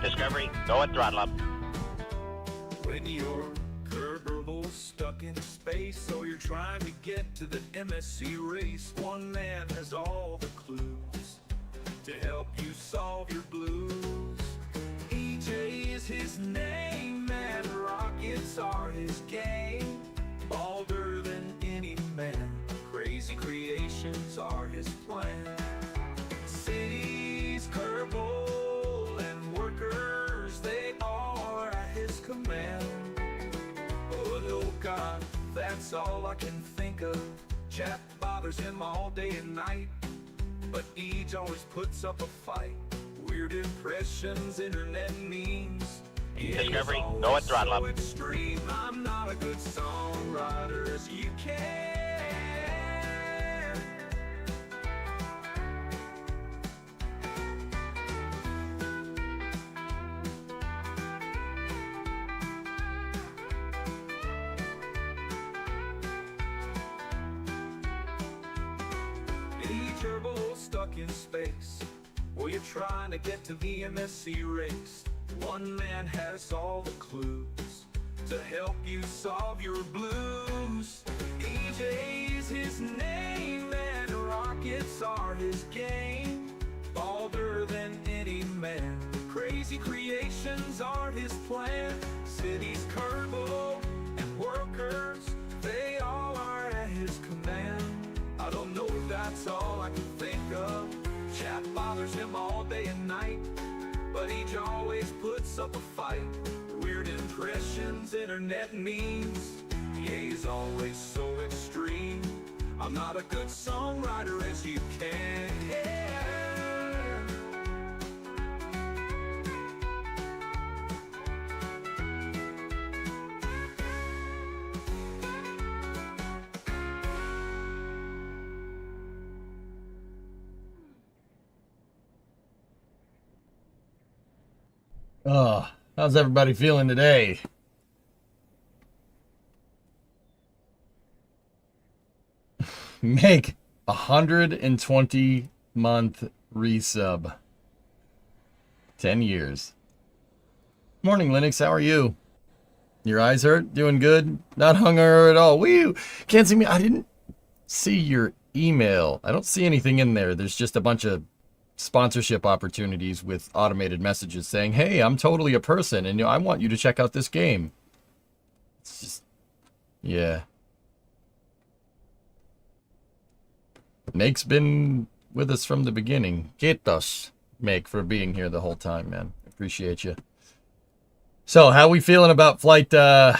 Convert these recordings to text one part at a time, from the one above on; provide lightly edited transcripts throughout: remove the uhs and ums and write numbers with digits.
Discovery, go at throttle up. When you're Kerbal stuck in space, or you're trying to get to the MSC race, one man has all the clues to help you solve your blues. EJ is his name, and rockets are his game. Bolder than any man, crazy creations are his plan. Cities, Kerbal, and workers, they are at his command. Oh God, that's all I can think of. Chat bothers him all day and night, but Eej always puts up a fight. Weird impressions, internet memes. Discovery, go at throttle up. Extreme. I'm not a good songwriter as you can. Turbo stuck in space, or you're trying to get to the MSC race. One man has all the clues to help you solve your blues. EJ is his name, and rockets are his game. Bolder than any man, crazy creations are his plan. Cities, Kerbal, and workers, they all are at his command. I don't know if that's all I can think of. Chat bothers him all day and night, but Eej always puts up a fight. Weird impressions, internet memes. Yeah, he's always so extreme. I'm not a good songwriter as you can. Yeah. Oh, how's everybody feeling today? Make 120-month resub. 10 years. Morning, Linux. How are you? Your eyes hurt? Doing good? Not hungover at all. Woo! Can't see me. I didn't see your email. I don't see anything in there. There's just a bunch of sponsorship opportunities with automated messages saying, hey, I'm totally a person and I want you to check out this game. It's just, yeah. Make's been with us from the beginning. Quietos, Make, for being here the whole time, man. Appreciate you. So, how we feeling about flight 9?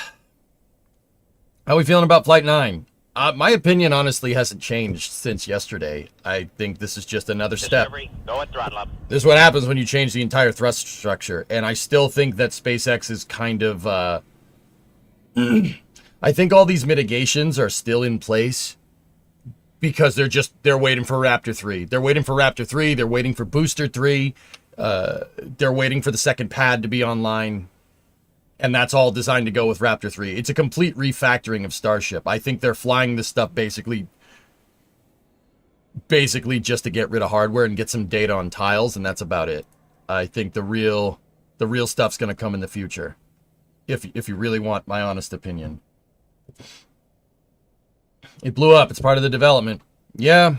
My opinion honestly hasn't changed since yesterday. I think this is just another step. Go at throttle up. This is what happens when you change the entire thrust structure. And I still think that SpaceX is kind of... I think all these mitigations are still in place because they're waiting for Raptor 3. They're waiting for Raptor 3. They're waiting for Booster 3. They're waiting for the second pad to be online. And that's all designed to go with Raptor 3. It's a complete refactoring of Starship. I think they're flying this stuff basically just to get rid of hardware and get some data on tiles, and that's about it. I think the real stuff's going to come in the future. If you really want my honest opinion. It blew up. It's part of the development. Yeah.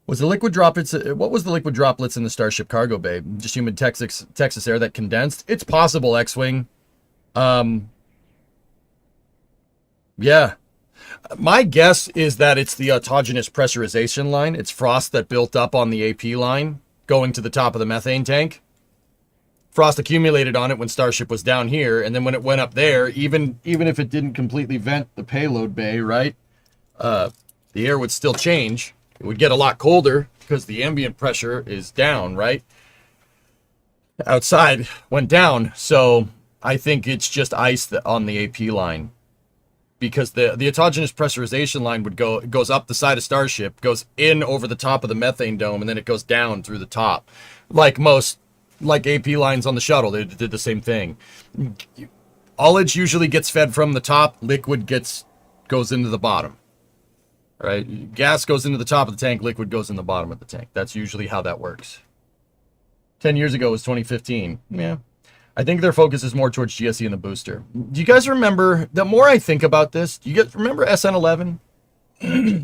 Was the liquid droplets? What was the liquid droplets in the Starship cargo bay? Just humid Texas air that condensed? It's possible, X-Wing. Yeah. My guess is that it's the autogenous pressurization line. It's frost that built up on the AP line going to the top of the methane tank. Frost accumulated on it when Starship was down here, and then when it went up there, even if it didn't completely vent the payload bay, right? The air would still change. It would get a lot colder because the ambient pressure is down, right? Outside went down. So I think it's just ice on the AP line. Because the autogenous pressurization line goes up the side of Starship, goes in over the top of the methane dome, and then it goes down through the top. Like AP lines on the shuttle, they did the same thing. Ullage usually gets fed from the top, liquid goes into the bottom. Right? Gas goes into the top of the tank, liquid goes in the bottom of the tank. That's usually how that works. 10 years ago was 2015. Yeah. I think their focus is more towards GSE and the booster. Do you guys remember, the more I think about this, do you guys remember SN11?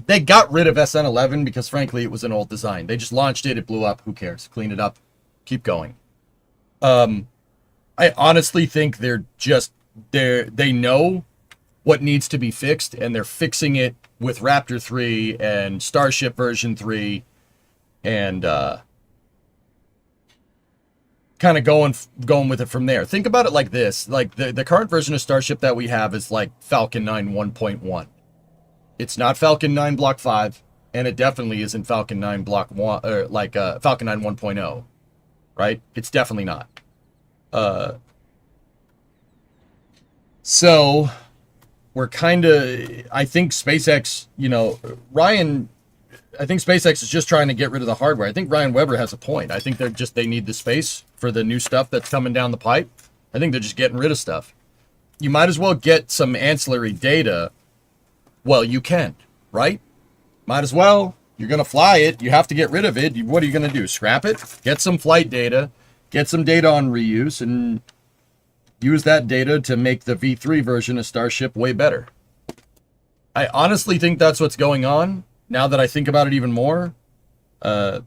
They got rid of SN11 because, frankly, it was an old design. They just launched it, it blew up. Who cares? Clean it up, keep going. I honestly think they know what needs to be fixed, and they're fixing it with Raptor 3 and Starship version 3, and kind of going with it from there. Think about it like this: like the current version of Starship that we have is like Falcon 9 1.1. It's not Falcon 9 Block 5, and it definitely isn't Falcon 9 Block 1, or like Falcon 9 1.0, right? It's definitely not. So we're kind of, I think SpaceX, I think SpaceX is just trying to get rid of the hardware. I think Ryan Weber has a point. I think they need the space for the new stuff that's coming down the pipe. I think they're just getting rid of stuff. You might as well get some ancillary data. Well, you can, right? Might as well. You're going to fly it. You have to get rid of it. What are you going to do? Scrap it? Get some flight data. Get some data on reuse and use that data to make the V3 version of Starship way better. I honestly think that's what's going on. Now that I think about it even more. I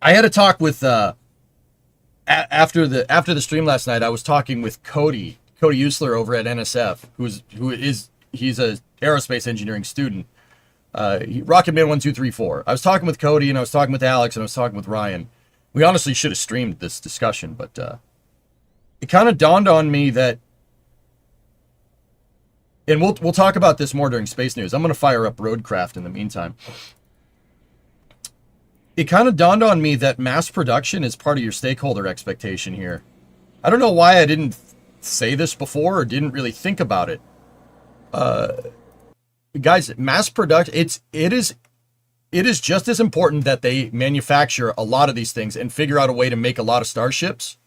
had a talk with, after the stream last night, I was talking with Cody Usler over at NSF, he's a aerospace engineering student. Rocketman 1234. I was talking with Cody, and I was talking with Alex, and I was talking with Ryan. We honestly should have streamed this discussion, but it kind of dawned on me that, and we'll talk about this more during Space News. I'm going to fire up Roadcraft in the meantime. It kind of dawned on me that mass production is part of your stakeholder expectation here. I don't know why I didn't say this before or didn't really think about it. Guys, mass production, it is just as important that they manufacture a lot of these things and figure out a way to make a lot of starships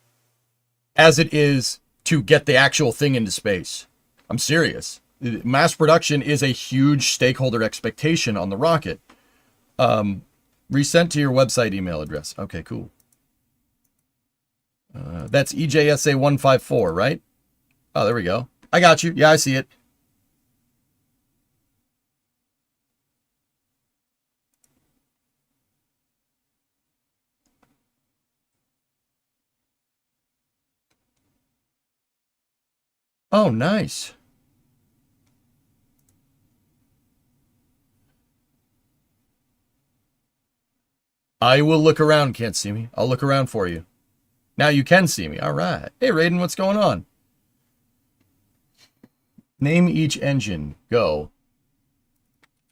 as it is to get the actual thing into space. I'm serious. Mass production is a huge stakeholder expectation on the rocket. Resent to your website email address. Okay, cool. That's EJSA154, right? Oh, there we go. I got you. Yeah, I see it. Oh, nice. I will look around. Can't see me. I'll look around for you. Now you can see me. All right. Hey, Raiden, what's going on? Name each engine. Go.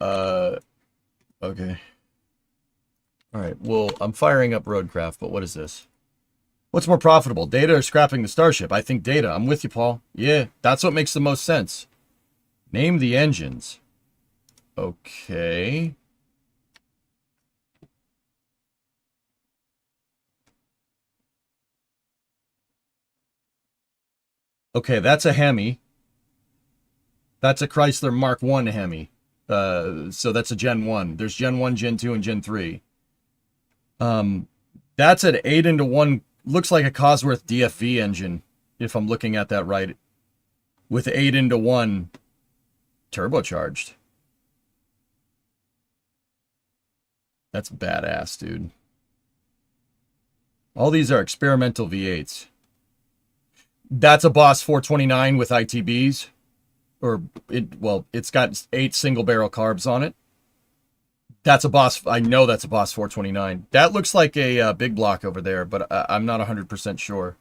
Okay. All right. Well, I'm firing up Roadcraft, but what is this? What's more profitable, data or scrapping the Starship? I think data. I'm with you, Paul. Yeah, that's what makes the most sense. Name the engines. Okay. Okay, that's a Hemi. That's a Chrysler Mark I Hemi. So that's a Gen 1. There's Gen 1, Gen 2, and Gen 3. That's an 8-into-1, looks like a Cosworth DFV engine, if I'm looking at that right, with 8-into-1 turbocharged. That's badass, dude. All these are experimental V8s. That's a Boss 429 with ITBs. It's got 8 single barrel carbs on it. That's a Boss. I know that's a Boss 429. That looks like a big block over there, but I'm not 100% sure.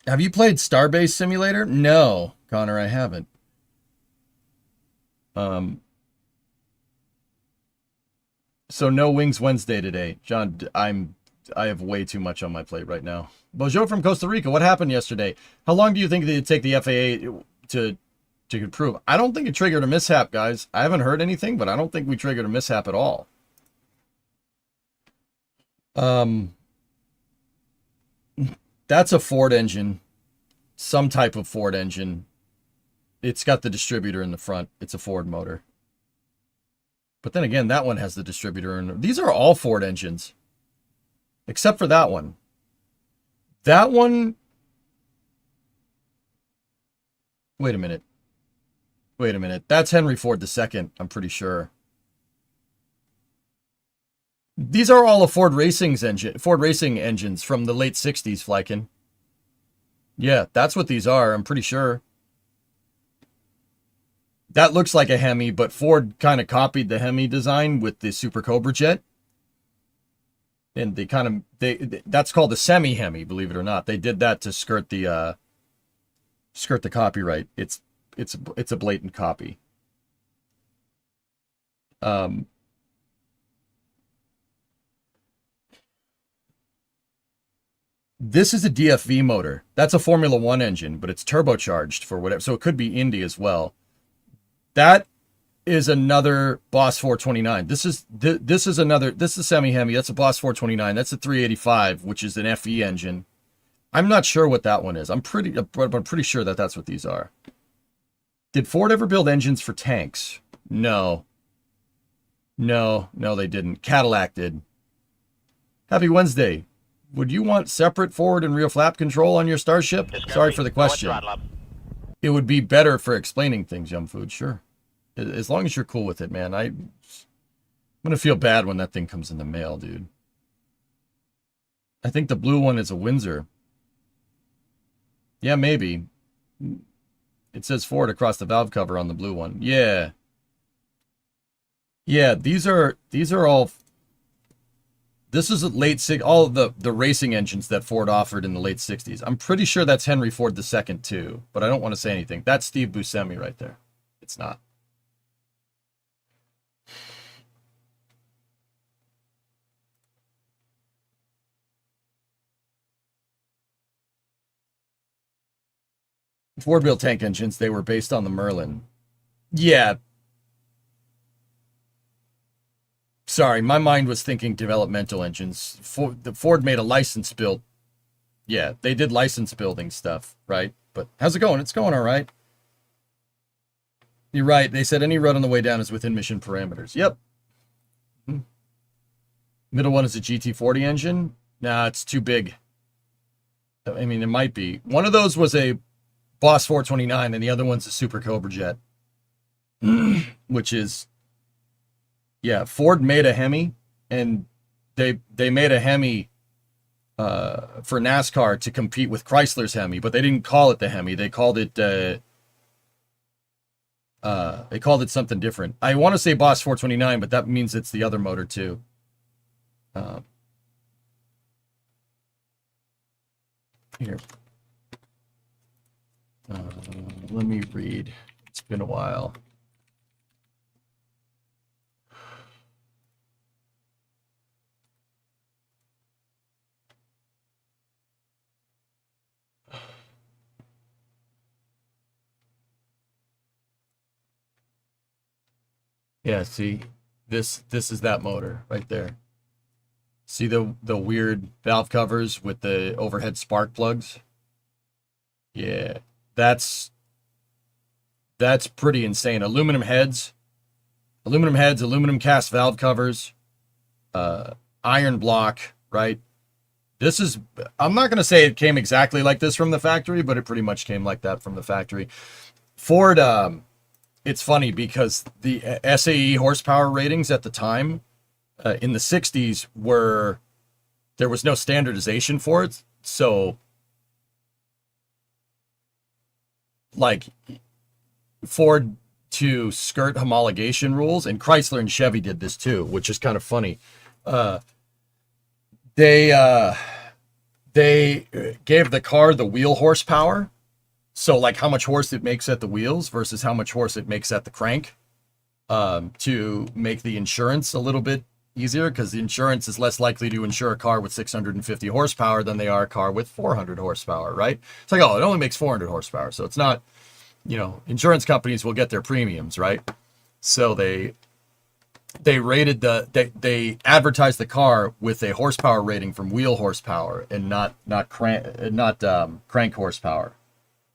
Have you played Starbase Simulator? No, Connor, I haven't. So no Wings Wednesday today. John, I have way too much on my plate right now. Bonjour from Costa Rica. What happened yesterday? How long do you think it'd take the FAA to improve? I don't think it triggered a mishap, guys. I haven't heard anything, but I don't think we triggered a mishap at all. That's a Ford engine. Some type of Ford engine. It's got the distributor in the front. It's a Ford motor. But then again, that one has the distributor. And these are all Ford engines. Except for that one. That one... Wait a minute. Wait a minute. That's Henry Ford II, I'm pretty sure. These are all of Ford Racing engines from the late 60s, Flykin. Yeah, that's what these are, I'm pretty sure. That looks like a Hemi, but Ford kind of copied the Hemi design with the Super Cobra jet. And that's called the semi-Hemi, believe it or not. They did that to skirt the copyright. It's a blatant copy. This is a DFV motor. That's a Formula One engine, but it's turbocharged for whatever. So it could be Indy as well. That is another Boss 429. This is semi-Hemi. That's a Boss 429. That's a 385, which is an FE engine. I'm not sure what that one is. I'm pretty sure that that's what these are. Did Ford ever build engines for tanks? No. No, they didn't. Cadillac did. Happy Wednesday. Would you want separate forward and rear flap control on your Starship? Discovery, Sorry for the question. go at throttle up. It would be better for explaining things, Yum Food. Sure. As long as you're cool with it, man. I'm going to feel bad when that thing comes in the mail, dude. I think the blue one is a Windsor. Yeah, maybe. It says Ford across the valve cover on the blue one. Yeah. Yeah, these are all... This is all of the racing engines that Ford offered in the late 60s. I'm pretty sure that's Henry Ford II, too. But I don't want to say anything. That's Steve Buscemi right there. It's not. Ford built tank engines. They were based on the Merlin. Yeah. Sorry, my mind was thinking developmental engines. Ford made a license build. Yeah, they did license building stuff, right? But how's it going? It's going all right. You're right. They said any run on the way down is within mission parameters. Yep. Middle one is a GT40 engine. Nah, it's too big. I mean, it might be. One of those was a Boss 429, and the other one's a Super Cobra jet. Which is... Yeah, Ford made a Hemi, and they made a Hemi for NASCAR to compete with Chrysler's Hemi, but they didn't call it the Hemi. They called it something different. I want to say Boss 429, but that means it's the other motor too. Here. Let me read. It's been a while. Yeah, see, this is that motor right there. See the weird valve covers with the overhead spark plugs? Yeah, that's pretty insane. Aluminum heads, aluminum cast valve covers, iron block, right? This is, I'm not going to say it came exactly like this from the factory, but it pretty much came like that from the factory. Ford, it's funny because the SAE horsepower ratings at the time in the 60s there was no standardization for it. So, like, Ford to skirt homologation rules, and Chrysler and Chevy did this too, which is kind of funny. They gave the car the wheel horsepower. So, like, how much horse it makes at the wheels versus how much horse it makes at the crank, to make the insurance a little bit easier, because the insurance is less likely to insure a car with 650 horsepower than they are a car with 400 horsepower, right? It's like, oh, it only makes 400 horsepower, so it's not, insurance companies will get their premiums, right? So they rated they advertised the car with a horsepower rating from wheel horsepower and not crank horsepower.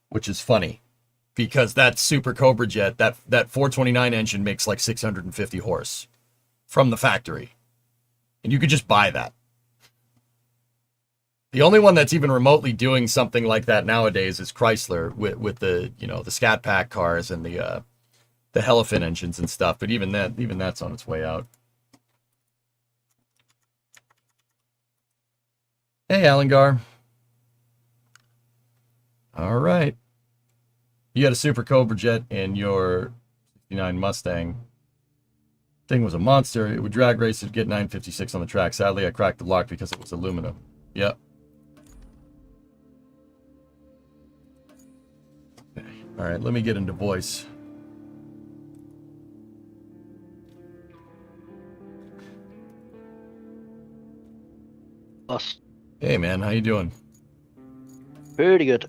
Which is funny, because that Super Cobra jet, that 429 engine makes like 650 horse. from the factory. And you could just buy that. The only one that's even remotely doing something like that nowadays is Chrysler with the, you know, the Scat Pack cars and the Elephant engines and stuff. But even that's on its way out. Hey, Alangar. All right. You had a Super Cobra jet in your 69 Mustang. Thing was a monster. It would drag race to get 956 on the track. Sadly, I cracked the lock because it was aluminum. Yep. Okay. All right, let me get into voice. Us. Hey, man, how you doing? Pretty good.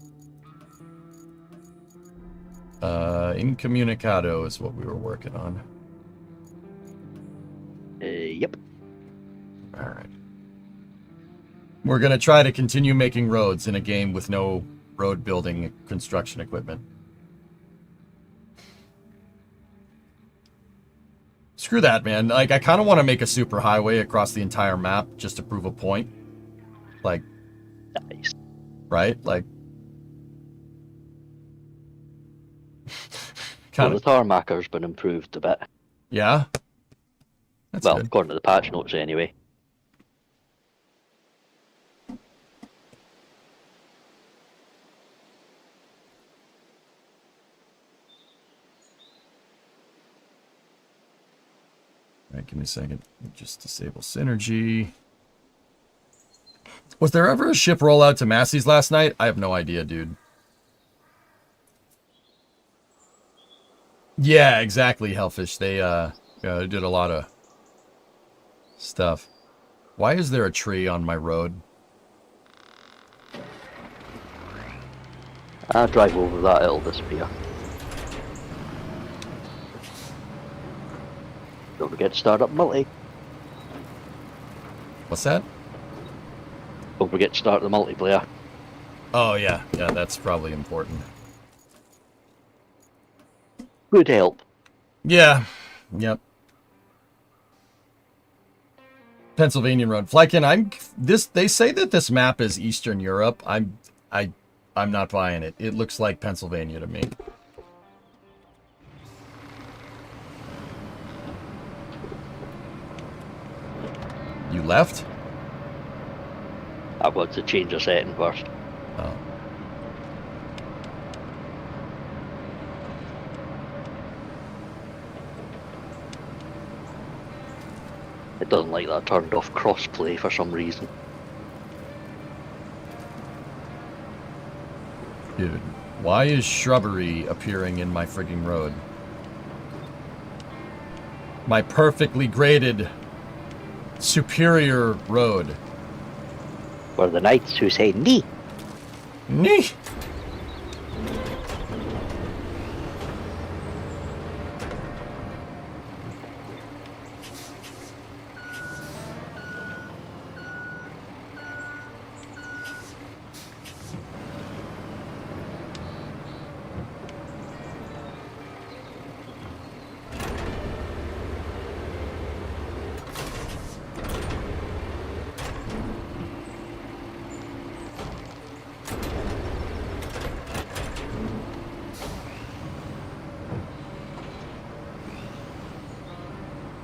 Incommunicado is what we were working on. Yep. All right. We're going to try to continue making roads in a game with no road building construction equipment. Screw that, man. Like, I kind of want to make a super highway across the entire map just to prove a point. Like, Nice. right? Like, Well, kind the of, tarmacker's been improved a bit. yeah. That's Well, good. according to the patch notes, anyway. All right, give me a second. Just disable synergy. Was there ever a ship rollout to Massey's last night? I have no idea, dude. Yeah, exactly, Hellfish. They they did a lot of stuff. Why is there a tree on my road? I drive over that, it'll disappear. Don't forget to start up multi. What's that? Don't forget to start the multiplayer. Oh, yeah. Yeah, that's probably important. Good help. Yeah. Yep. Pennsylvania Road. Flykin, they say that this map is Eastern Europe. I'm not buying it. It looks like Pennsylvania to me. You left? I've got to change the setting first. Oh. It doesn't like that turned off crossplay for some reason. Dude, why is shrubbery appearing in my frigging road? My perfectly graded, superior road. For the knights who say nee. Nee.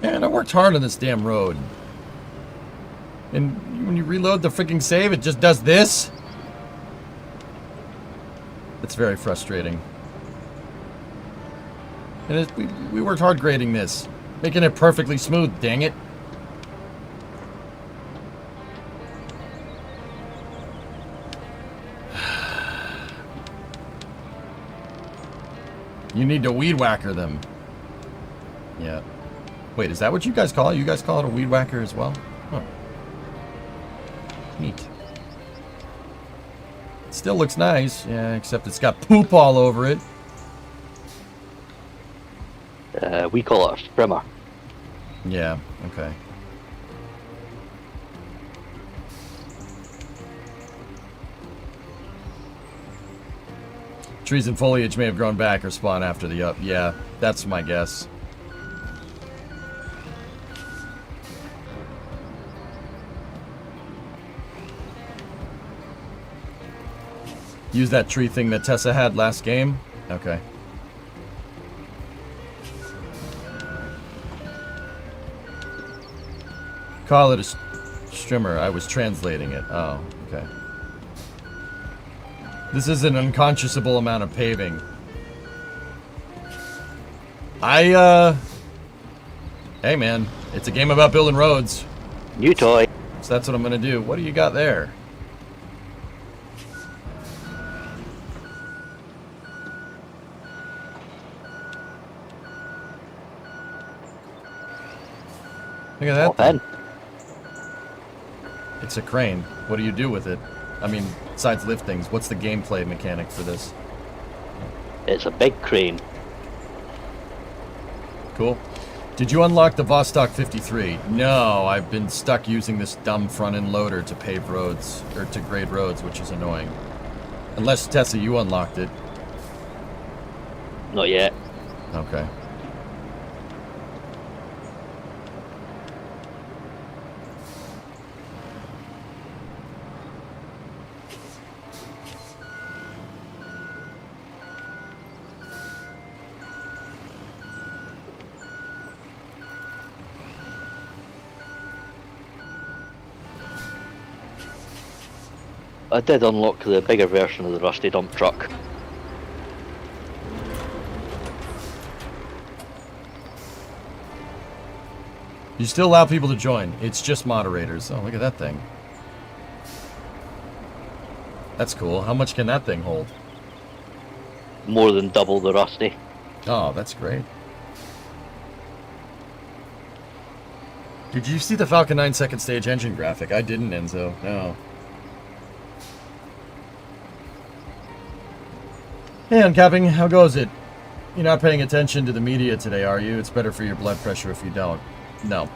Man, I worked hard on this damn road. And when you reload the freaking save, it just does this? It's very frustrating. And we worked hard grading this. Making it perfectly smooth, dang it. You need to weed whacker them. Yeah. Wait, is that what you guys call it? You guys call it a weed whacker as well? Huh. Neat. It still looks nice, yeah, except it's got poop all over it. We call it a strimmer. Yeah, okay. Trees and foliage may have grown back or spawned after the up. Yeah, that's my guess. Use that tree thing that Tessa had last game? Okay. Call it a strimmer. I was translating it. Oh, okay. This is an unconscionable amount of paving. Hey man, it's a game about building roads. New toy. So that's what I'm gonna do. What do you got there? Look at that thing. It's a crane. What do you do with it? I mean, besides lift things, what's the gameplay mechanic for this? It's a big crane. Cool. Did you unlock the Vostok 53? No, I've been stuck using this dumb front-end loader to pave roads, or to grade roads, which is annoying. Unless, Tessa, you unlocked it. Not yet. Okay. I did unlock the bigger version of the rusty dump truck. You still allow people to join. It's just moderators. Oh, look at that thing. That's cool. How much can that thing hold? More than double the rusty. Oh, that's great. Did you see the Falcon 9 second stage engine graphic? I didn't, Enzo. No. Hey, Uncapping, how goes it? You're not paying attention to the media today, are you? It's better for your blood pressure if you don't. No.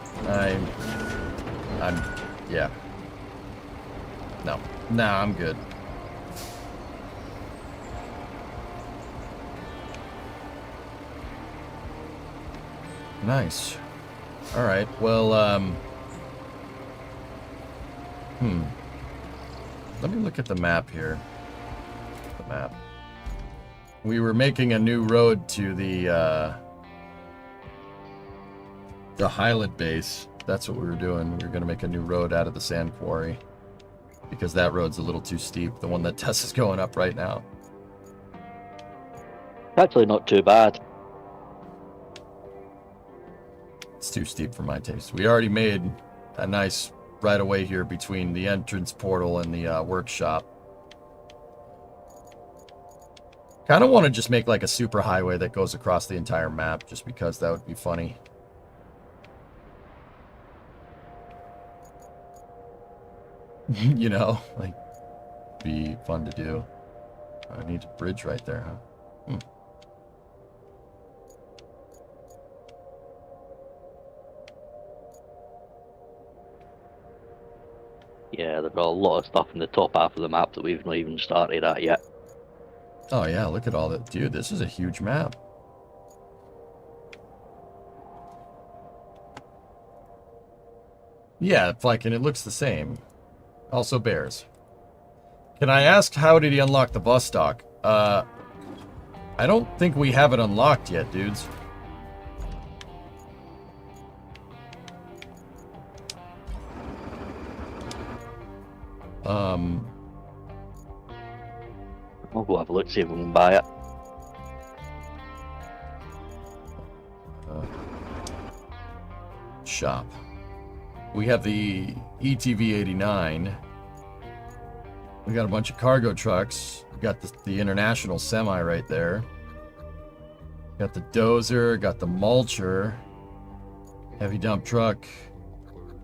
Yeah. No. Nah, I'm good. Nice. Alright, well, let me look at the map here. The map. We were making a new road to the Highland base. That's what we were doing. We were going to make a new road out of the sand quarry. Because that road's a little too steep. The one that Tess is going up right now. Actually not too bad. It's too steep for my taste. We already made a nice right of way here between the entrance portal and the workshop. Kind of want to just make like a super highway that goes across the entire map, just because that would be funny. You know, like, be fun to do. I need a bridge right there, huh? Yeah, there's a lot of stuff in the top half of the map that we've not even started at yet. Oh yeah, look at all that. Dude, this is a huge map. Yeah, it's like, and it looks the same. Also bears. Can I ask, how did he unlock the bus stock? I don't think we have it unlocked yet, dudes. We'll go have a look, see if we can buy it. Shop. We have the ETV-89. We got a bunch of cargo trucks. We got the international semi right there. Got the dozer, got the mulcher. Heavy dump truck.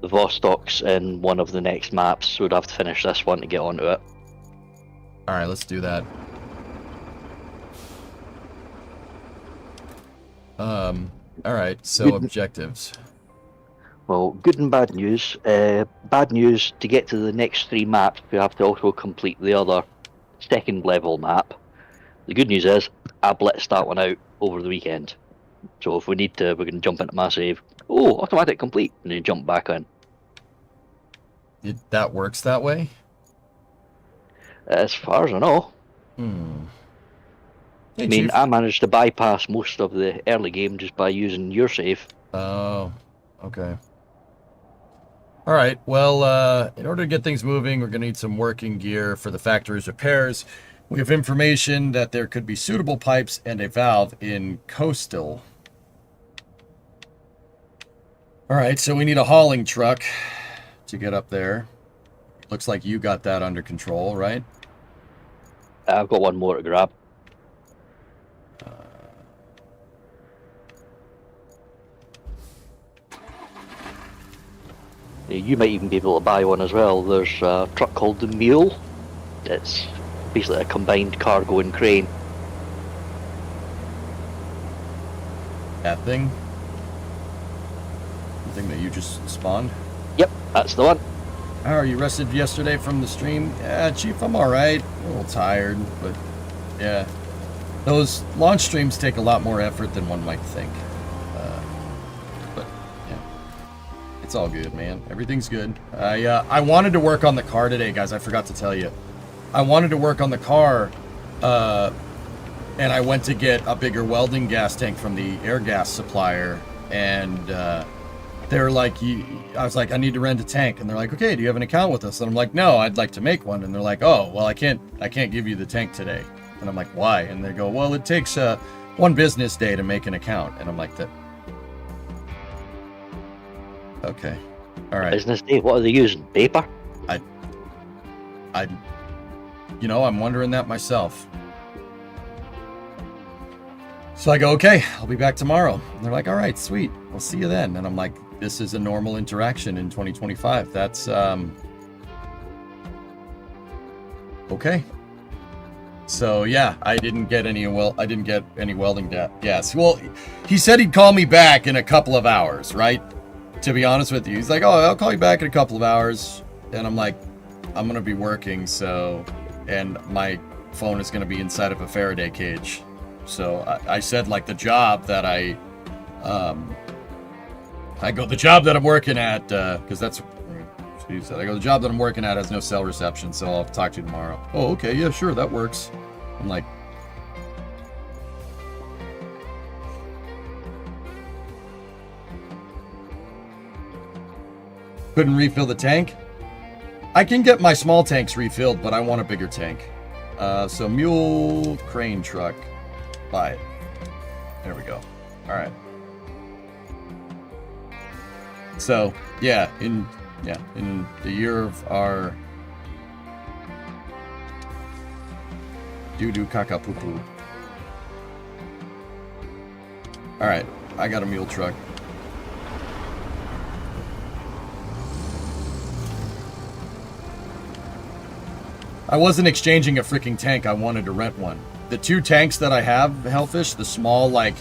The Vostok's in one of the next maps, so we'd have to finish this one to get onto it. Alright, let's do that. Alright, so objectives. Well, good and bad news. Bad news, to get to the next 3 maps, we have to also complete the other second level map. The good news is, I blitzed that one out over the weekend. So if we need to, we can jump into my save. Oh, automatic complete, and then jump back in. That works that way? As far as I know. Hey, I mean, Chief. I managed to bypass most of the early game just by using your save. Oh, okay. All right. Well, in order to get things moving, we're going to need some working gear for the factory's repairs. We have information that there could be suitable pipes and a valve in Coastal. All right, so we need a hauling truck to get up there. Looks like you got that under control, right? I've got one more to grab. You might even be able to buy one as well. There's a truck called the Mule. It's basically a combined cargo and crane. That thing? The thing that you just spawned? Yep, that's the one. How are you rested yesterday from the stream? Yeah, Chief, I'm alright. A little tired, but yeah. Those launch streams take a lot more effort than one might think. But yeah. It's all good, man. Everything's good. I wanted to work on the car today, guys. I forgot to tell you. I wanted to work on the car, and I went to get a bigger welding gas tank from the air gas supplier, and they were like, I was like, I need to rent a tank, and they're like, okay, do you have an account with us? And I'm like, no, I'd like to make one. And they're like, oh, well, I can't give you the tank today. And I'm like, why? And they go, well, it takes one business day to make an account. And I'm like, that. Okay, all right. Business day. What are they using? Paper? You know, I'm wondering that myself. So I go, okay, I'll be back tomorrow. And they're like, all right, sweet. I'll see you then. And I'm like, this is a normal interaction in 2025. That's, okay. So yeah, I didn't get any welding gas. Well, he said he'd call me back in a couple of hours, right? To be honest with you. He's like, oh, I'll call you back in a couple of hours. And I'm like, I'm going to be working, so, and my phone is going to be inside of a Faraday cage. So I said, like, the job that the job that I'm working at, because that's, he said, I go, the job that I'm working at has no cell reception, so I'll talk to you tomorrow. Oh, okay, yeah, sure, that works. I'm like, couldn't refill the tank? I can get my small tanks refilled, but I want a bigger tank. So mule crane truck. Buy it. There we go. All right. So yeah, in the year of our doo-doo caca poo-poo. All right, I got a mule truck. I wasn't exchanging a freaking tank, I wanted to rent one. The two tanks that I have, Hellfish, the small, like,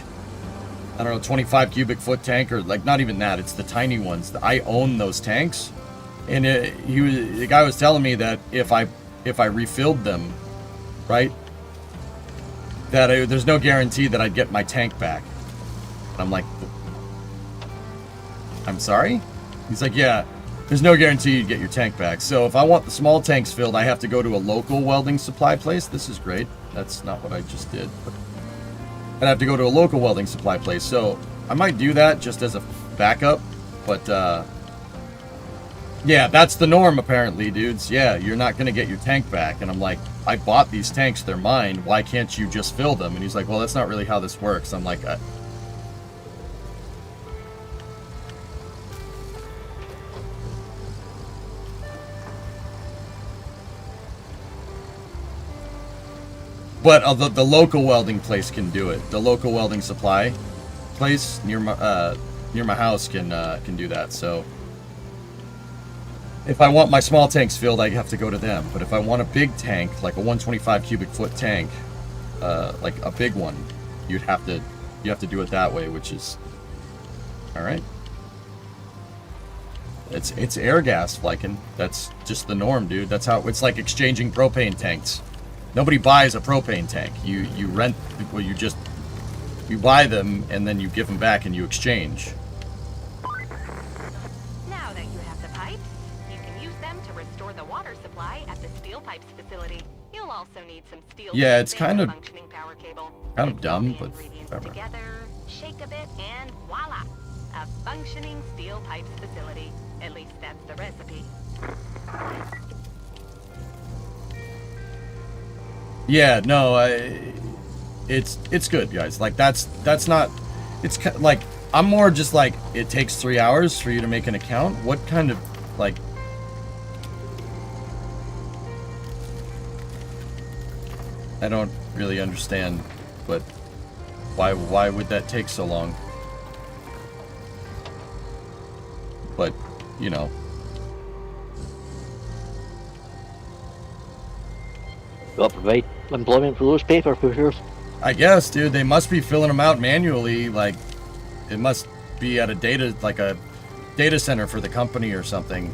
I don't know, 25 cubic foot tank, or like not even that, it's the tiny ones. I own those tanks. And the guy was telling me that if I refilled them, right, that there's no guarantee that I'd get my tank back. And I'm like, I'm sorry? He's like, yeah. There's no guarantee you'd get your tank back. So if I want the small tanks filled, I have to go to a local welding supply place. This is great. That's not what I just did. But I'd have to go to a local welding supply place. So I might do that just as a backup. But yeah, that's the norm apparently, dudes. Yeah, you're not going to get your tank back. And I'm like, I bought these tanks. They're mine. Why can't you just fill them? And he's like, well, that's not really how this works. I'm like, but the local welding place can do it. The local welding supply place near my house can do that. So if I want my small tanks filled, I have to go to them. But if I want a big tank, like a 125 cubic foot tank, like a big one, you have to do it that way, which is all right. It's air gas, Flykin. That's just the norm, dude. That's how it's like exchanging propane tanks. Nobody buys a propane tank. You rent, well, you buy them and then you give them back and you exchange. Now that you have the pipes, you can use them to restore the water supply at the steel pipes facility. You'll also need some steel. Yeah, it's tape and kind a of functioning power cable. dumb, Mix all but the ingredients whatever. together, shake a bit, and voila, a functioning steel pipes facility. At least that's the recipe. Yeah, no, it's good, guys. Like that's not. It's like I'm more just like it takes 3 hours for you to make an account. What kind of like? I don't really understand, but why would that take so long? But you know. Got to provide employment for those paper pushers. I guess, dude, they must be filling them out manually. Like, it must be at a data center for the company or something.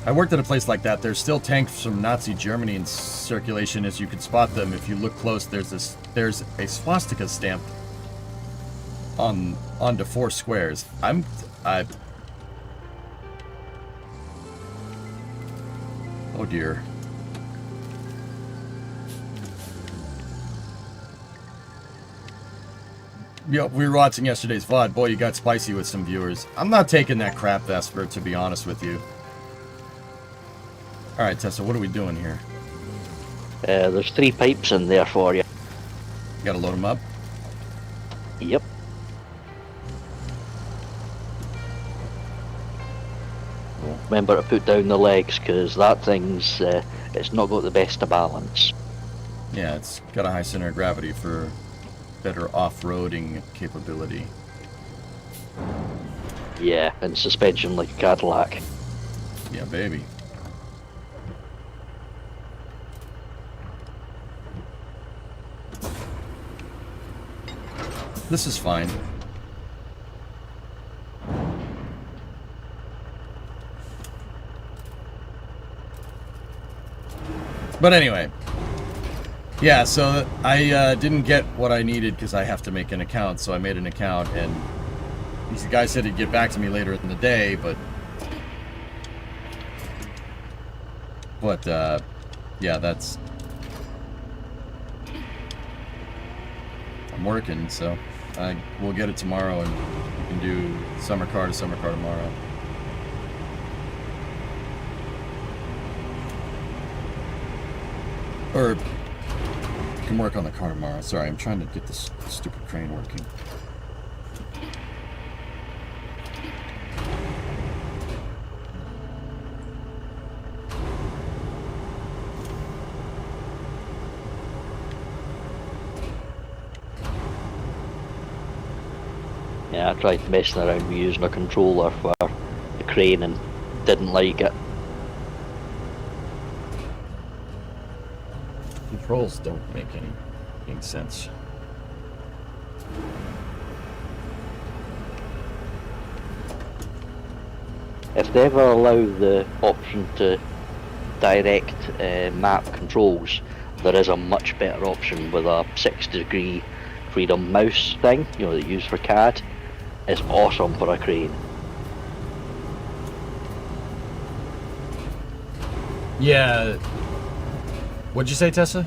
I worked at a place like that. There's still tanks from Nazi Germany in circulation, as you can spot them if you look close. There's a swastika stamped onto 4 squares. Oh dear. Yeah, we were watching yesterday's VOD. Boy, you got spicy with some viewers. I'm not taking that crap, Vesper, to be honest with you. Alright, Tessa, what are we doing here? There's 3 pipes in there for you. You gotta load them up? Yep. Remember to put down the legs, because that thing's it's not got the best of balance. Yeah, it's got a high center of gravity for better off-roading capability. Yeah, and suspension like a Cadillac. Yeah, baby. This is fine. But anyway, yeah, so I didn't get what I needed because I have to make an account, so I made an account, and the guy said he'd get back to me later in the day, but yeah, that's, I'm working, so we'll get it tomorrow, and we can do summer car to summer car tomorrow. Or you can work on the car tomorrow. Sorry, I'm trying to get this stupid crane working. Yeah, I tried messing around with using a controller for the crane and didn't like it. Controls don't make any sense. If they ever allow the option to direct map controls, there is a much better option with a 60-degree freedom mouse thing, you know, that you use for CAD. It's awesome for a crane. Yeah. What'd you say, Tessa?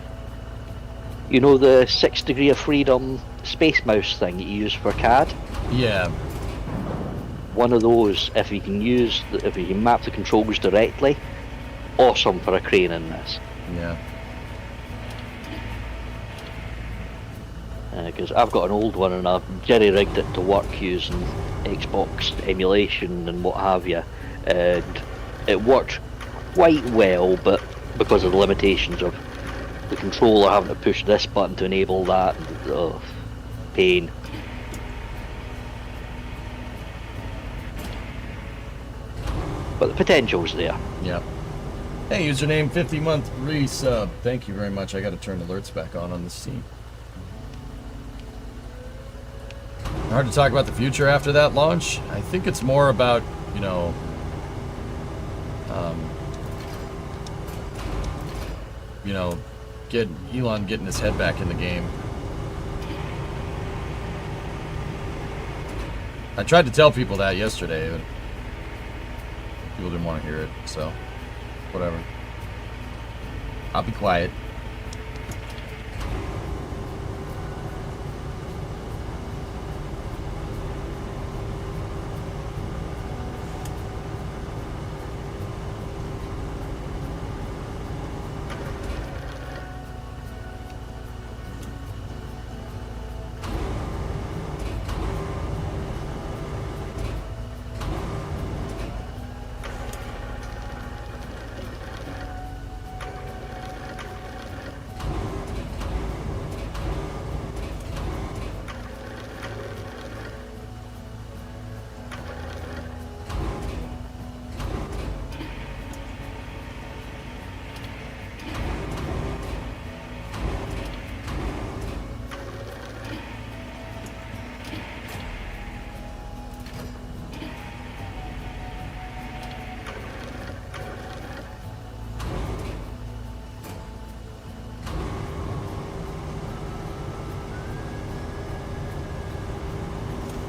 You know the 6 degree of freedom space mouse thing that you use for CAD? Yeah. One of those, if you can map the controls directly, awesome for a crane in this. Yeah. Because I've got an old one and I've jerry-rigged it to work using Xbox emulation and what have you, and it worked quite well, but because of the limitations of the controller having to push this button to enable that, oh, pain. But the potential's there. Yeah. Hey, username 50-month resub. Thank you very much. I got to turn alerts back on this scene. Hard to talk about the future after that launch. I think it's more about, you know, Elon getting his head back in the game. I tried to tell people that yesterday, but People didn't want to hear it, so whatever. I'll be quiet.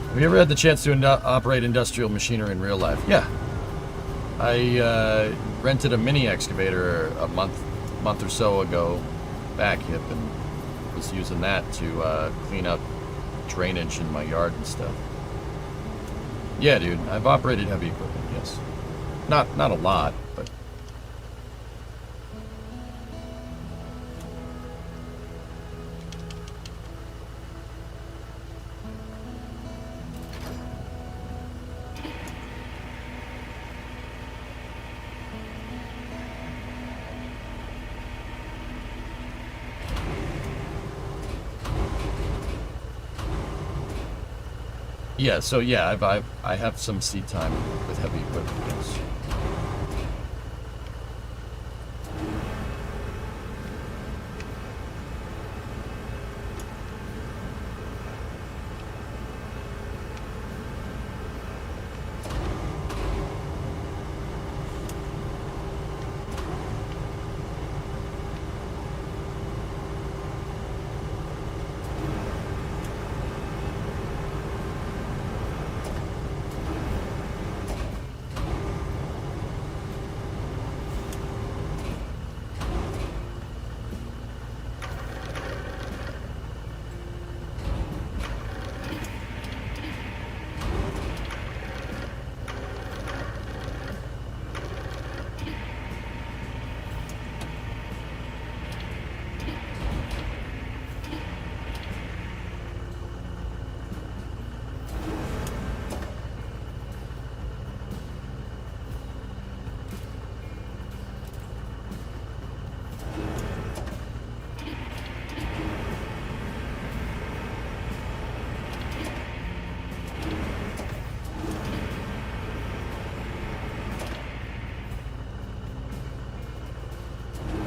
Have you ever had the chance to operate industrial machinery in real life? Yeah. I rented a mini excavator a month or so ago back, and was using that to clean up drainage in my yard and stuff. Yeah, dude, I've operated heavy equipment, yes. Not a lot, but... Yeah, so yeah, I have some seat time with heavy equipment, yes.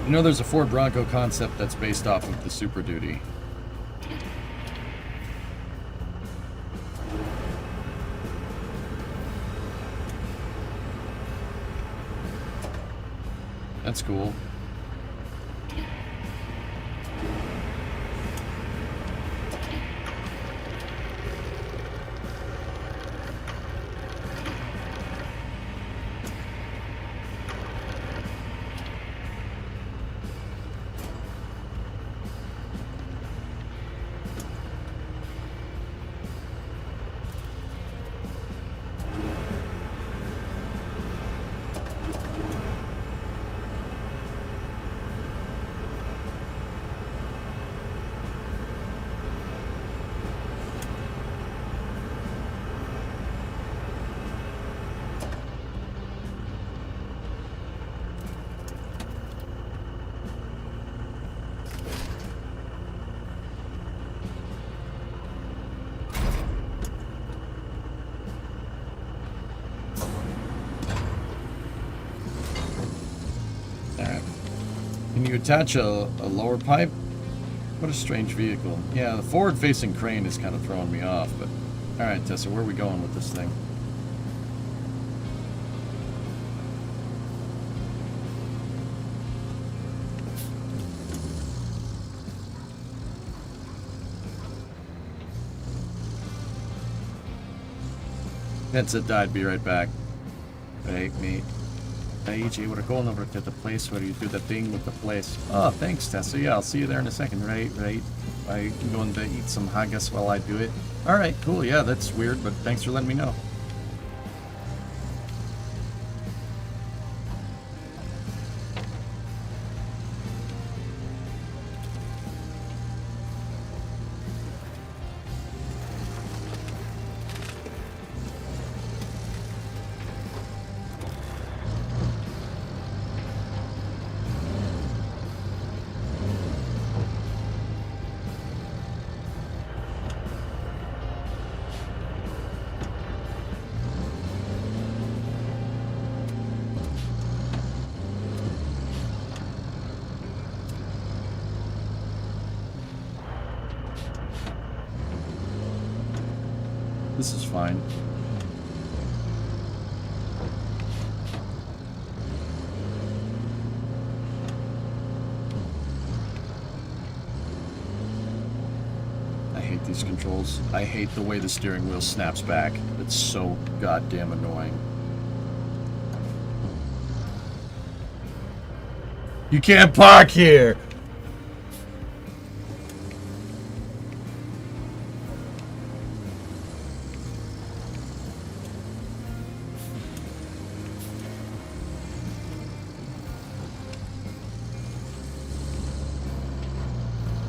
You know, there's a Ford Bronco concept that's based off of the Super Duty. That's cool. Can you attach a lower pipe? What a strange vehicle. Yeah, the forward-facing crane is kind of throwing me off, but... Alright, Tessa, where are we going with this thing? Headset died, be right back. Right, mate. Hey, EJ, we're going over to the place where you do the thing with the place. Oh, thanks, Tessa. Yeah, I'll see you there in a second. Right. I'm going to eat some haggis while I do it. Alright, cool. Yeah, that's weird, but thanks for letting me know. This is fine. I hate these controls. I hate the way the steering wheel snaps back. It's so goddamn annoying. You can't park here!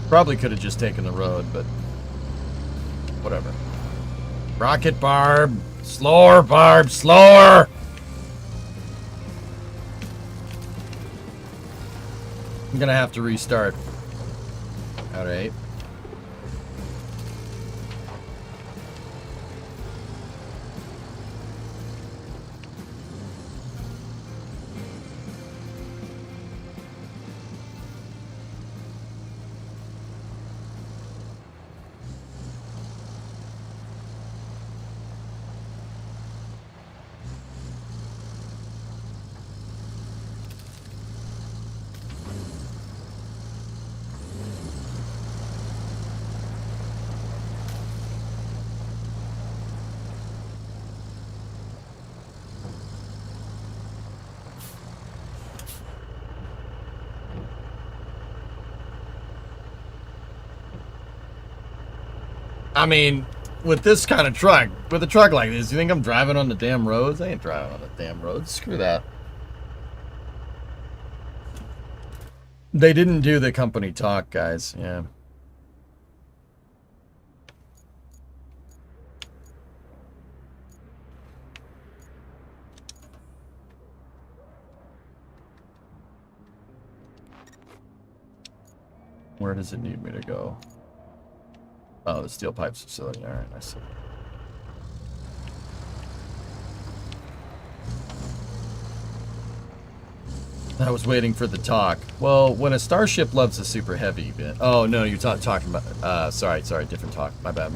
Probably could have just taken the road, but whatever. Rocket Barb! Slower, Barb! Slower! I'm gonna have to restart. Alright. I mean, with this kind of truck, with a truck like this, you think I'm driving on the damn roads? I ain't driving on the damn roads. Screw that. They didn't do the company talk, guys. Yeah. Where does it need me to go? Oh, the steel pipes facility. All right, I see. I was waiting for the talk. Well, when a starship loves a super heavy bit. Oh no, you're talking about. Sorry, different talk. My bad.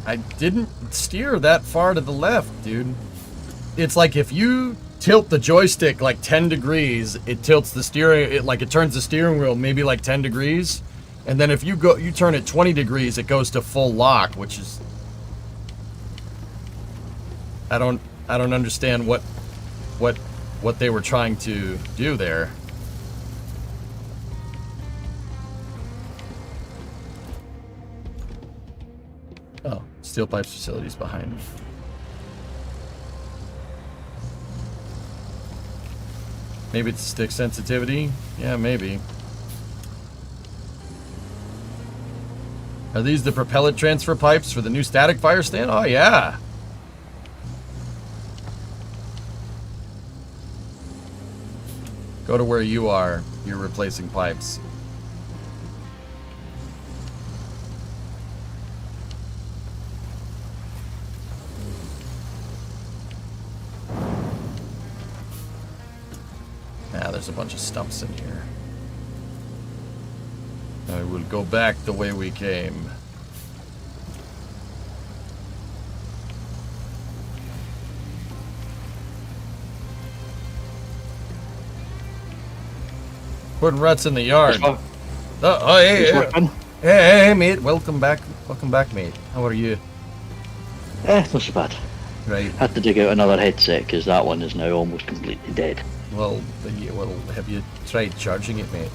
I didn't steer that far to the left, dude. It's like if you tilt the joystick like 10 degrees, it tilts the steering, it turns the steering wheel maybe like 10 degrees. And then if you turn it 20 degrees, it goes to full lock, which is... I don't understand what they were trying to do there. Oh, steel pipes facilities behind me. Maybe it's stick sensitivity? Yeah, maybe. Are these the propellant transfer pipes for the new static fire stand? Oh, yeah. Go to where you are. You're replacing pipes. Yeah, there's a bunch of stumps in here. I will go back the way we came. Putting ruts in the yard. Hey, mate. Welcome back, mate. How are you? Not so bad. Right. Had to dig out another headset because that one is now almost completely dead. Well, have you tried charging it, mate?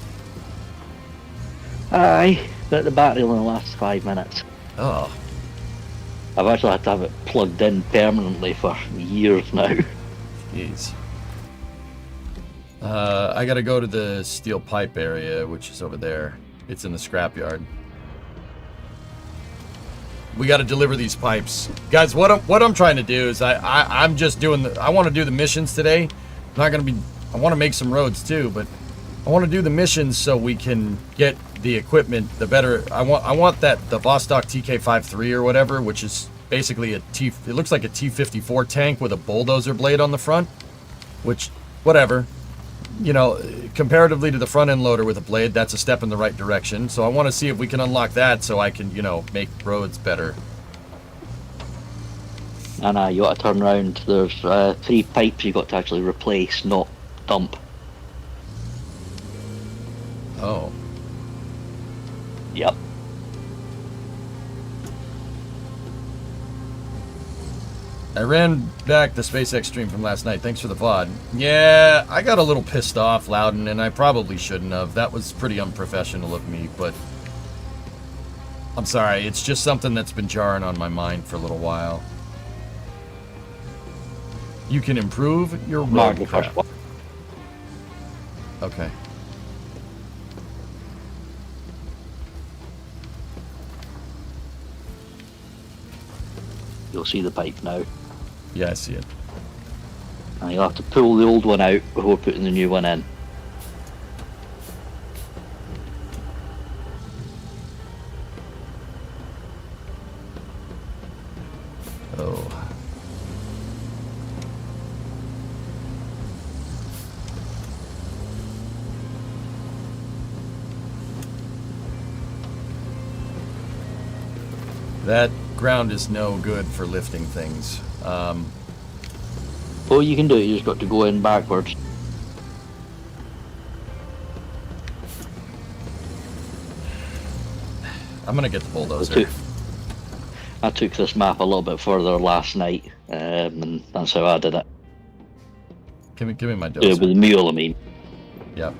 Aye, but the battery only lasts 5 minutes. Oh. I've actually had to have it plugged in permanently for years now. Jeez. I gotta go to the steel pipe area, which is over there. It's in the scrapyard. We gotta deliver these pipes, guys. What I'm trying to do is I'm just doing I want to do the missions today. Not gonna be. I want to make some roads too, but I want to do the missions so we can get the equipment. The better. I want the Vostok TK53 or whatever, which is basically it looks like a T-54 tank with a bulldozer blade on the front, which whatever. You know, comparatively to the front end loader with a blade, that's a step in the right direction. So I want to see if we can unlock that so I can, you know, make roads better. And you got to turn around. There's 3 pipes you got to actually replace, not dump. Oh. Yep. I ran back the SpaceX stream from last night. Thanks for the VOD. Yeah, I got a little pissed off, Loudon, and I probably shouldn't have. That was pretty unprofessional of me, but I'm sorry. It's just something that's been jarring on my mind for a little while. You can improve your roadcraft. Okay. You'll see the pipe now. Yeah, I see it. And you'll have to pull the old one out before putting the new one in. Oh. That ground is no good for lifting things. Well, you can do it, you just got to go in backwards. I'm gonna get the bulldozer. I took this map a little bit further last night, and that's how I did it. Give me my With dozer. the mule, I mean. Yep.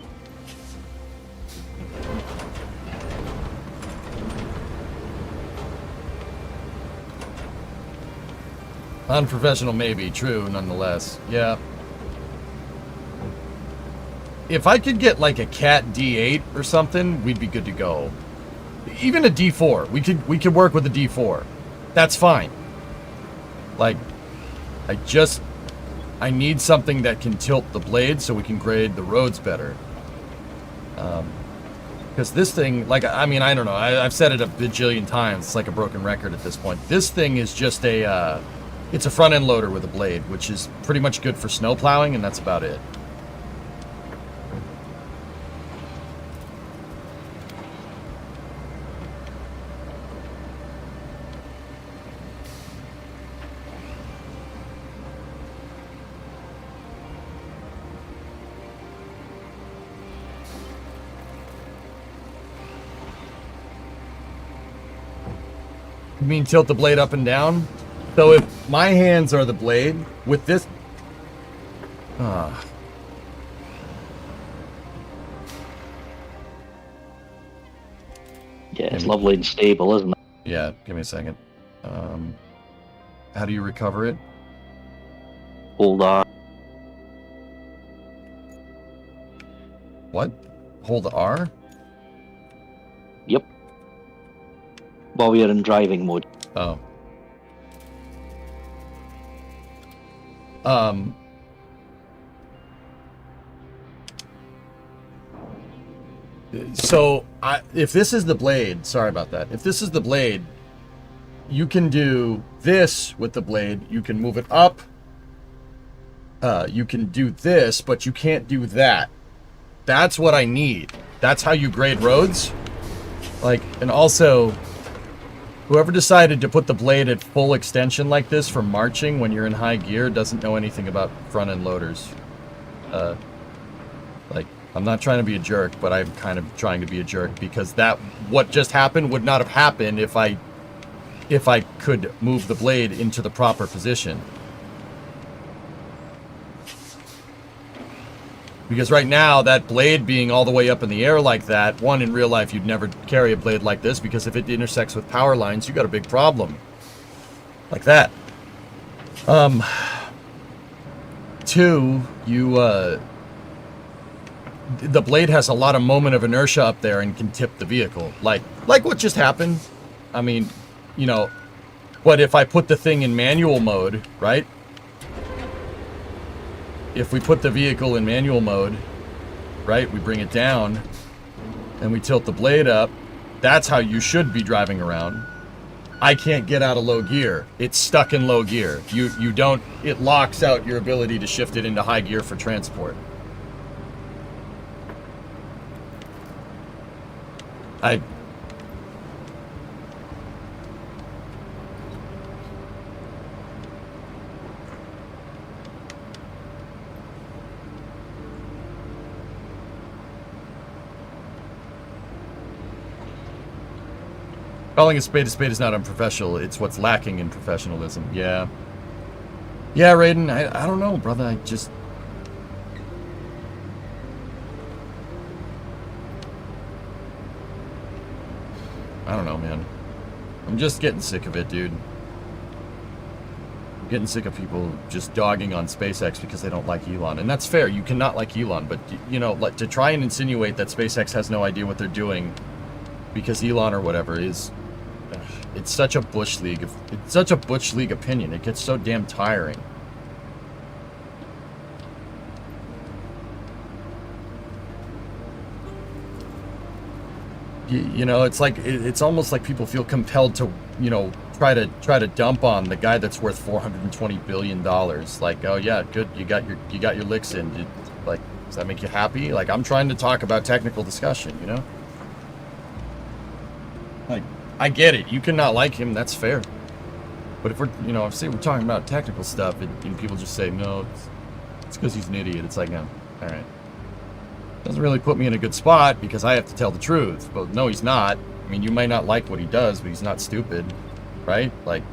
Unprofessional, maybe. True, nonetheless. Yeah. If I could get like a Cat D8 or something, we'd be good to go. Even a D4. We could work with a D4. That's fine. Like, I need something that can tilt the blade so we can grade the roads better. Because this thing, like, I mean, I don't know. I've said it a bajillion times. It's like a broken record at this point. This thing is just it's a front end loader with a blade, which is pretty much good for snow plowing, and that's about it. You mean tilt the blade up and down? So if my hands are the blade, with this... Yeah, it's lovely and stable, isn't it? Yeah, give me a second. How do you recover it? Hold on. What? Hold R? Yep. While we are in driving mode. Oh. So, if this is the blade, sorry about that. If this is the blade, you can do this with the blade. You can move it up. You can do this, but you can't do that. That's what I need. That's how you grade roads. Like, and also, whoever decided to put the blade at full extension like this for marching when you're in high gear doesn't know anything about front-end loaders. Like, I'm not trying to be a jerk, but I'm kind of trying to be a jerk because what just happened would not have happened if I could move the blade into the proper position. Because right now, that blade being all the way up in the air like that, one, in real life, you'd never carry a blade like this because if it intersects with power lines, you got a big problem. Like that. Two, the blade has a lot of moment of inertia up there and can tip the vehicle. Like what just happened. I mean, you know, but if I put the thing in manual mode, right? If we put the vehicle in manual mode, right, we bring it down and we tilt the blade up, that's how you should be driving around. I can't get out of low gear. It's stuck in low gear. You don't, it locks out your ability to shift it into high gear for transport. Calling a spade is not unprofessional. It's what's lacking in professionalism. Yeah. Yeah, Raiden, I don't know, brother. I don't know, man. I'm just getting sick of it, dude. I'm getting sick of people just dogging on SpaceX because they don't like Elon. And that's fair. You cannot like Elon. But, you know, like, to try and insinuate that SpaceX has no idea what they're doing because Elon or whatever is... It's such a Bush League. It's such a Bush League opinion. It gets so damn tiring. You know, it's like it's almost like people feel compelled to, you know, try to dump on the guy that's worth $420 billion. Like, oh yeah, good, you got your licks in. Like, does that make you happy? Like, I'm trying to talk about technical discussion, you know. Like, I get it. You cannot like him. That's fair. But if we're, you know, say we're talking about technical stuff, and people just say no, it's because he's an idiot. It's like, no, all right. Doesn't really put me in a good spot because I have to tell the truth. But no, he's not. I mean, you might not like what he does, but he's not stupid, right? Like,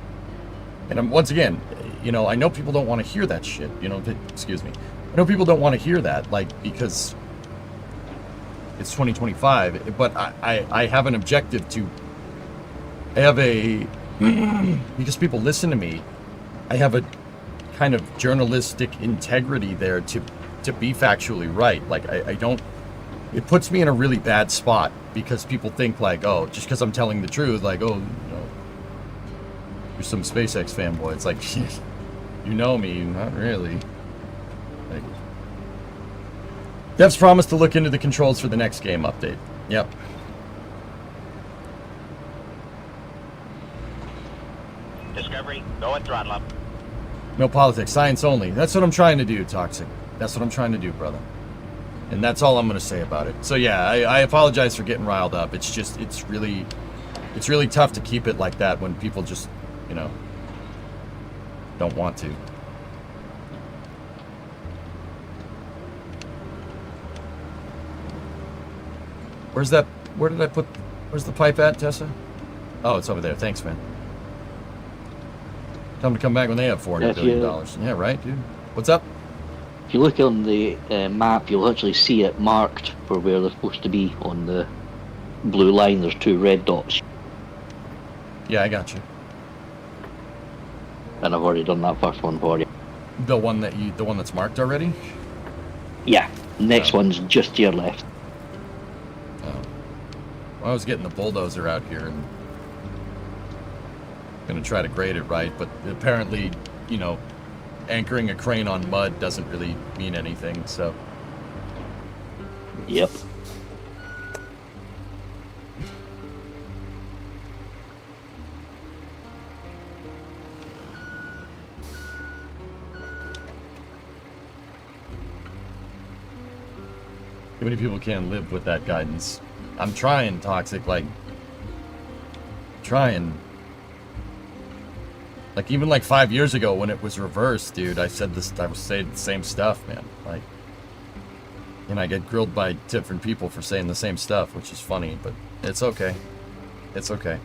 and once again, you know, I know people don't want to hear that shit. You know, excuse me. I know people don't want to hear that, like, because it's 2025. But I have an objective to. I have a, because people listen to me, I have a kind of journalistic integrity there to be factually right. Like, I don't, it puts me in a really bad spot because people think like, oh, just because I'm telling the truth, like, oh, you know, you're some SpaceX fanboy. It's like, you know me, not really. Like, devs promised to look into the controls for the next game update. Yep. Discovery, go and throttle up. No politics, science only. That's what I'm trying to do, Toxic. That's what I'm trying to do, brother. And that's all I'm going to say about it. So yeah, I apologize for getting riled up. It's just, it's really tough to keep it like that when people just, you know, don't want to. Where's that, where did I put, where's the pipe at, Tessa? Oh, it's over there. Thanks, man. Tell them to come back when they have $400 billion. Yeah, right, dude. What's up? If you look on the map, you'll actually see it marked for where they're supposed to be on the blue line. There's 2 red dots. Yeah, I got you. And I've already done that first one for you. The one that's marked already? Yeah. Next one's just to your left. Oh. Well, I was getting the bulldozer out here and gonna try to grade it right, but apparently, you know, anchoring a crane on mud doesn't really mean anything, so. Yep. Too many people can't live with that guidance. I'm trying, Toxic, like... Trying. Like, even like 5 years ago when it was reversed, dude, I was saying the same stuff, man. Like... And I get grilled by different people for saying the same stuff, which is funny, but it's okay. It's okay.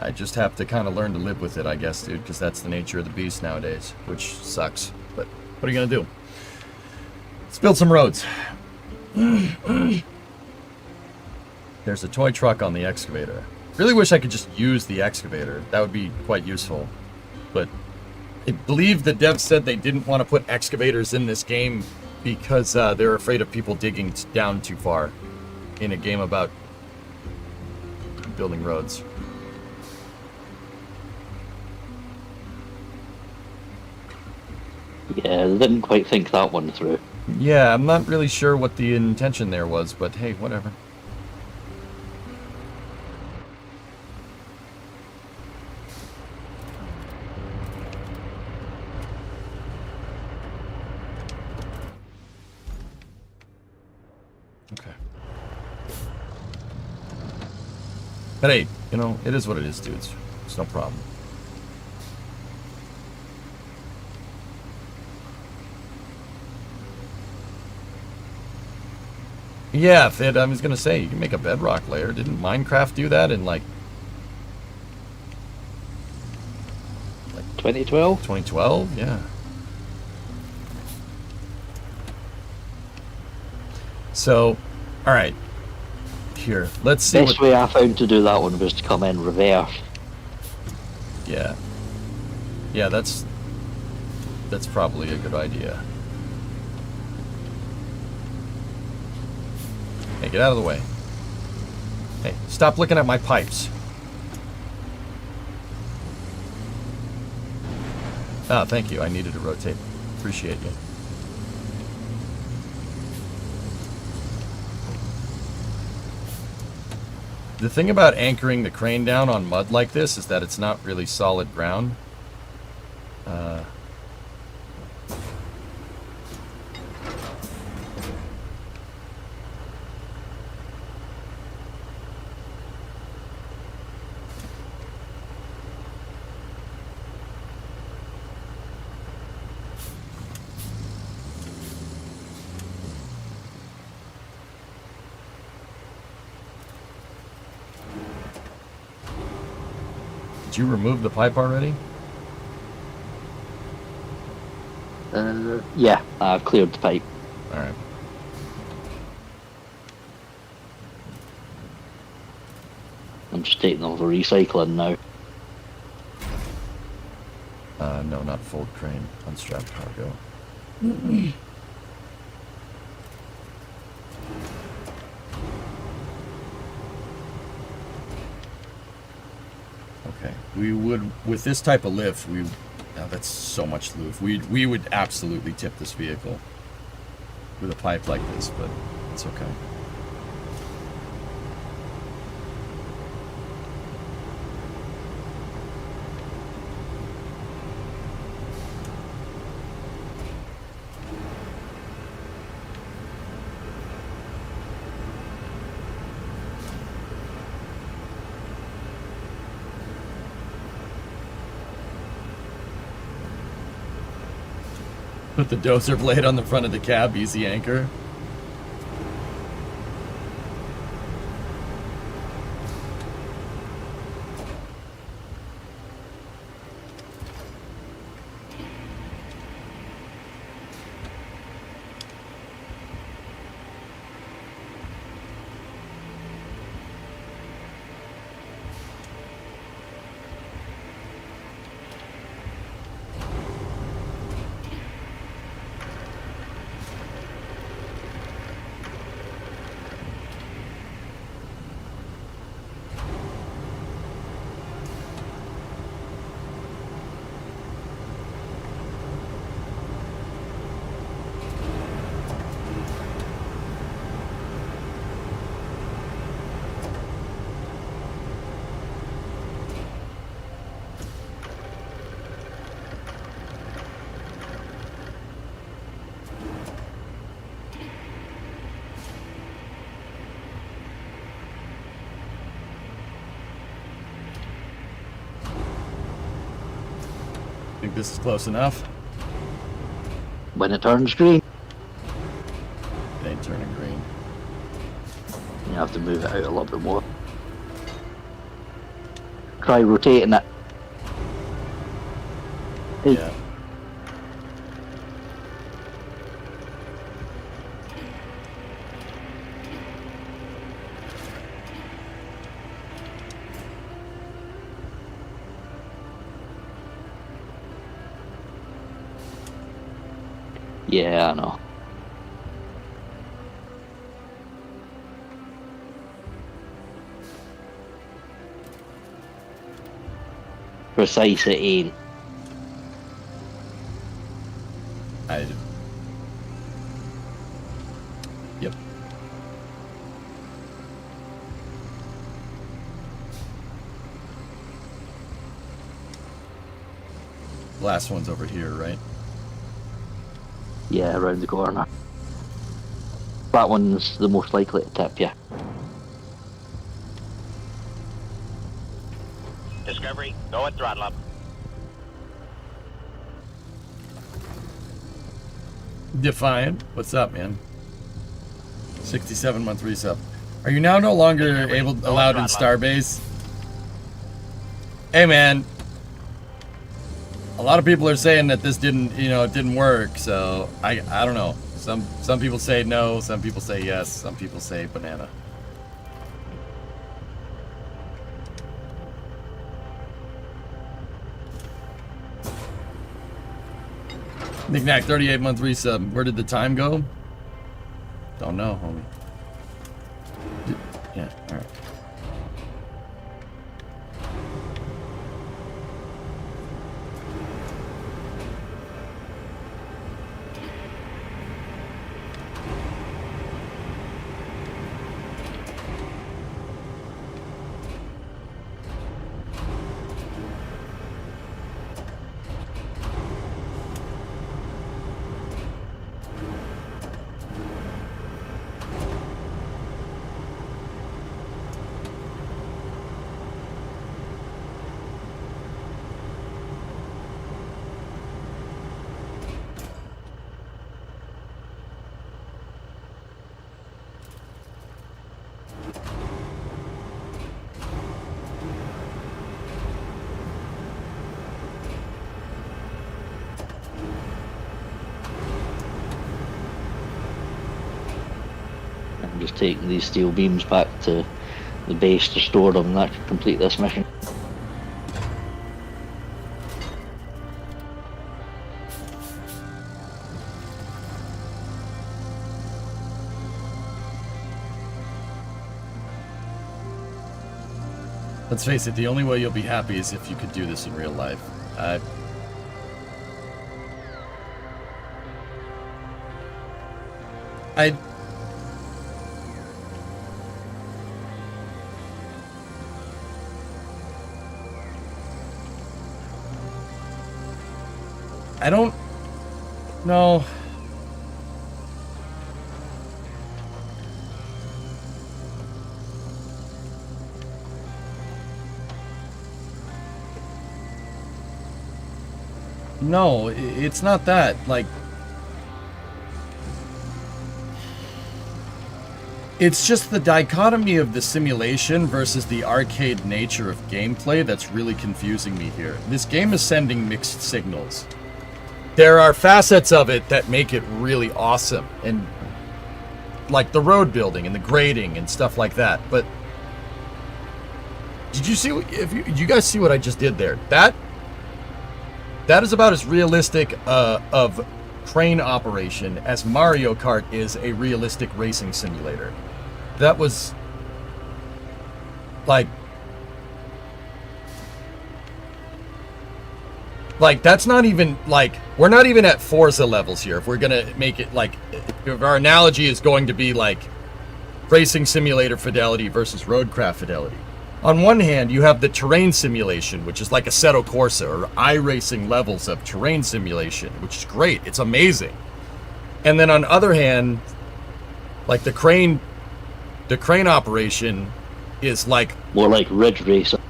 I just have to kind of learn to live with it, I guess, dude, because that's the nature of the beast nowadays, which sucks. But what are you going to do? Let's build some roads. There's a toy truck on the excavator. Really wish I could just use the excavator. That would be quite useful. But I believe the devs said they didn't want to put excavators in this game because they're afraid of people digging down too far in a game about building roads. Yeah, they didn't quite think that one through. Yeah, I'm not really sure what the intention there was, but hey, whatever. Okay. But hey, you know, it is what it is, dudes. It's no problem. Yeah, Fid, I was gonna say, you can make a bedrock layer. Didn't Minecraft do that in like 2012? 2012? Yeah. So, alright. Here, let's see Best way I found to do that one was to come in reverse. Yeah. Yeah, that's probably a good idea. Hey, get out of the way. Hey, stop looking at my pipes. Ah, thank you. I needed to rotate. Appreciate you. The thing about anchoring the crane down on mud like this is that it's not really solid ground. Did you remove the pipe already? Yeah, I've cleared the pipe. Alright. I'm just taking over recycling now. No, not fold crane. Unstrapped cargo. Okay. We would, with this type of lift, oh, that's so much loot. We would absolutely tip this vehicle with a pipe like this, but it's okay. Put the dozer blade on the front of the cab, easy anchor. think this is close enough? When it turns green, It ain't turning green. you have to move it out a little bit more. Try rotating it. Yeah. Yeah, I know. Precise it ain't. Yep. Last one's over here, right? Yeah, around the corner. That one's the most likely to tip you. Discovery, go at throttle up. Defiant, what's up, man? 67-month resub. Are you now no longer allowed in Starbase? Hey, man. A lot of people are saying that this didn't work. So I don't know. Some people say no. Some people say yes. Some people say banana. Knickknack, 38-month resub. Where did the time go? Don't know, homie. Yeah, alright. I'm just taking these steel beams back to the base to store them, and that should complete this mission. Let's face it, the only way you'll be happy is if you could do this in real life. I don't know. No, it's not that. Like, it's just the dichotomy of the simulation versus the arcade nature of gameplay that's really confusing me here. This game is sending mixed signals. There are facets of it that make it really awesome, and like the road building and the grading and stuff like that. But did you see? Did you guys see what I just did there? That is about as realistic of train operation as Mario Kart is a realistic racing simulator. That was like that's not even like, we're not even at Forza levels here. If we're gonna make it like, if our analogy is going to be like racing simulator fidelity versus roadcraft fidelity. On one hand, you have the terrain simulation, which is like Assetto Corsa or iRacing levels of terrain simulation, which is great. It's amazing. And then on the other hand, like the crane operation is like more like Ridge Racer.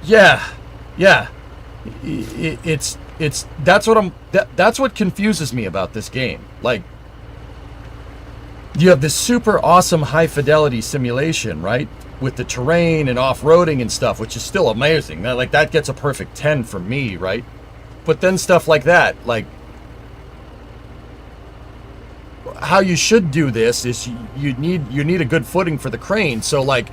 Yeah. It's That's what confuses me about this game. Like, you have this super awesome high fidelity simulation, right? With the terrain and off-roading and stuff, which is still amazing. Like, that gets a perfect 10 from me, right? But then stuff like that, like, how you should do this is you need a good footing for the crane. So, like,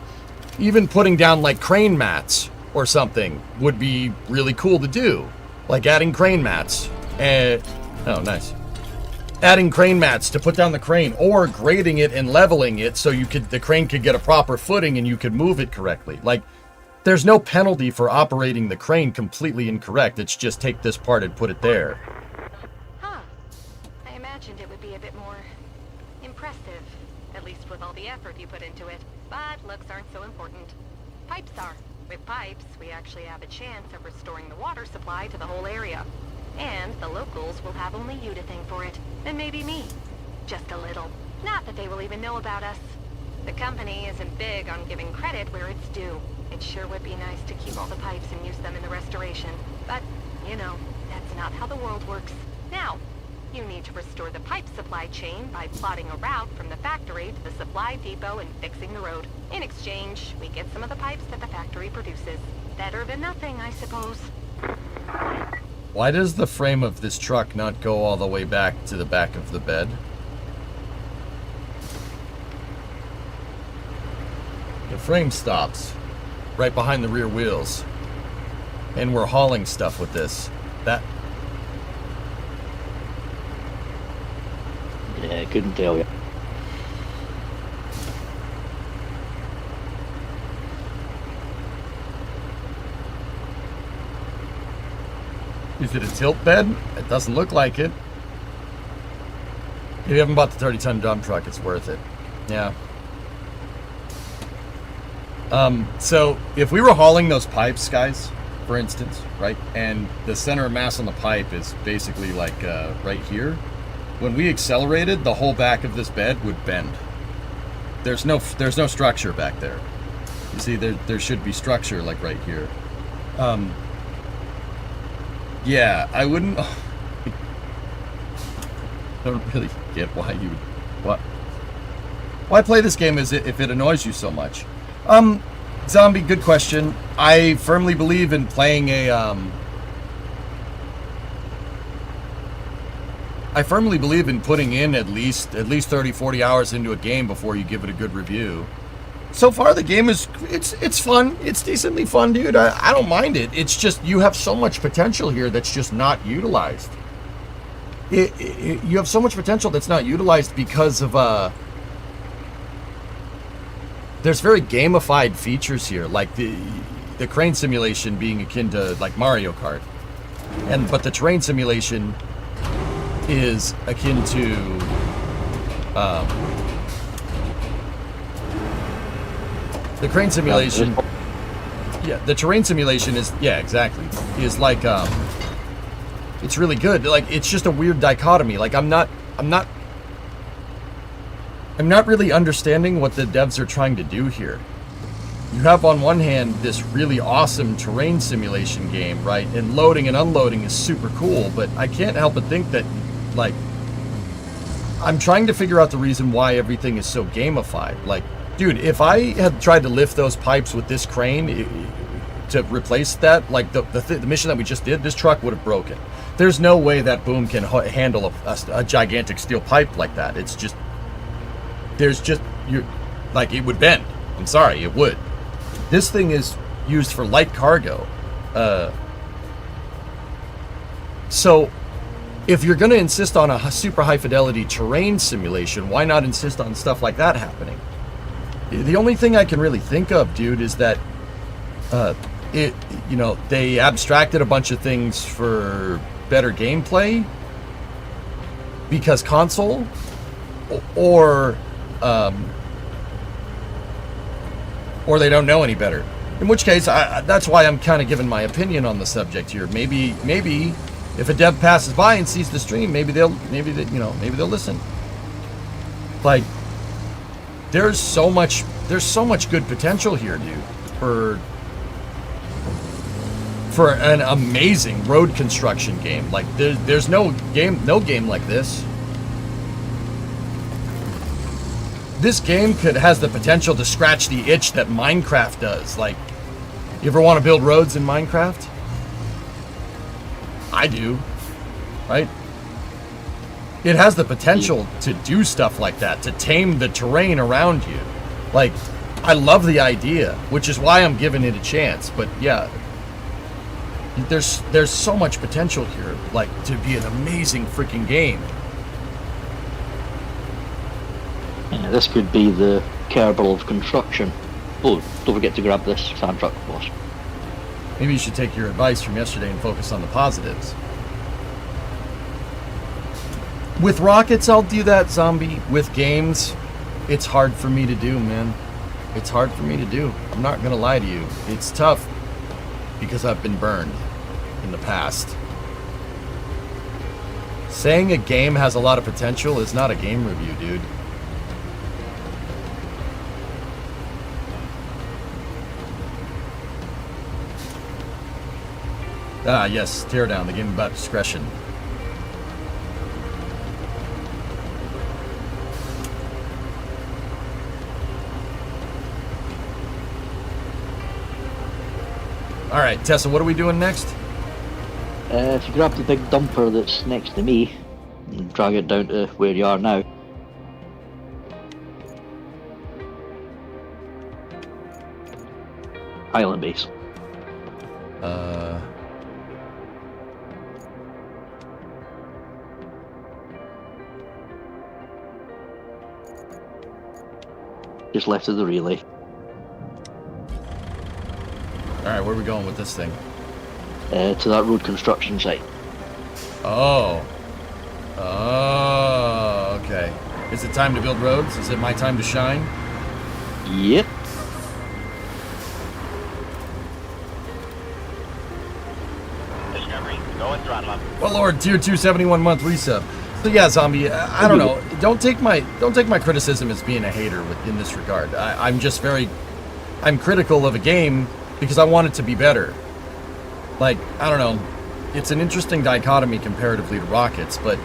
even putting down, like, crane mats or something would be really cool to do. Like adding crane mats. Oh, nice. Adding crane mats to put down the crane, or grading it and leveling it so the crane could get a proper footing and you could move it correctly. Like, there's no penalty for operating the crane completely incorrect. It's just take this part and put it there. Huh. I imagined it would be a bit more impressive, at least with all the effort you put into it. But looks aren't so important. Pipes are. With pipes, we actually have a chance of restoring the water supply to the whole area. And the locals will have only you to thank for it, and maybe me. Just a little. Not that they will even know about us. The company isn't big on giving credit where it's due. It sure would be nice to keep all the pipes and use them in the restoration. But, you know, that's not how the world works. Now, you need to restore the pipe supply chain by plotting a route from the factory to the supply depot and fixing the road. In exchange, we get some of the pipes that the factory produces. Better than nothing, I suppose. Why does the frame of this truck not go all the way back to the back of the bed? The frame stops right behind the rear wheels. And we're hauling stuff with this. Yeah, couldn't tell you. Is it a tilt bed? It doesn't look like it. If you haven't bought the 30-ton dump truck, it's worth it. Yeah. So if we were hauling those pipes, guys, for instance, right, and the center of mass on the pipe is basically like right here, when we accelerated, the whole back of this bed would bend. There's no structure back there. You see, there should be structure like right here. Yeah, I wouldn't. I don't really get why you would. Why play this game if it annoys you so much? Zombie, good question. I firmly believe in playing I firmly believe in putting in at least 30, 40 hours into a game before you give it a good review. So far, the game it's fun. It's decently fun, dude. I don't mind it. It's just you have so much potential here that's just not utilized. You have so much potential that's not utilized because of there's very gamified features here, like the crane simulation being akin to like Mario Kart, but the terrain simulation is akin to the crane simulation. Yeah, the terrain simulation is, yeah, exactly, is like it's really good. Like, it's just a weird dichotomy. Like, I'm not really understanding what the devs are trying to do here. You have on one hand this really awesome terrain simulation game, right? And loading and unloading is super cool, but I can't help but think that, like, I'm trying to figure out the reason why everything is so gamified. Like, dude, if I had tried to lift those pipes with this crane to replace that, like the mission that we just did, this truck would have broken. There's no way that boom can handle a gigantic steel pipe like that. It's just, like, it would bend. I'm sorry, it would. This thing is used for light cargo. So if you're going to insist on a super high fidelity terrain simulation, why not insist on stuff like that happening? The only thing I can really think of, dude, is that they abstracted a bunch of things for better gameplay because console, or they don't know any better. In which case, that's why I'm kind of giving my opinion on the subject here. Maybe if a dev passes by and sees the stream, maybe they'll listen. Like, there's so much good potential here, dude, for an amazing road construction game. Like there's no game like this. This game has the potential to scratch the itch that Minecraft does. Like, you ever want to build roads in Minecraft? I do, right? It has the potential to do stuff like that, to tame the terrain around you. Like, I love the idea, which is why I'm giving it a chance. But yeah, there's so much potential here, like, to be an amazing freaking game. Yeah, this could be the Kerbal of construction. Oh, don't forget to grab this sand truck, boss. Maybe you should take your advice from yesterday and focus on the positives. With rockets, I'll do that, Zombie. With games, it's hard for me to do, man. It's hard for me to do. I'm not gonna lie to you. It's tough because I've been burned in the past. Saying a game has a lot of potential is not a game review, dude. Ah, yes, Teardown, the game about discretion. Alright, Tessa, what are we doing next? If you grab the big dumper that's next to me, and drag it down to where you are now. Island base. Just left of the relay. Alright, where are we going with this thing? To that road construction site. Oh. Oh, okay. Is it time to build roads? Is it my time to shine? Yep. Discovery, go and throttle up. Well, Lord, tier 2 71 month resub. So yeah, Zombie, I don't know. Don't take my criticism as being a hater in this regard. I'm just I'm critical of a game because I want it to be better. Like, I don't know. It's an interesting dichotomy comparatively to Rockets, but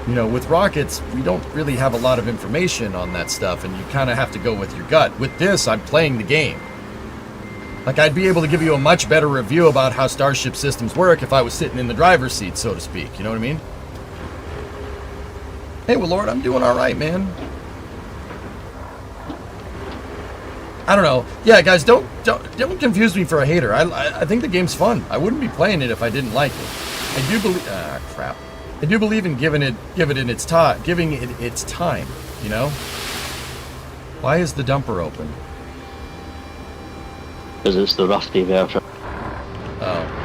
you know, with Rockets, we don't really have a lot of information on that stuff, and you kind of have to go with your gut. With this, I'm playing the game. Like, I'd be able to give you a much better review about how Starship systems work if I was sitting in the driver's seat, so to speak. You know what I mean? Hey, well, Lord, I'm doing all right, man. I don't know. Yeah, guys, don't confuse me for a hater. I think the game's fun. I wouldn't be playing it if I didn't like it. I do believe. Crap. I do believe in giving it its time. You know. Why is the dumper open? Because it's the rusty version. Oh.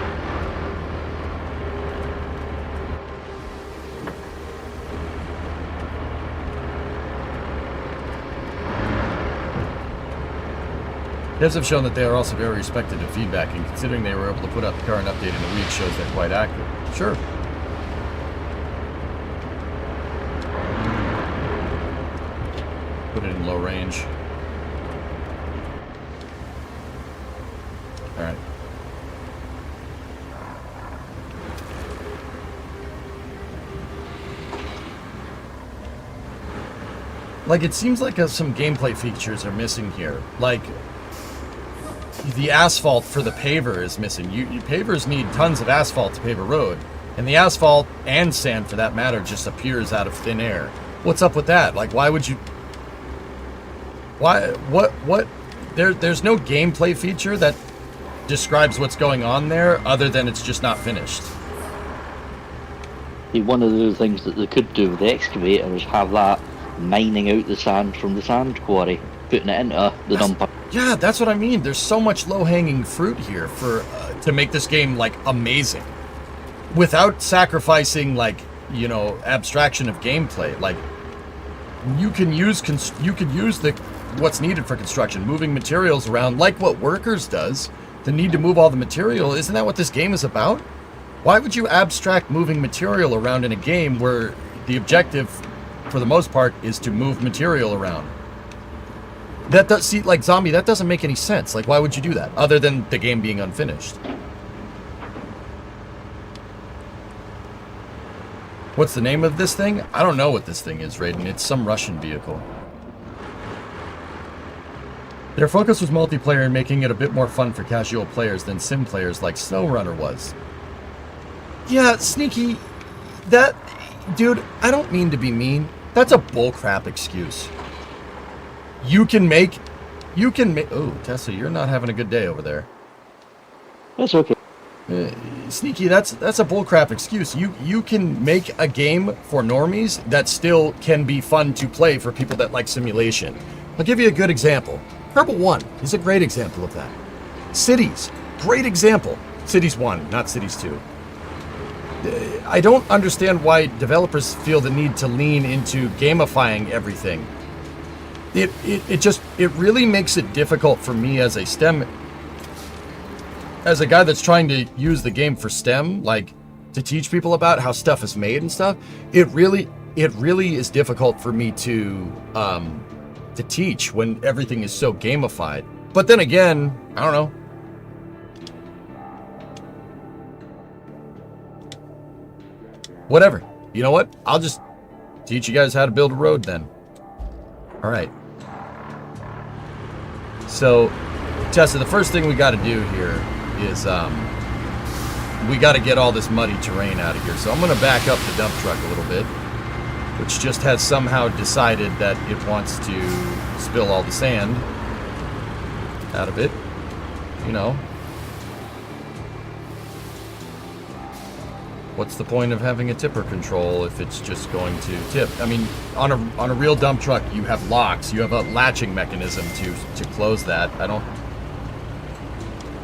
Devs have shown that they are also very respected of feedback, and considering they were able to put out the current update in a week shows they're quite accurate. Sure. Put it in low range. Alright. Like, it seems like some gameplay features are missing here. Like, the asphalt for the paver is missing. Pavers need tons of asphalt to pave a road. And the asphalt, and sand for that matter, just appears out of thin air. What's up with that? Like, why would you... Why... What... There's no gameplay feature that describes what's going on there, other than it's just not finished. One of the things that they could do with the excavator is have that mining out the sand from the sand quarry, putting it into the dumper. Yeah, that's what I mean. There's so much low-hanging fruit here for to make this game, like, amazing. Without sacrificing, like, you know, abstraction of gameplay. Like, you could use what's needed for construction, moving materials around, like what Workers does. The need to move all the material. Isn't that what this game is about? Why would you abstract moving material around in a game where the objective, for the most part, is to move material around? That does, see, like, Zombie, that doesn't make any sense. Like, why would you do that, other than the game being unfinished? What's the name of this thing? I don't know what this thing is, Raiden. It's some Russian vehicle. Their focus was multiplayer and making it a bit more fun for casual players than sim players like SnowRunner was. Yeah, Sneaky, that... Dude, I don't mean to be mean. That's a bullcrap excuse. You can make... Oh, Tessa, you're not having a good day over there. That's okay. Sneaky, that's a bullcrap excuse. You can make a game for normies that still can be fun to play for people that like simulation. I'll give you a good example. Kerbal 1 is a great example of that. Cities, great example. Cities 1, not Cities 2. I don't understand why developers feel the need to lean into gamifying everything. It really makes it difficult for me as a STEM... As a guy that's trying to use the game for STEM, like, to teach people about how stuff is made and stuff, it really is difficult for me to teach when everything is so gamified. But then again, I don't know. Whatever. You know what? I'll just teach you guys how to build a road then. All right. So, Tessa, the first thing we got to do here is we got to get all this muddy terrain out of here. So I'm going to back up the dump truck a little bit, which just has somehow decided that it wants to spill all the sand out of it, you know. What's the point of having a tipper control if it's just going to tip? I mean, on a real dump truck, you have locks. You have a latching mechanism to close that. I don't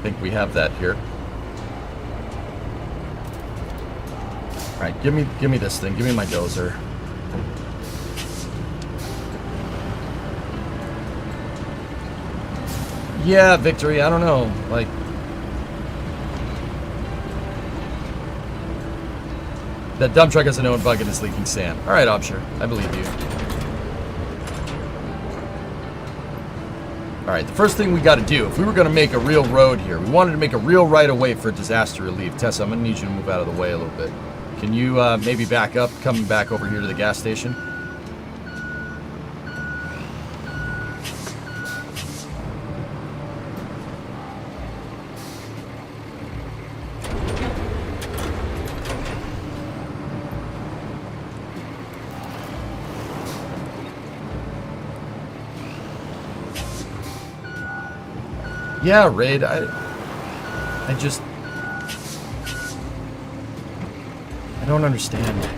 think we have that here. All right, give me this thing. Give me my dozer. Yeah, Victory. I don't know. Like, that dump truck has a known bug and it's leaking sand. All right, Obsher, I believe you. All right, the first thing we got to do, if we were going to make a real road here, we wanted to make a real right-of-way for disaster relief. Tessa, I'm going to need you to move out of the way a little bit. Can you maybe back up, coming back over here to the gas station? Yeah, Raid, I don't understand.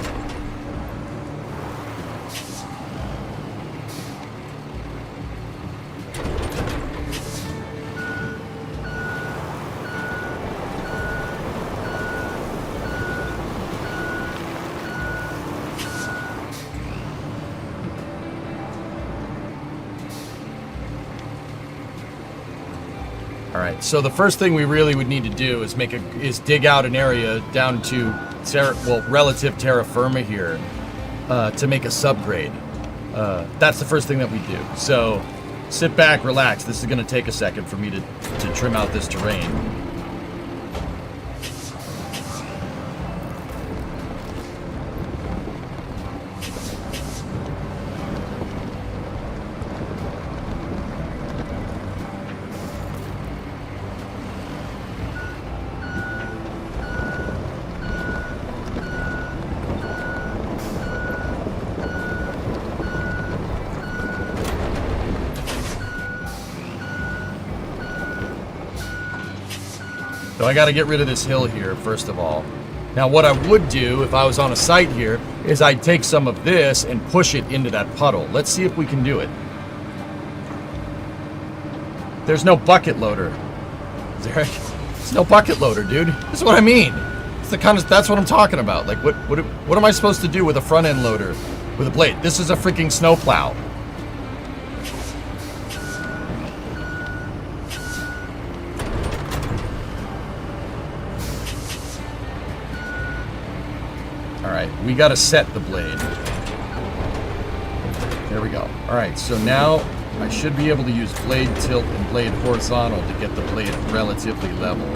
Alright, so the first thing we really would need to do is dig out an area down to relative terra firma here to make a subgrade. That's the first thing that we do. So sit back, relax. This is going to take a second for me to trim out this terrain. So I got to get rid of this hill here, first of all. Now, what I would do if I was on a site here is I'd take some of this and push it into that puddle. Let's see if we can do it. There's no bucket loader. There's no bucket loader, dude. That's what I mean. It's the kind of, that's what I'm talking about. Like, what am I supposed to do with a front end loader with a blade? This is a freaking snowplow. We gotta set the blade. There we go. Alright, so now I should be able to use blade tilt and blade horizontal to get the blade relatively level.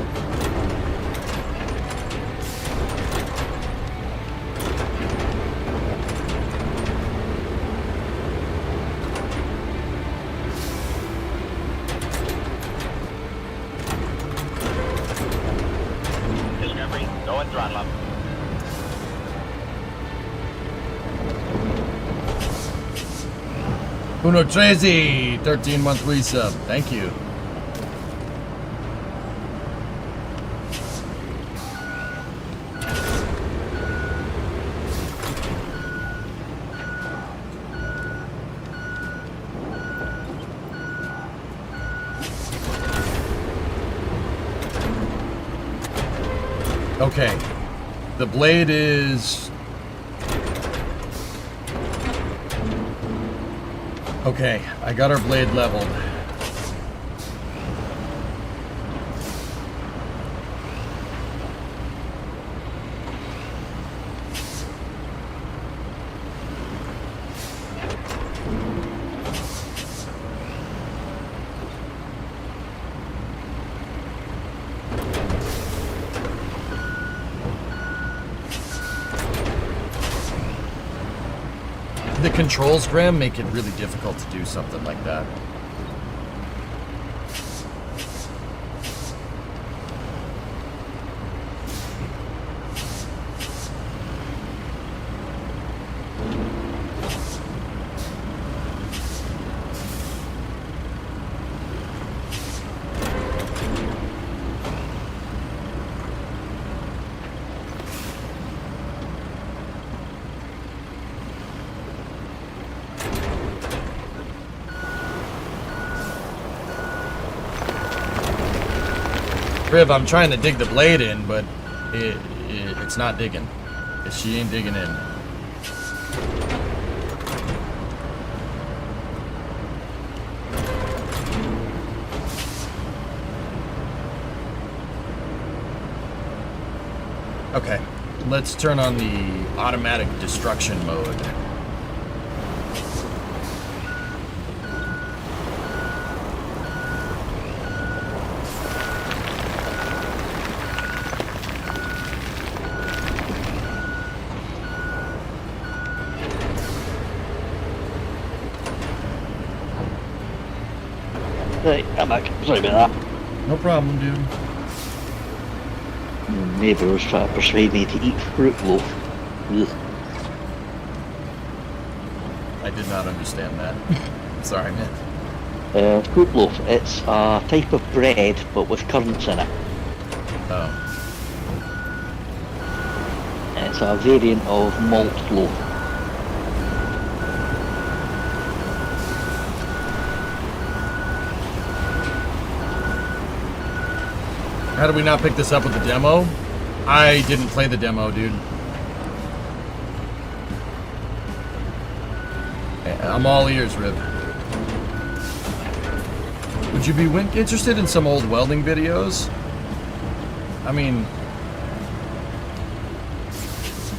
Uno Trezi, 13-month resub. Thank you. Okay. The blade is... Okay, I got our blade leveled. The controls, Graham, make it really difficult to do something like that. Riv, I'm trying to dig the blade in, but it's not digging. She ain't digging in. Okay, let's turn on the automatic destruction mode. Right, I'm back. Sorry about that. No problem, dude. Neighbour was trying to persuade me to eat fruit loaf. Ugh. I did not understand that. Sorry, man. Fruit loaf, it's a type of bread but with currants in it. Oh. It's a variant of malt loaf. How did we not pick this up with the demo? I didn't play the demo, dude. I'm all ears, Rib. Would you be interested in some old welding videos? I mean...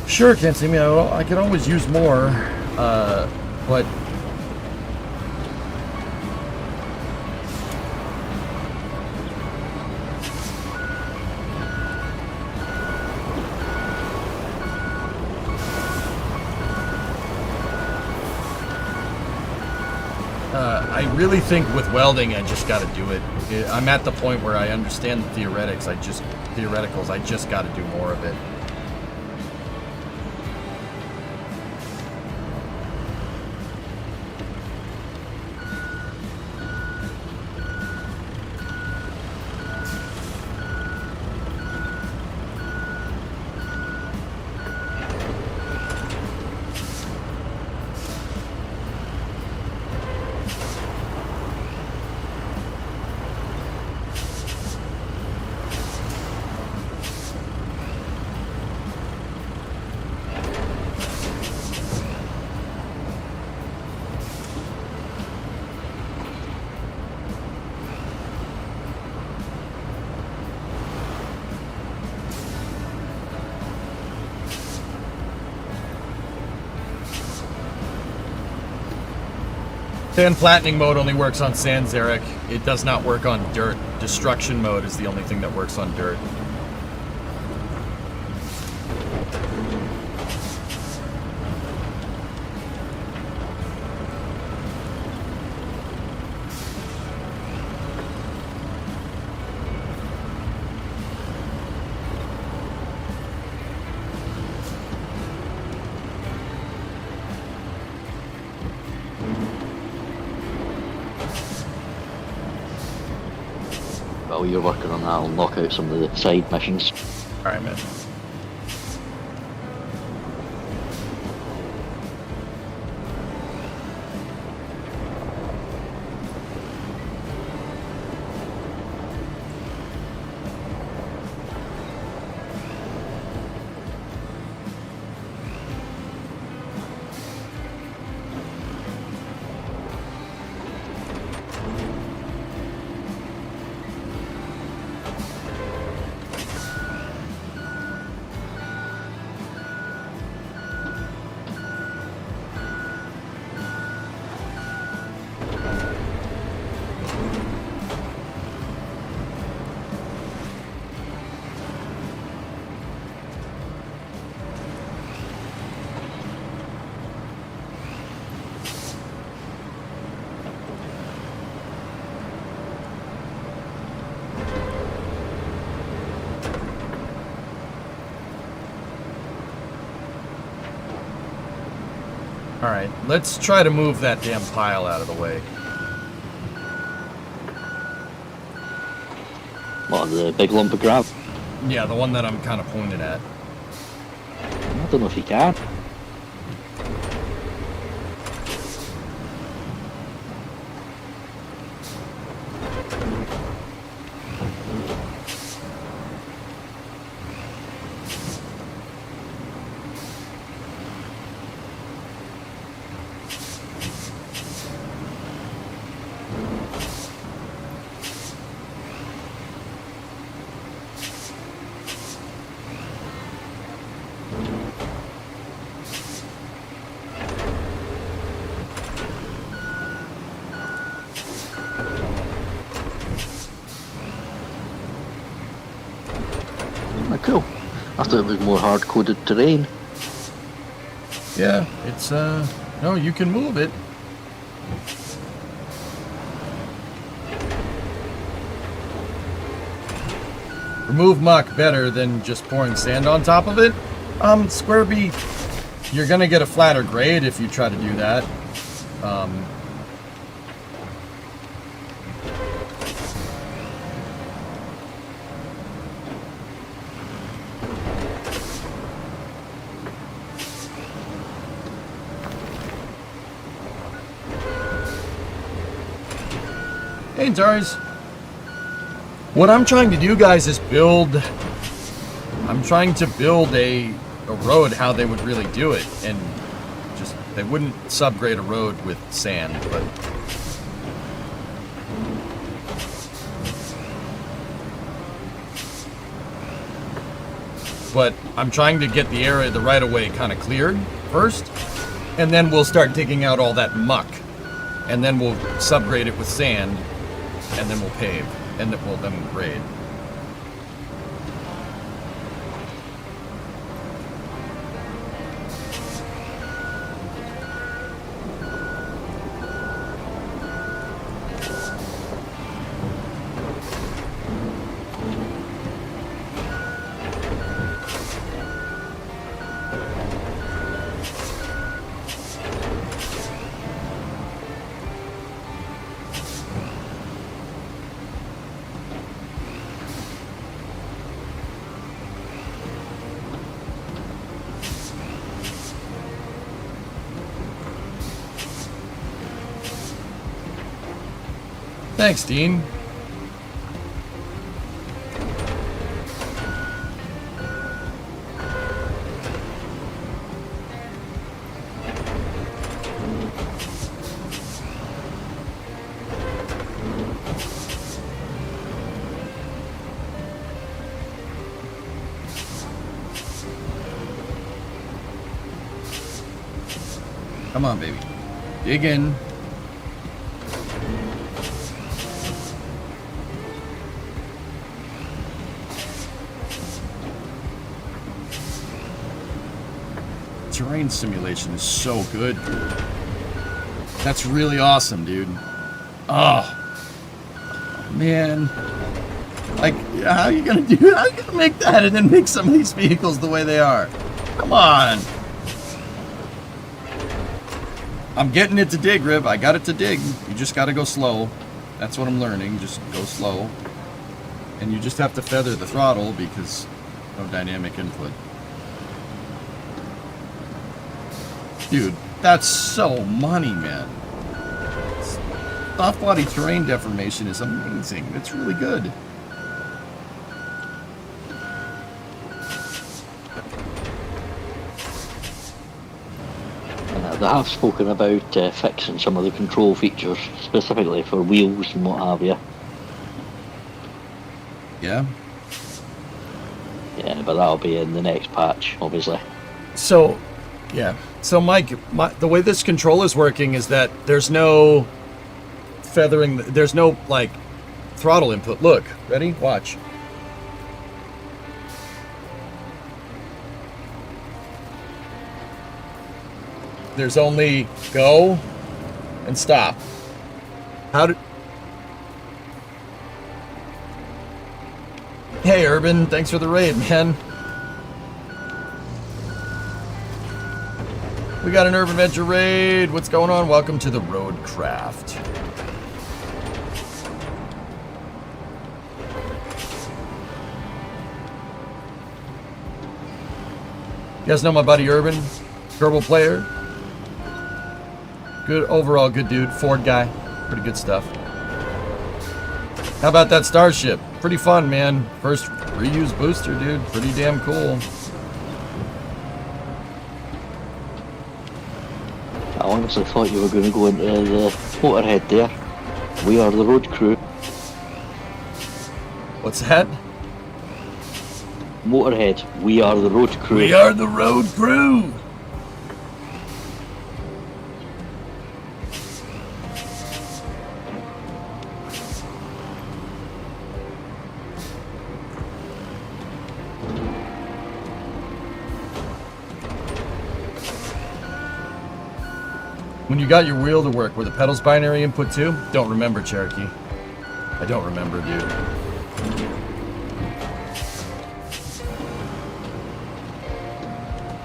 Sure, can't see me. I could always use more, but... I really think with welding, I just got to do it. I'm at the point where I understand the theoreticals. I just got to do more of it. Sand flattening mode only works on sand, Zarek. It does not work on dirt. Destruction mode is the only thing that works on dirt. while you're working on that, I'll knock out some of the side missions. Alright, man. Alright, let's try to move that damn pile out of the way. What, the big lump of gravel? Yeah, the one that I'm kind of pointed at. I don't know if you can. Cool. I thought it was more hard-coded terrain. Yeah, it's, no, you can move it. Remove muck better than just pouring sand on top of it. Square B, you're gonna get a flatter grade if you try to do that. Hey, Taris. What I'm trying to do, guys, is build... I'm trying to build a road how they would really do it. And just... They wouldn't subgrade a road with sand, but... But I'm trying to get the area, the right-of-way, kind of cleared first. And then we'll start digging out all that muck. And then we'll subgrade it with sand. And then we'll pave, and then we'll grade. Thanks, Dean. Come on, baby. Dig in. Terrain simulation is so good. That's really awesome, dude. Oh, man. Like, how are you gonna do it? How are you gonna make that and then make some of these vehicles the way they are? Come on. I'm getting it to dig, Rib. I got it to dig. You just gotta go slow. That's what I'm learning. Just go slow. And you just have to feather the throttle because no dynamic input. Dude, that's so money, man. Soft body terrain deformation is amazing. It's really good. They have spoken about fixing some of the control features, specifically for wheels and what have you. Yeah? Yeah, but that'll be in the next patch, obviously. So, yeah. So, Mike, the way this control is working is that there's no feathering, there's no, like, throttle input. Look, ready? Watch. There's only go and stop. How did... Hey, Urban, thanks for the raid, man. We got an Urban Venture raid. What's going on? Welcome to the Roadcraft. You guys know my buddy Urban? Kerbal player. Good, overall good dude. Ford guy. Pretty good stuff. How about that Starship? Pretty fun, man. First reuse booster, dude. Pretty damn cool. I honestly thought you were going to go into the Motorhead there. We are the road crew. What's that? Motorhead, we are the road crew. We are the road crew. When you got your wheel to work, were the pedals binary input too? Don't remember, Cherokee. I don't remember, dude.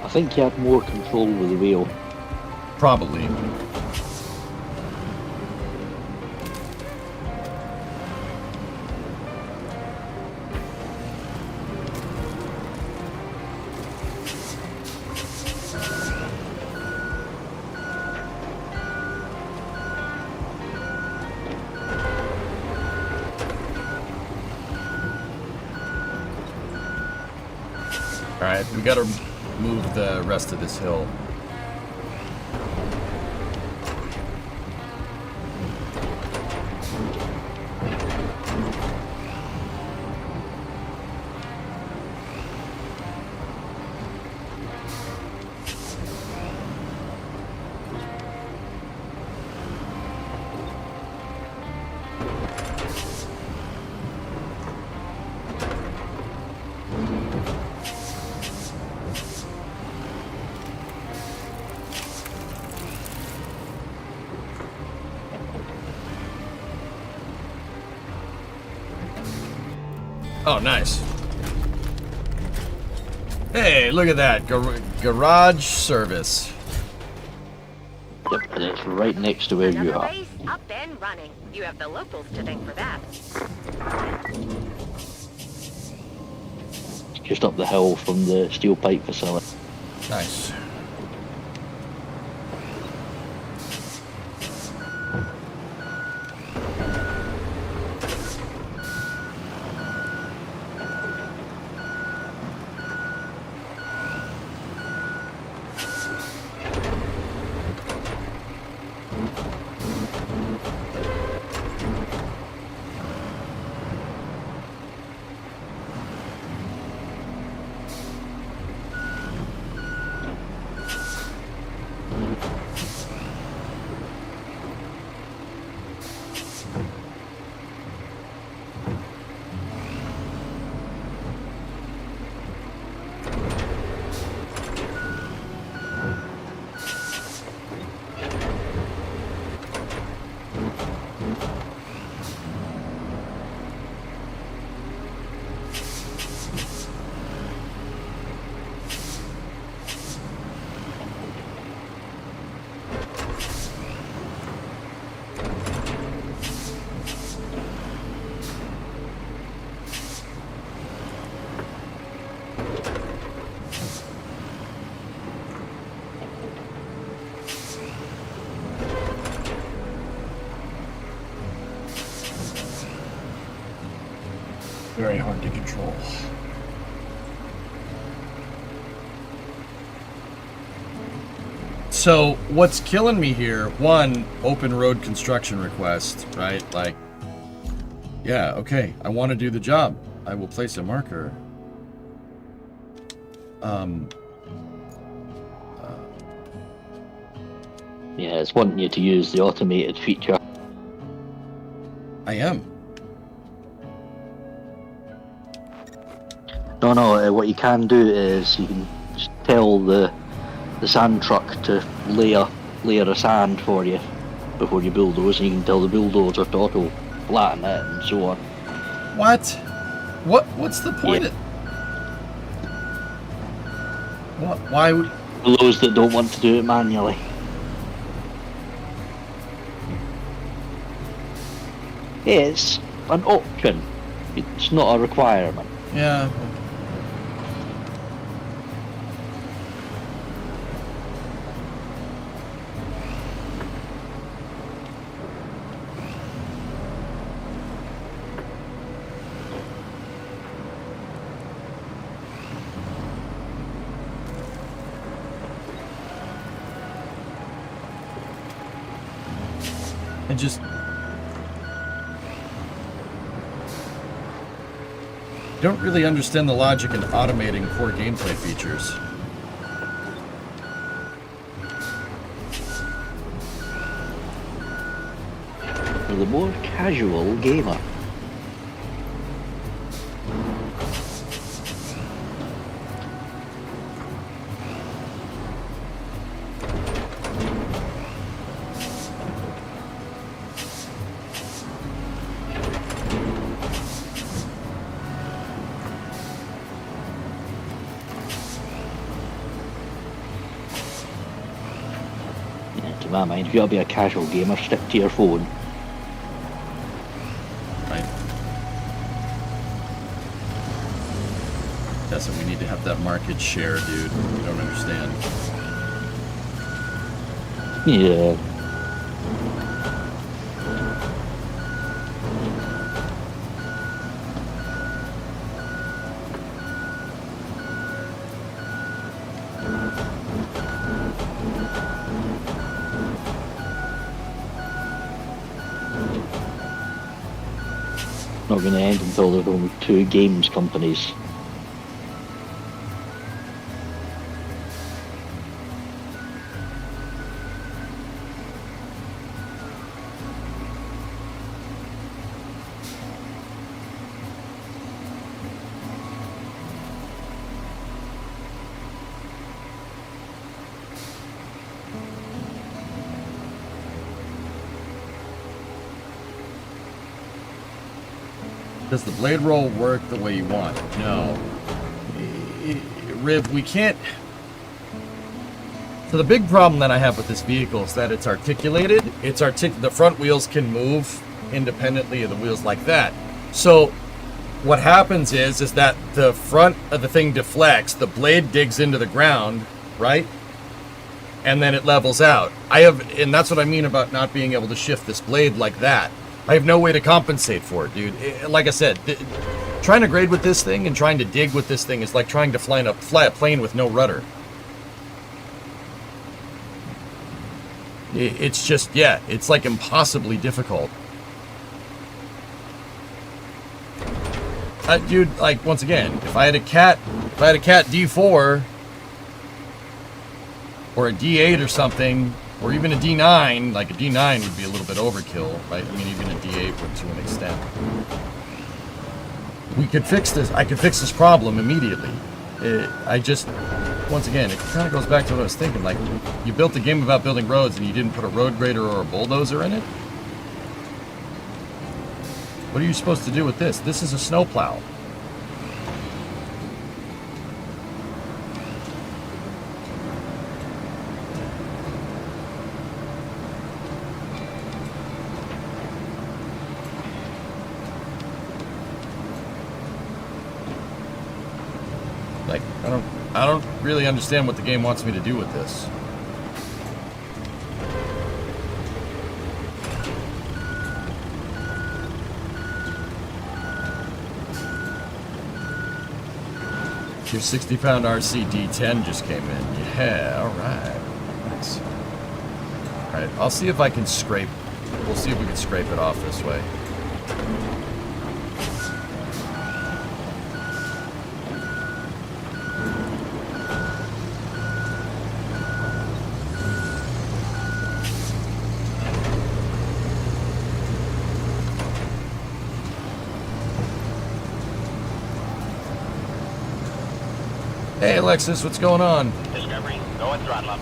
I think you had more control with the wheel. Probably. Alright, we gotta move the rest of this hill. Oh, nice. Hey, look at that. Garage service. Yep, and it's right next to where you Another are. base up and running. You have the locals to thank for that. Just up the hill from the steel pipe facility. Nice. very hard to control. So what's killing me here, one, open road construction request, right? Like, yeah, okay, I want to do the job. I will place a marker. Yeah, it's wanting you to use the automated feature. I am. No, what you can do is you can just tell the sand truck to layer a sand for you before you bulldoze, and you can tell the bulldozer to auto flatten it and so on. What's the point? Yeah. What? Why would? For those that don't want to do it manually. Yeah, it's an option. It's not a requirement. Yeah. I just don't really understand the logic in automating poor gameplay features. For the more casual gamer. To my mind, if you want to be a casual gamer, stick to your phone. Right. Tessa, we need to have that market share, dude. You don't understand. Yeah. Not going to end until there's only 2 games companies. Does the blade roll work the way you want? No. Riv, we can't... So the big problem that I have with this vehicle is that it's articulated. The front wheels can move independently of the wheels like that. So what happens is that the front of the thing deflects, the blade digs into the ground, right? And then it levels out. And that's what I mean about not being able to shift this blade like that. I have no way to compensate for it, dude. Like I said, trying to grade with this thing and trying to dig with this thing is like trying to fly a plane with no rudder. It's just, yeah, it's like impossibly difficult. Dude, like, once again, if I had a cat D4 or a D8 or something, or even a D9, like a D9 would be a little bit overkill, right? I mean, even a D8 would to an extent. We could fix this. I could fix this problem immediately. Once again, it kind of goes back to what I was thinking. Like, you built a game about building roads and you didn't put a road grader or a bulldozer in it? What are you supposed to do with this? This is a snowplow. Like, I don't really understand what the game wants me to do with this. your 60-pound RCD-10 just came in. Yeah, alright. Nice. Alright, I'll see if I can scrape. We'll see if we can scrape it off this way. Hey Alexis, what's going on? Discovery, go and throttle up.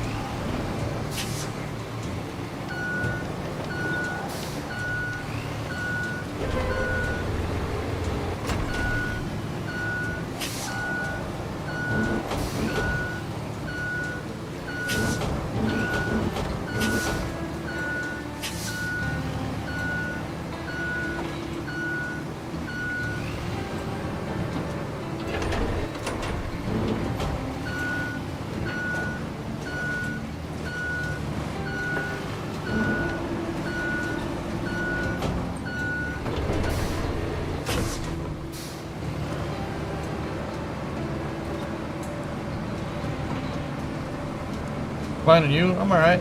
Finding you? I'm alright.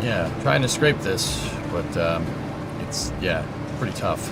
Yeah, trying to scrape this, but it's, yeah, pretty tough.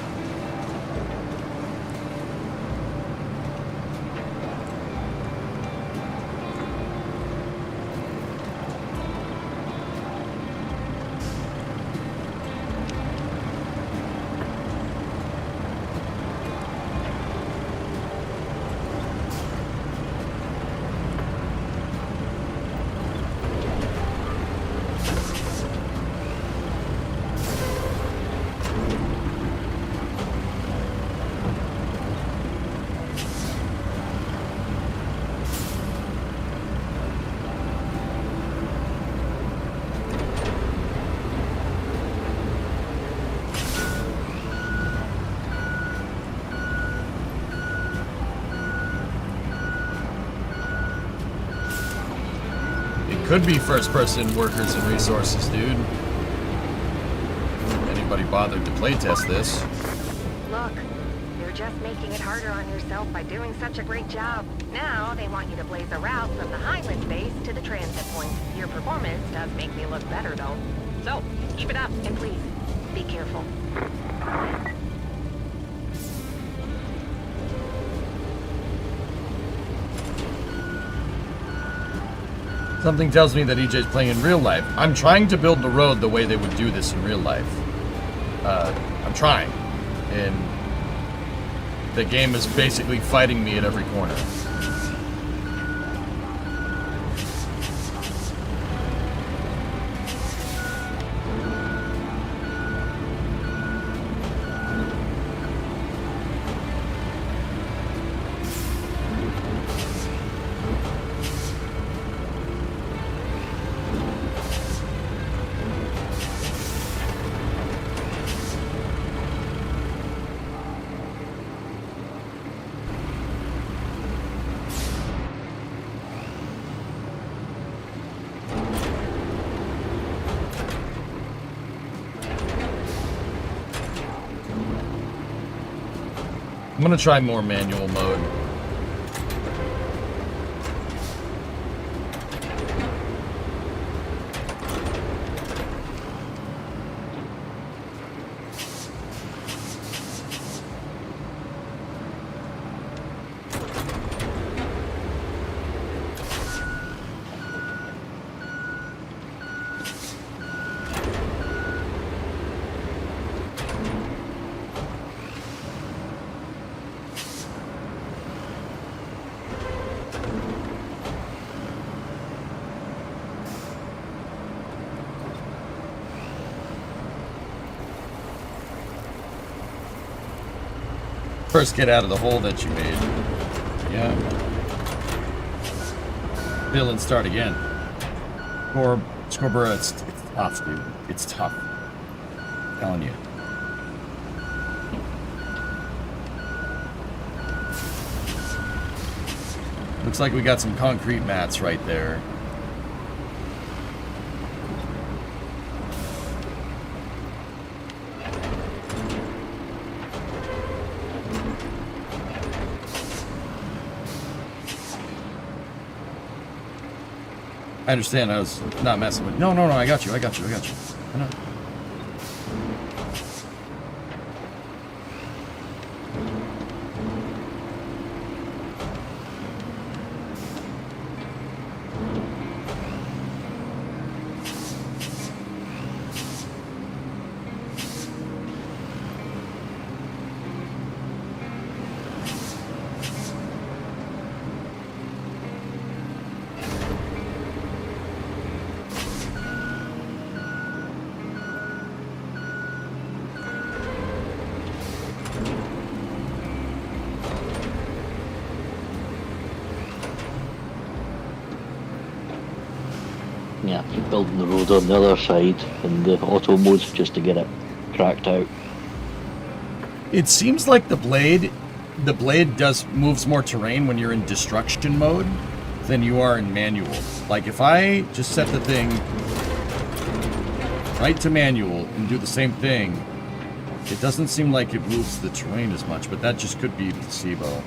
Could be first-person workers and resources, dude. Anybody bothered to playtest this? Look, you're just making it harder on yourself by doing such a great job. Now they want you to blaze a route from the Highland base to the transit point. Your performance does make me look better, though. So, keep it up, and please, be careful. Something tells me that EJ's playing in real life. I'm trying to build the road the way they would do this in real life. I'm trying. And the game is basically fighting me at every corner. I'm gonna try more manual mode. First get out of the hole that you made. Yeah. Fill and start again. Scorbura, it's tough, dude. It's tough. I'm telling you. Looks like we got some concrete mats right there. I understand. I was not messing with. No, I got you. I know. Yeah, keep building the road on the other side in the auto mode just to get it cracked out. It seems like the blade moves more terrain when you're in destruction mode than you are in manual. Like if I just set the thing right to manual and do the same thing, it doesn't seem like it moves the terrain as much, but that just could be placebo.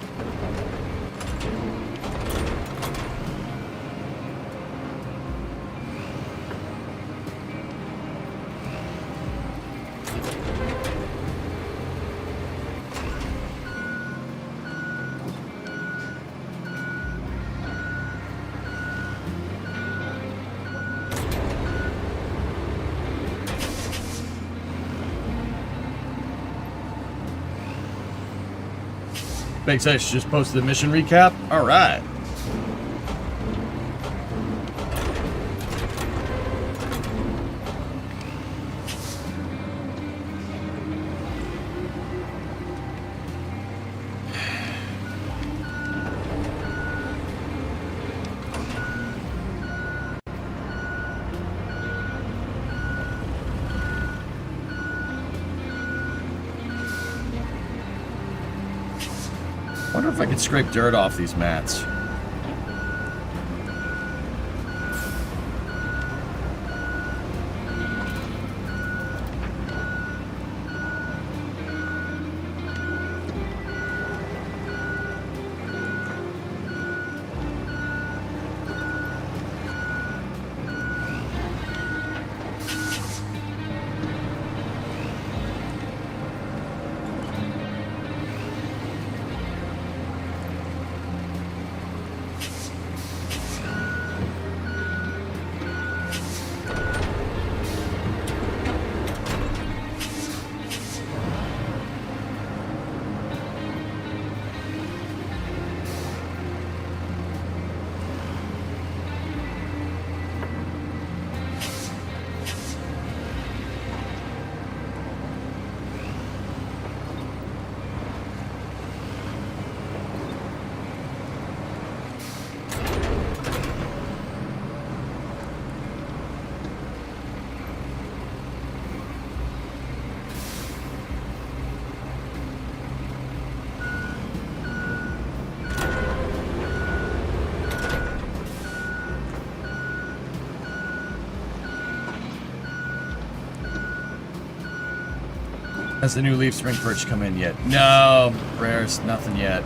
Big Size just posted the mission recap. All right. I wonder if I could scrape dirt off these mats. Has the new leaf spring perch come in yet? No, rares, nothing yet.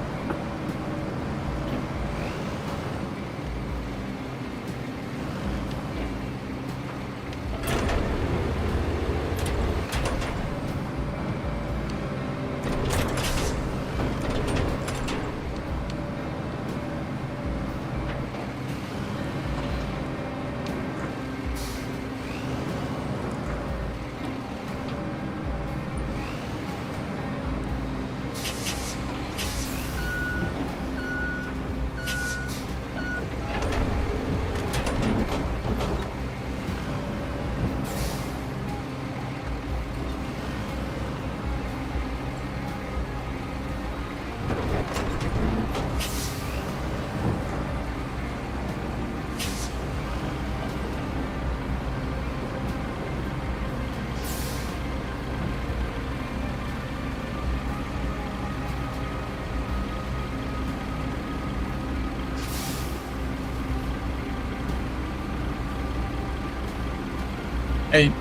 Hey.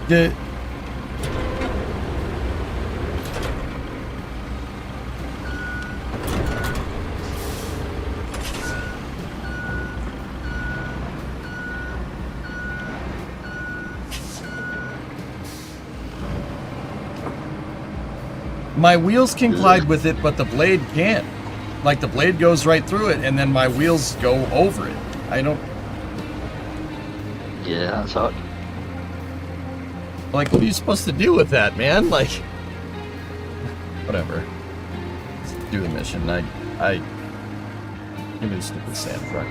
The... My wheels can glide with it, but the blade can't. Like, the blade goes right through it, and then my wheels go over it. I don't... Yeah, that's hard. Like, what are you supposed to do with that, man? Like... Whatever. Let's do the mission. Give me the stupid sand truck.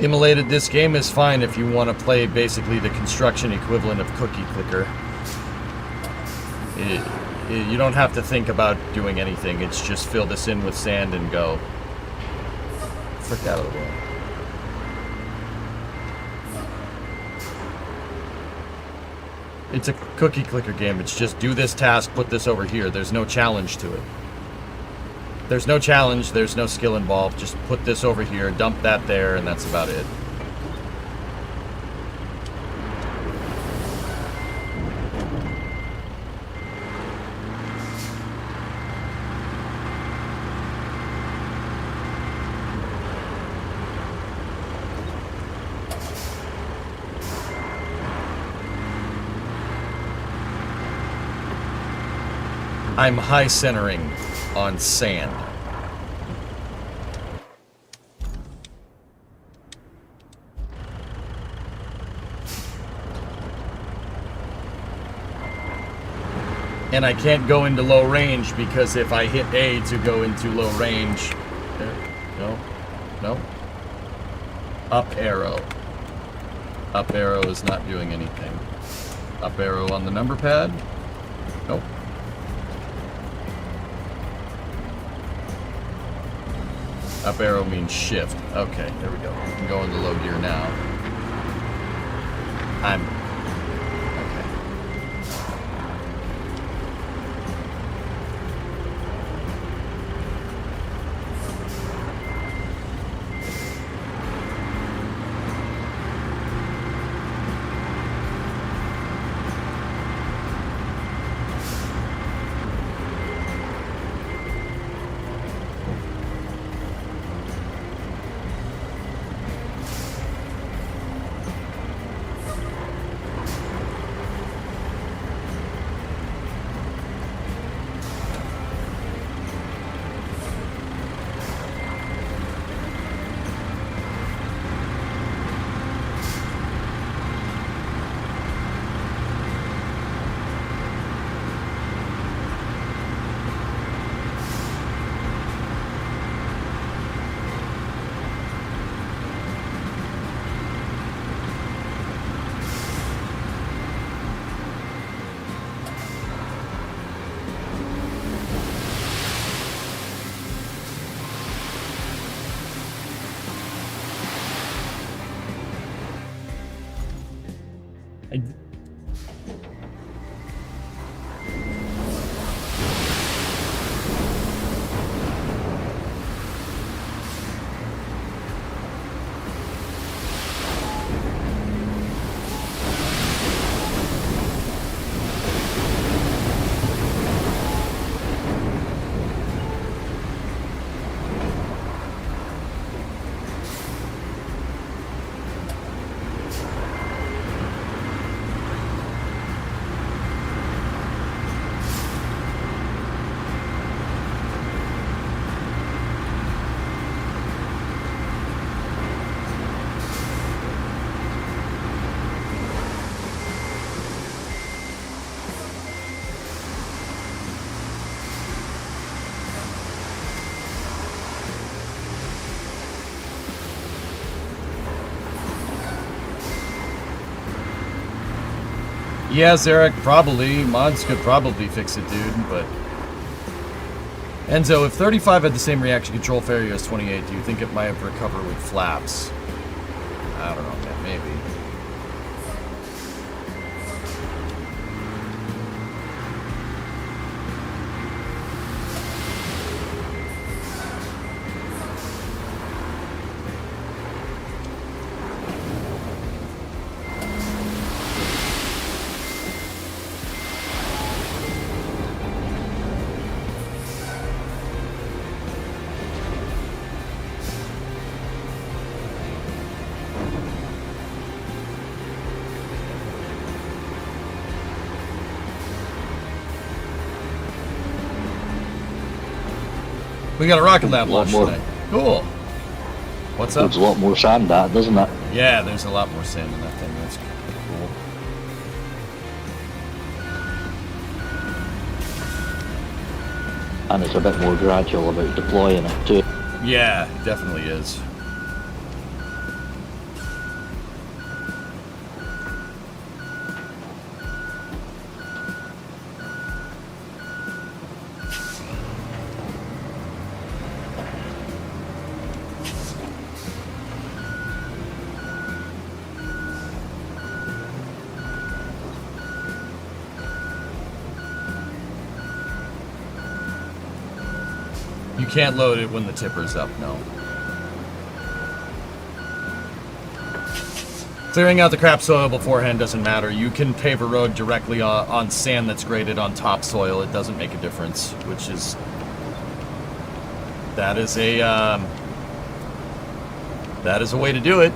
Immolated, this game is fine if you want to play basically the construction equivalent of Cookie Clicker. You don't have to think about doing anything. It's just fill this in with sand and go. Frick out of the way. It's a Cookie Clicker game. It's just do this task, put this over here. There's no challenge to it. There's no challenge, there's no skill involved. Just put this over here, dump that there, and that's about it. I'm high centering on sand. And I can't go into low range because if I hit A to go into low range, no. Up arrow. Up arrow is not doing anything. Up arrow on the number pad? Nope. Up arrow means shift. Okay, there we go. We can go into low gear now. Okay. Yeah, Zarek, probably. Mods could probably fix it, dude, but... Enzo, if 35 had the same reaction control failure as 28, do you think it might have recovered with flaps? I don't know, man, maybe. We got a rocket lab launch tonight. Cool. What's up? There's a lot more sand, that, doesn't it? Yeah, there's a lot more sand in that thing. That's cool. And it's a bit more gradual about deploying it too. Yeah, definitely is. You can't load it when the tipper's up, no. Clearing out the crap soil beforehand doesn't matter. You can pave a road directly on sand that's graded on topsoil. It doesn't make a difference, which is... That is a way to do it.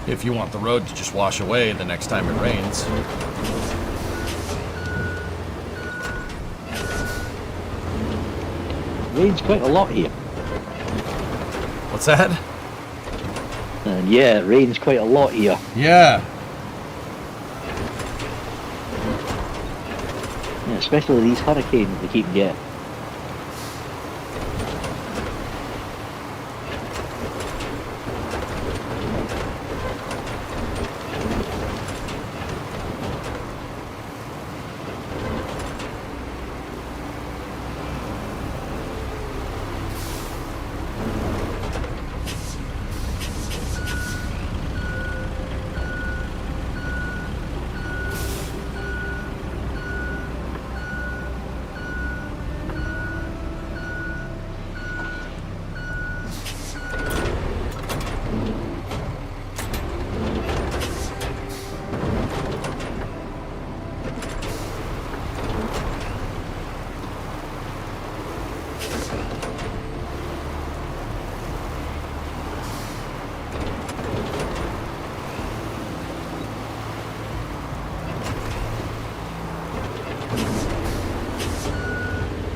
If you want the road to just wash away the next time it rains. Rains quite a lot here. What's that? And yeah, it rains quite a lot here. Yeah. Yeah, especially these hurricanes we keep getting.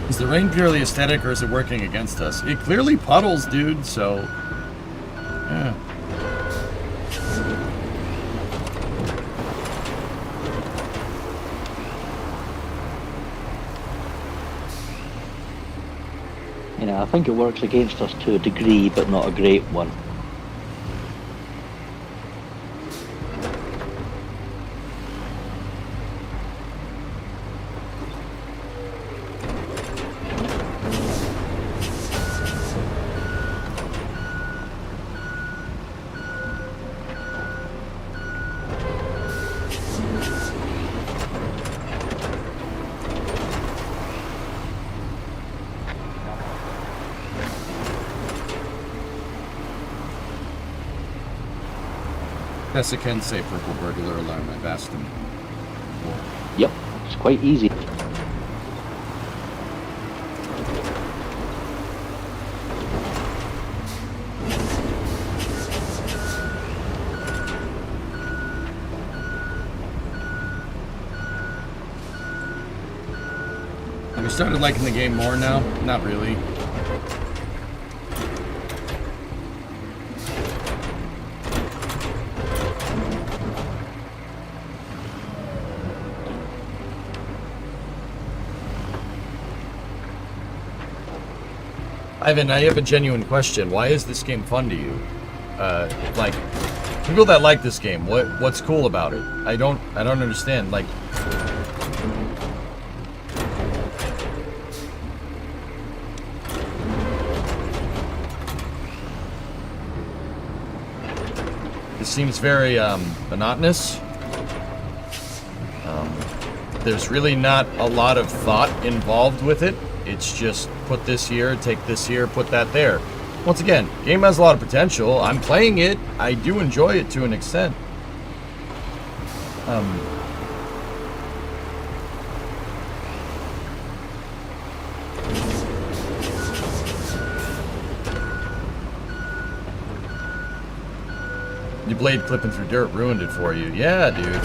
Is the rain purely aesthetic or is it working against us? It clearly puddles, dude, so... Yeah. You know, I think it works against us to a degree, but not a great one. Tessa can say purple burglar alarm. I've asked him. Yep, it's quite easy. Have you started liking the game more now? Not really. Ivan, I have a genuine question. Why is this game fun to you? Like, people that like this game, what's cool about it? I don't understand. Like, it seems very monotonous. There's really not a lot of thought involved with it. It's just put this here, take this here, put that there. Once again, game has a lot of potential. I'm playing it. I do enjoy it to an extent. Your blade clipping through dirt ruined it for you. Yeah, dude.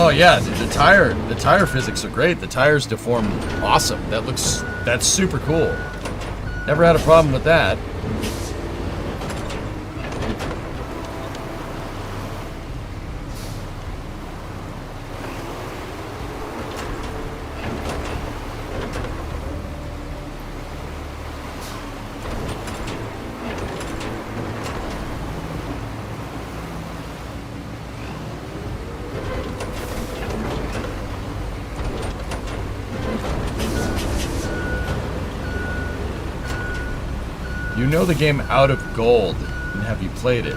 Oh yeah, dude, the tire physics are great. The tires deform awesome. That's super cool. Never had a problem with that. You know the game Out of Gold, and have you played it?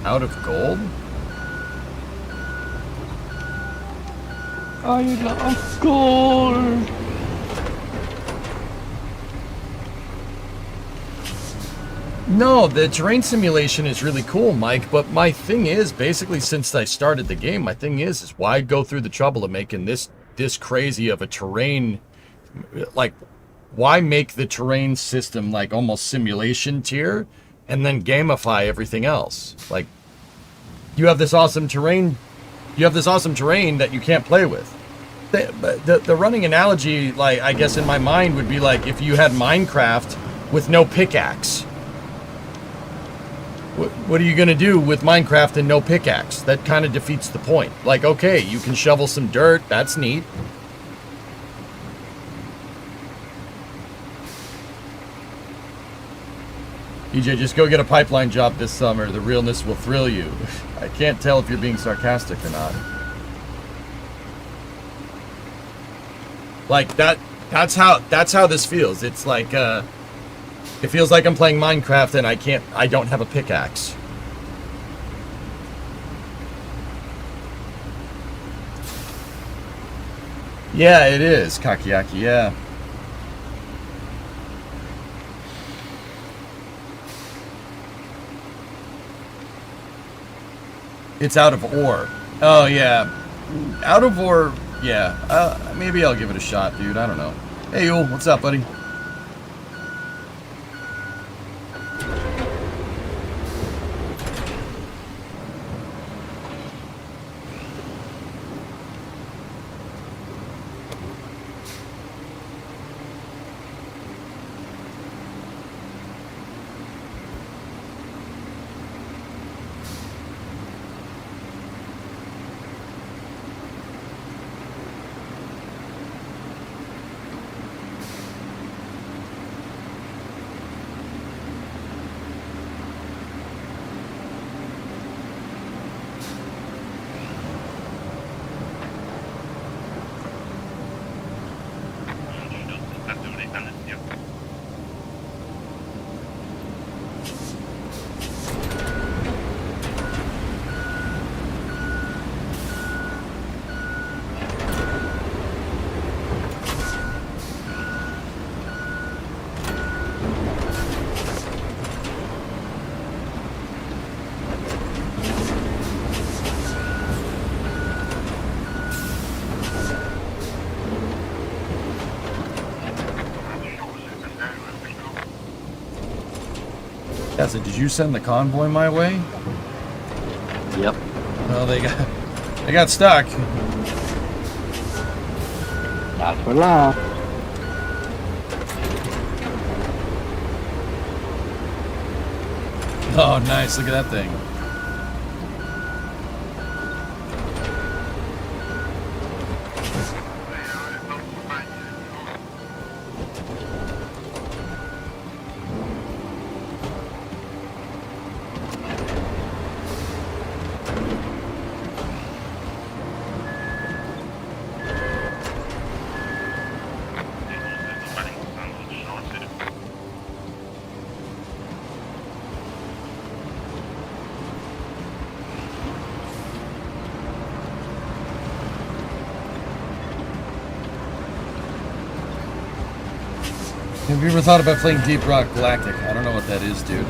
Out of Gold? I love gold. No, the terrain simulation is really cool, Mike, but my thing is, basically since I started the game, my thing is why go through the trouble of making this crazy of a terrain, like, why make the terrain system like almost simulation tier and then gamify everything else? Like, you have this awesome terrain that you can't play with. The running analogy, like, I guess in my mind would be like if you had Minecraft with no pickaxe. What are you going to do with Minecraft and no pickaxe? That kind of defeats the point. Like, okay, you can shovel some dirt, that's neat. EJ, just go get a pipeline job this summer. The realness will thrill you. I can't tell if you're being sarcastic or not. Like, that's how this feels. It's like, it feels like I'm playing Minecraft and I don't have a pickaxe. Yeah, it is, Kakiaki, yeah. It's out of ore. Oh, yeah. Out of ore, yeah. Maybe I'll give it a shot, dude. I don't know. Hey, Yul, what's up, buddy? Tessa, did you send the convoy my way? Yep. Well, they got stuck. Not for long. Oh, nice. Look at that thing. Have you ever thought about playing Deep Rock Galactic? I don't know what that is, dude.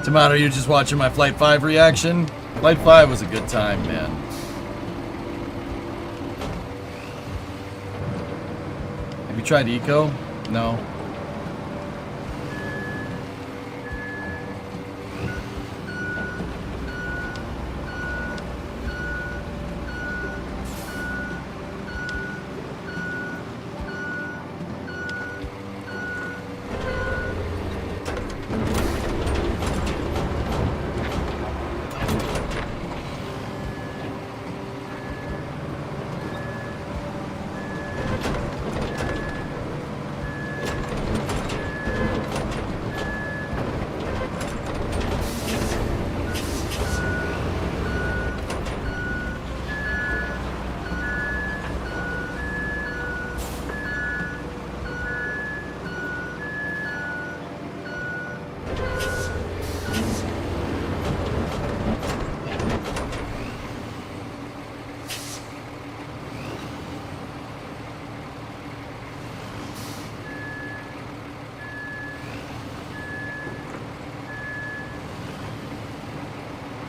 Tomato, you just watching my Flight 5 reaction? Flight 5 was a good time, man. Have you tried Eco? No.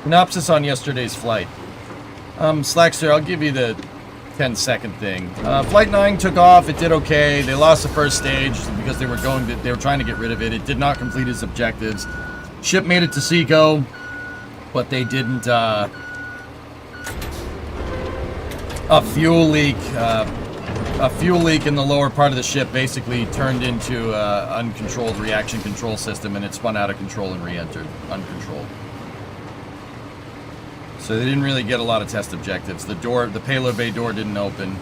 Synopsis on yesterday's flight. Slackster, I'll give you the 10-second thing. Flight 9 took off. It did okay. They lost the first stage because they were trying to get rid of it. It did not complete its objectives. Ship made it to Seco, but they didn't. A fuel leak in the lower part of the ship basically turned into uncontrolled reaction control system, and it spun out of control and re-entered uncontrolled. So they didn't really get a lot of test objectives. The payload bay door didn't open.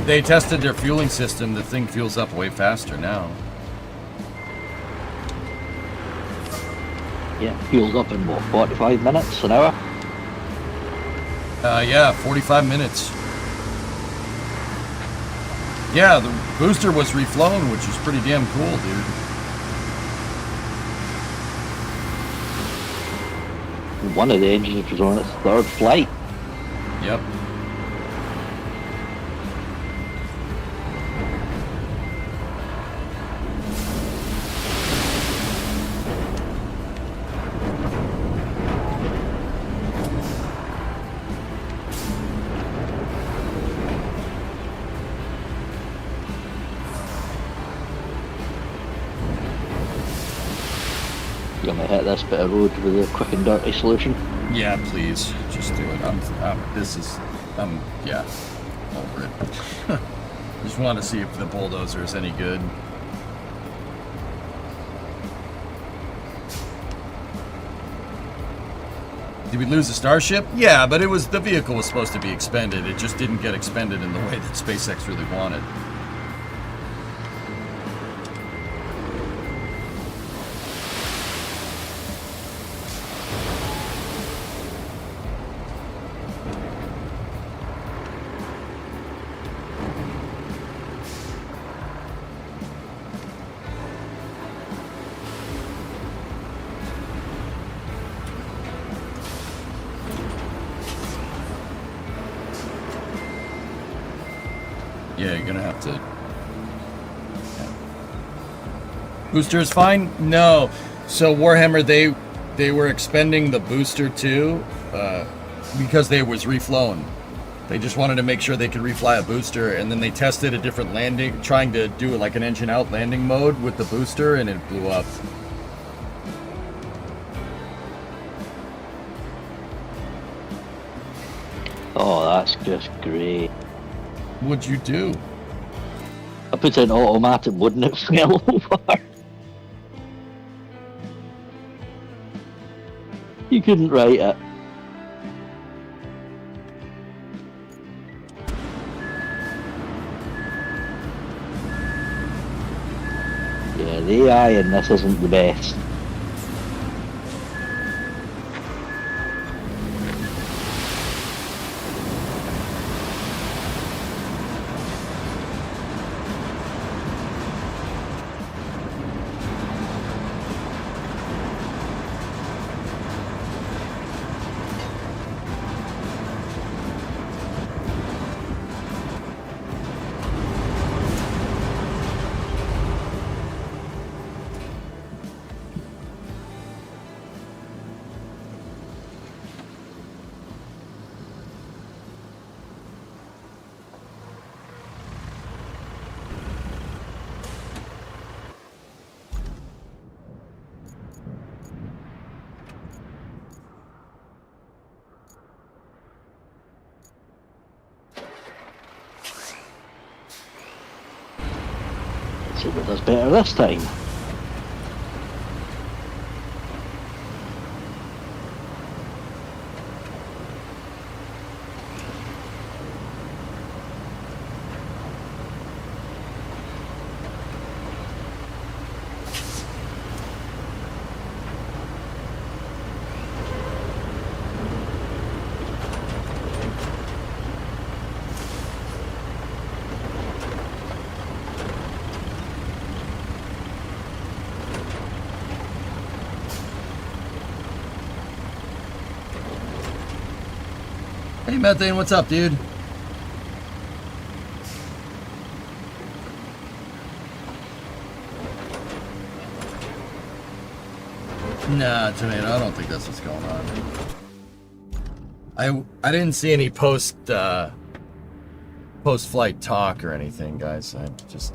They tested their fueling system. The thing fuels up way faster now. Yeah, fuels up in what, 45 minutes, an hour? Yeah, 45 minutes. Yeah, the booster was reflown, which is pretty damn cool, dude. One of the engines was on its third flight. Yep. You're gonna hit this bit of road with a quick and dirty solution. Yeah, please, just do it. Yeah, over it. Just want to see if the bulldozer is any good. Did we lose the Starship? Yeah, but the vehicle was supposed to be expended. It just didn't get expended in the way that SpaceX really wanted. Yeah, you're gonna have to. Yeah. Booster is fine? No. So Warhammer, they were expending the booster too, because they was reflown. They just wanted to make sure they could refly a booster, and then they tested a different landing, trying to do like an engine out landing mode with the booster, and it blew up. Oh, that's just great. What'd you do? I put in automatic, wouldn't it fell over? You couldn't write it. Yeah, the AI in this isn't the best. See what does better this time. Hey, Methane, what's up, dude? Nah, Tomato, I don't think that's what's going on. I didn't see any post-flight talk or anything, guys. I just,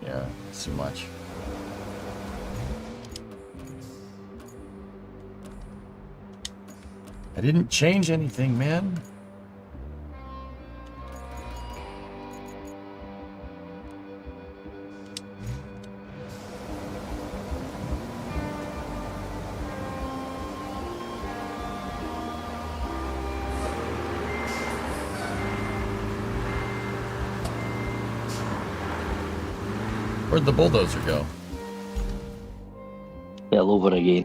yeah, it's too much. I didn't change anything, man. Where'd the bulldozer go? Fell over again.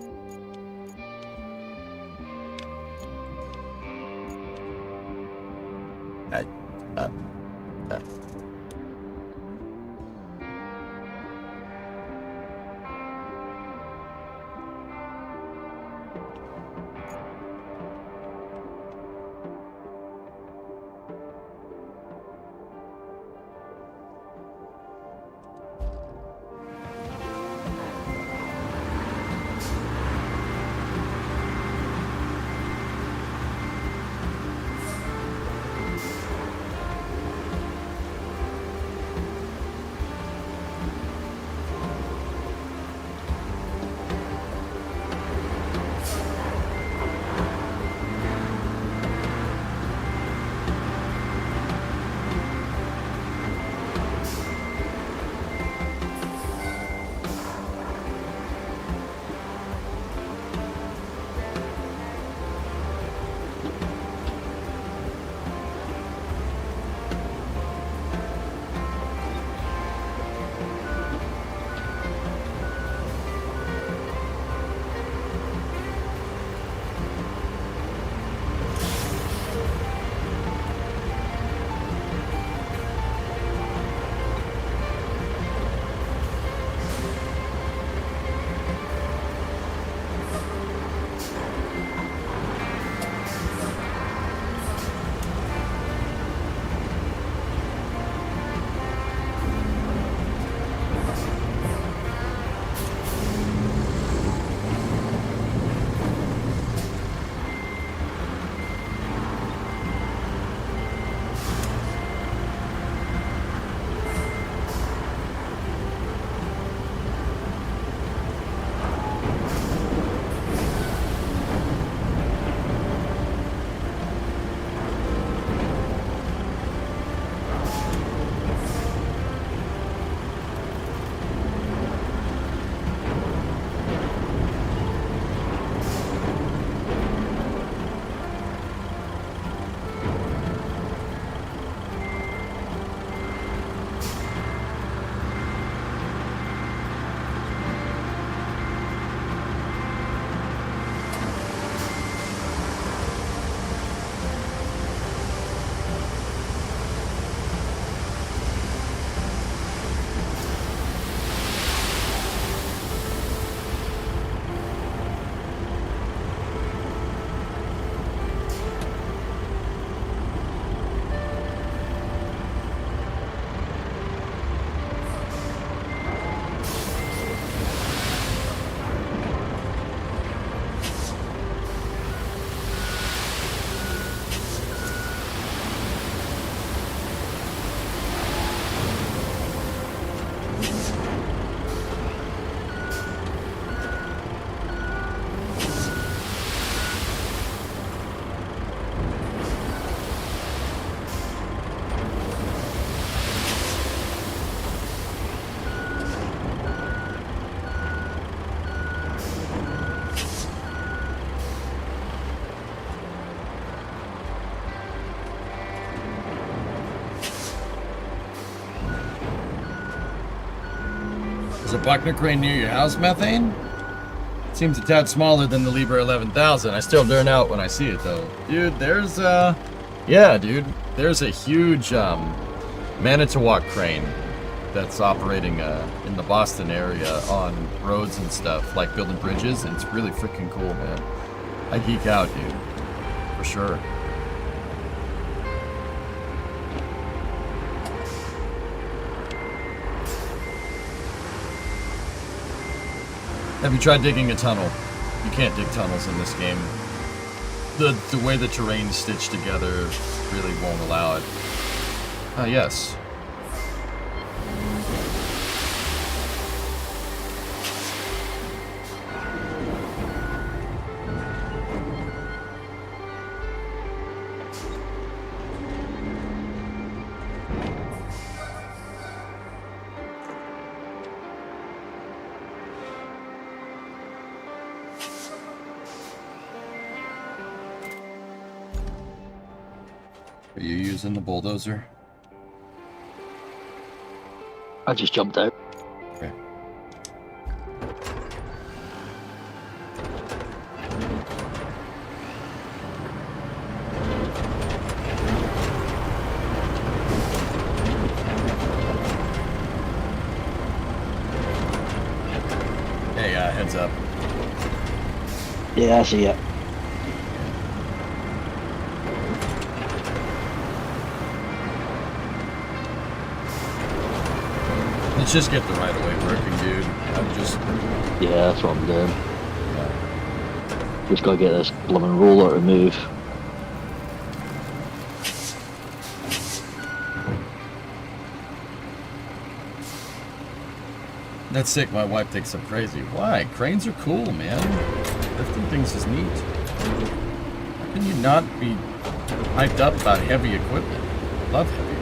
There's a Buckner crane near your house, Methane? Seems a tad smaller than the Liebherr 11,000. I still burn out when I see it, though. Dude, there's, yeah, dude. There's a huge, Manitowoc crane that's operating, in the Boston area on roads and stuff, like building bridges, and it's really freaking cool, man. I geek out, dude. For sure. Have you tried digging a tunnel? You can't dig tunnels in this game. The way the terrain's stitched together really won't allow it. Ah, yes. Are you using the bulldozer? I just jumped out. Okay. Hey, heads up. Yeah, I see it. Let's just get the right of way working, dude. I'm just... Yeah, that's what I'm doing. Yeah. Just gotta get this blooming roller to move. That's sick. My wife thinks I'm crazy. Why? Cranes are cool, man. Lifting things is neat. How can you not be hyped up about heavy equipment? Love heavy equipment.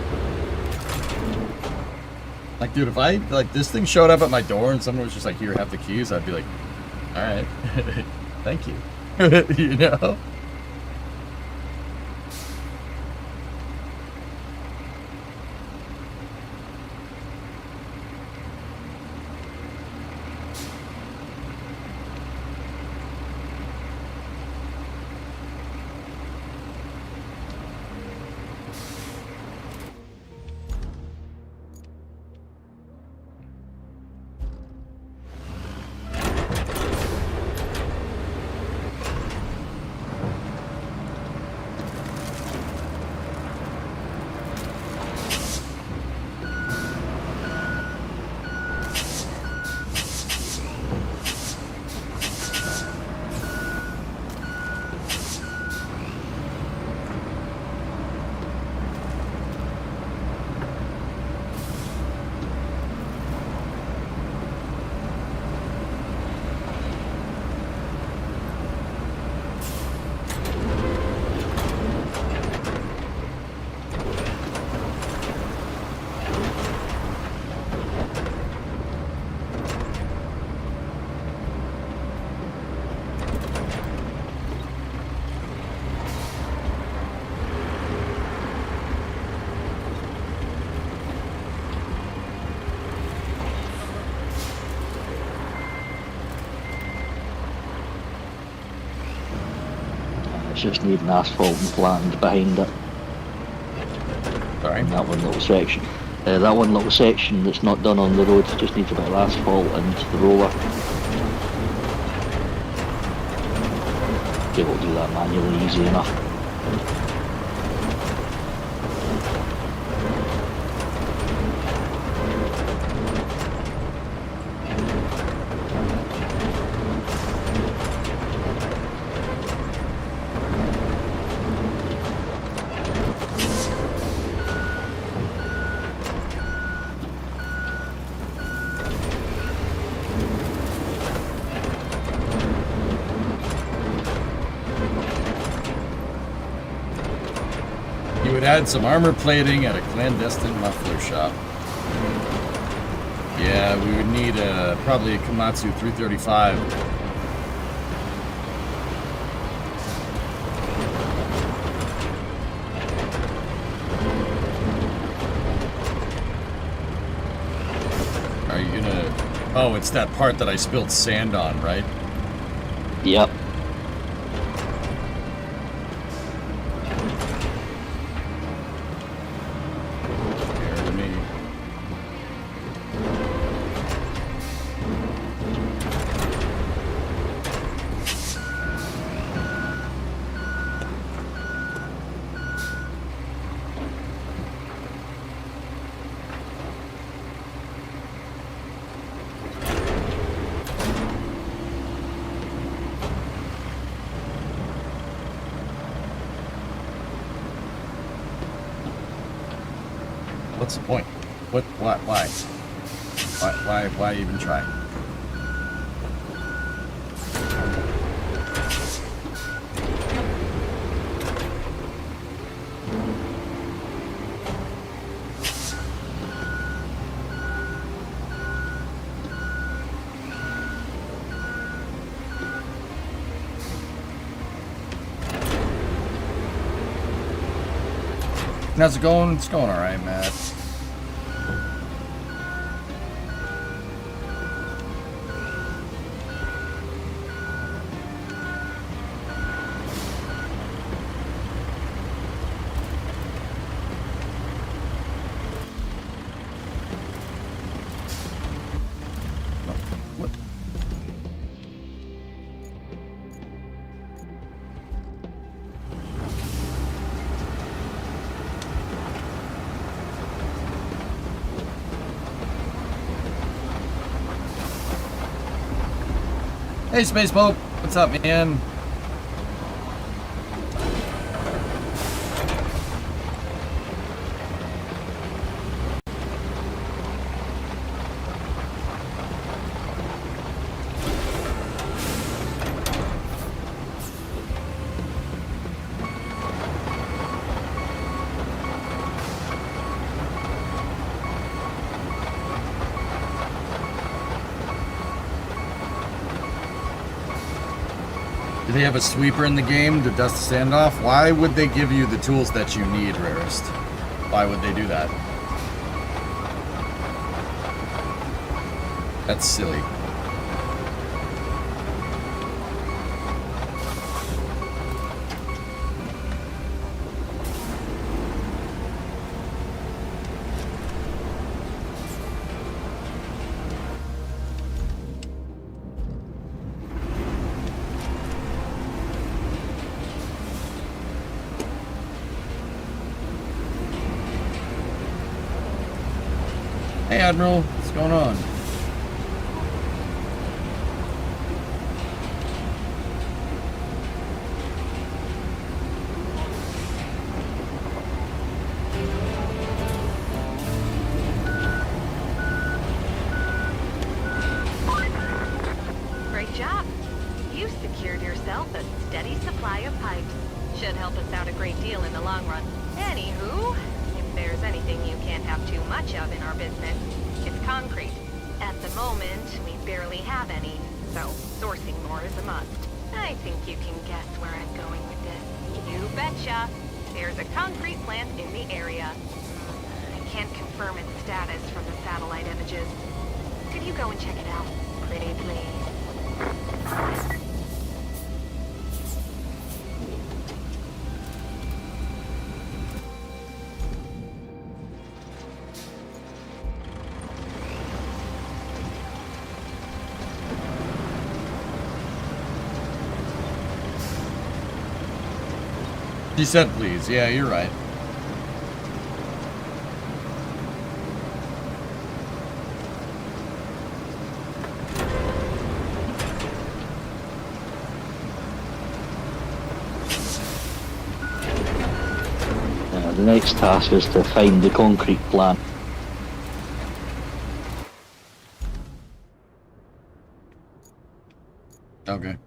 Like, dude, if like, this thing showed up at my door and someone was just like, here, have the keys, I'd be like, all right, thank you. You know? Just need an asphalt and planned behind it. Sorry. And that one little section. That one little section that's not done on the road just needs a bit of asphalt and the roller. They will do that manually easy enough. You would add some armor plating at a clandestine muffler shop. Yeah, we would need probably a Komatsu 335. Are you gonna... Oh, it's that part that I spilled sand on, right? Yep. Here to me. What's the point? What? Why? Why even try? How's it going? It's going all right, Matt. What? Hey, Space Pope. What's up, man? Do they have a sweeper in the game to dust the sand off? Why would they give you the tools that you need, Rarest? Why would they do that? That's silly. Hey, Admiral. What's going on? Great job. You've secured yourself a steady supply of pipes. Should help us out a great deal in the long run. Anywho, if there's anything you can't have too much of in our business, it's concrete. At the moment, we barely have any, so sourcing more is a must. I think you can guess where I'm going with this. You betcha. There's a concrete plant in the area. I can't confirm its status from the satellite images. Could you go and check it out? Pretty please. She said please. Yeah, you're right. The next task is to find the concrete plant. Okay.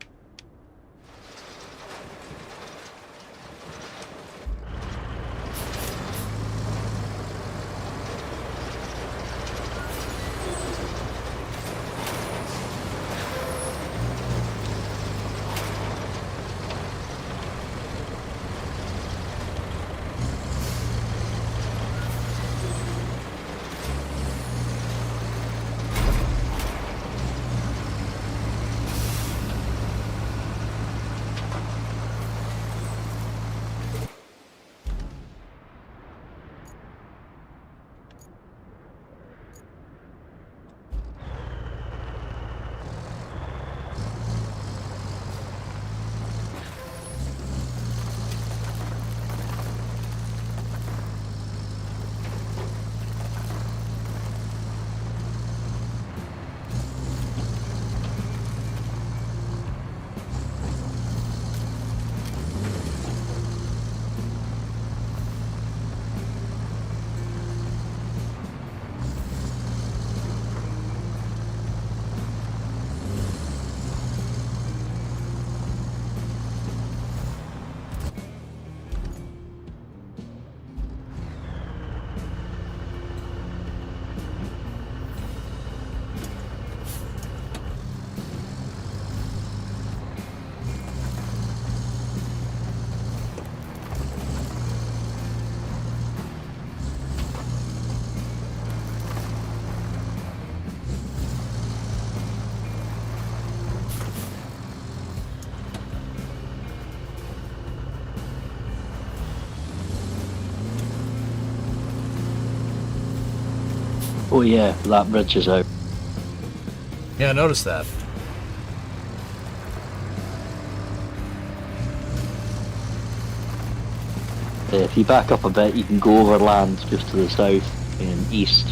Oh yeah, that bridge is out. Yeah, I noticed that. If you back up a bit, you can go over land just to the south and east.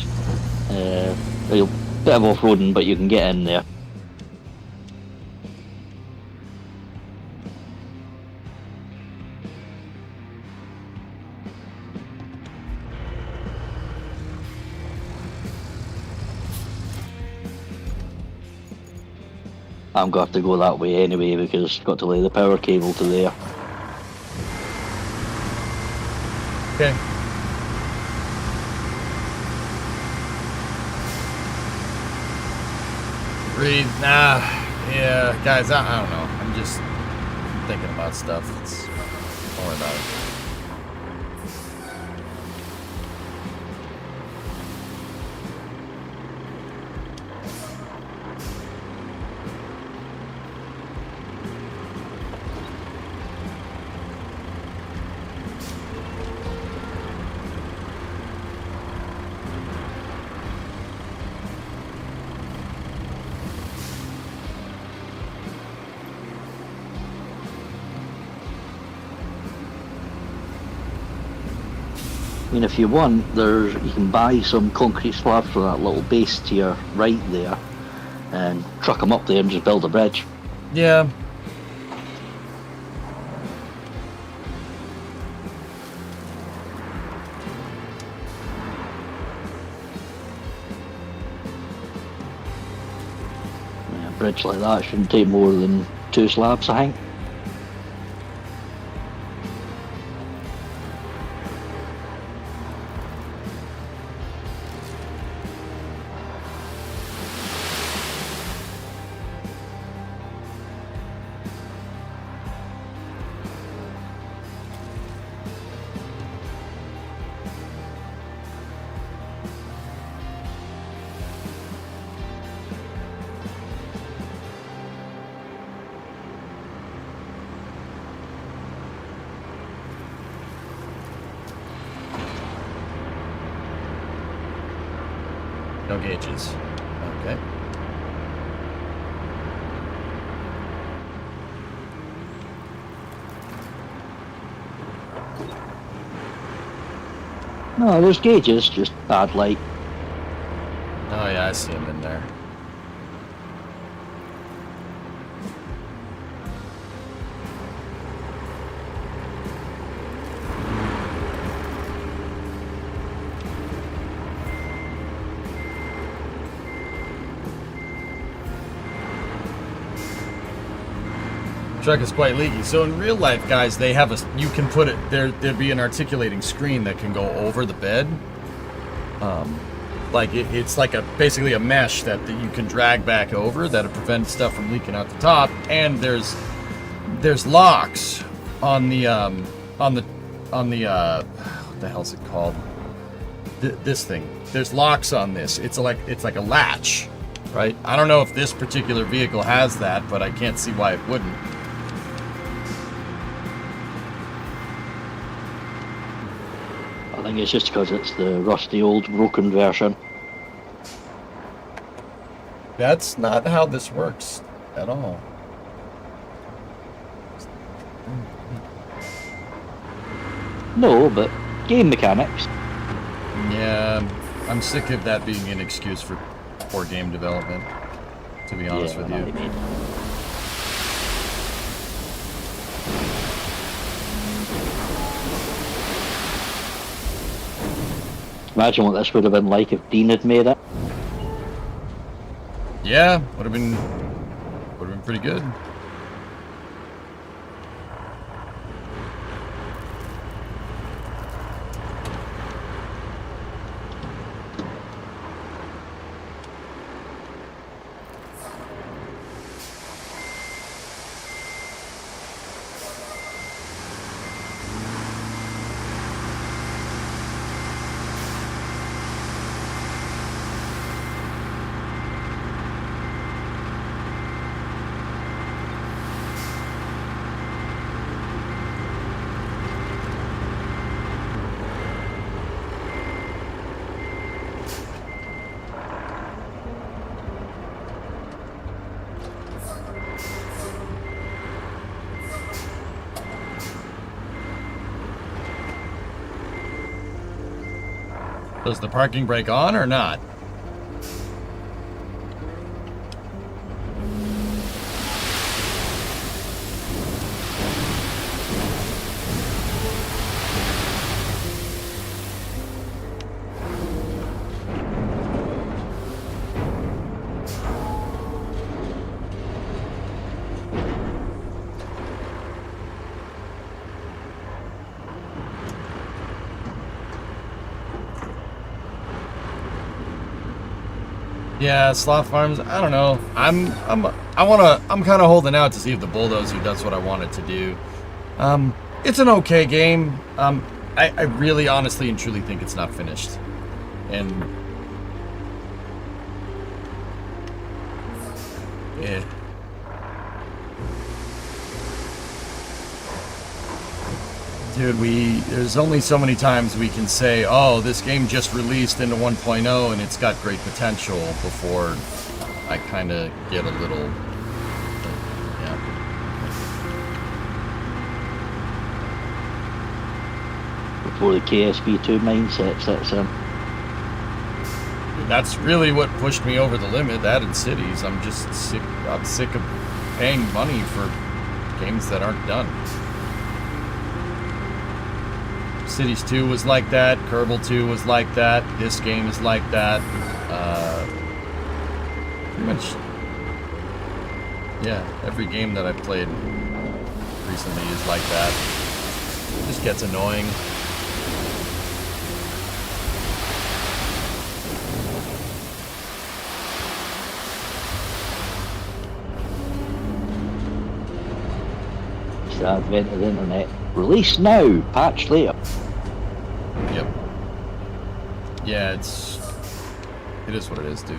A bit of off-roading, but you can get in there. I'm going to have to go that way anyway because I've got to lay the power cable to there. Okay. Breathe. Nah. Yeah, guys, I don't know. I'm just thinking about stuff. Don't worry about it. I mean, if you want, you can buy some concrete slabs for that little base to your right there, and truck them up there and just build a bridge. Yeah. A bridge like that shouldn't take more than 2 slabs, I think. No gauges. Okay. No, there's gauges, just bad light. Oh yeah, I see him in there. Truck is quite leaky. So in real life, guys, they have you can put it there. There'd be an articulating screen that can go over the bed. Like it's like basically a mesh that you can drag back over that'll prevent stuff from leaking out the top. And there's locks on the what the hell's it called? This thing. There's locks on this. It's like a latch, right? I don't know if this particular vehicle has that, but I can't see why it wouldn't. I think it's just because it's the rusty old broken version. That's not how this works at all. No, but game mechanics. Yeah, I'm sick of that being an excuse for poor game development, to be honest with I know you. what you mean. Imagine what this would have been like if Dean had made it. Yeah, would have been pretty good. Does the parking brake on or not? Yeah, Sloth Farms. I don't know. I'm kind of holding out to see if the bulldozer does what I want it to do. It's an okay game. I really, honestly, and truly think it's not finished. And yeah. Dude, there's only so many times we can say, oh, this game just released into 1.0 and it's got great potential before I kind of get a little, yeah. Before the KSP2 mindset sets in. That's really what pushed me over the limit, that and cities. I'm sick of paying money for games that aren't done. Cities 2 was like that, Kerbal 2 was like that, this game is like that. Pretty much, yeah, every game that I've played recently is like that. It just gets annoying. It's the advent of the internet. Release now, patch later. Yep. Yeah, it is what it is, dude.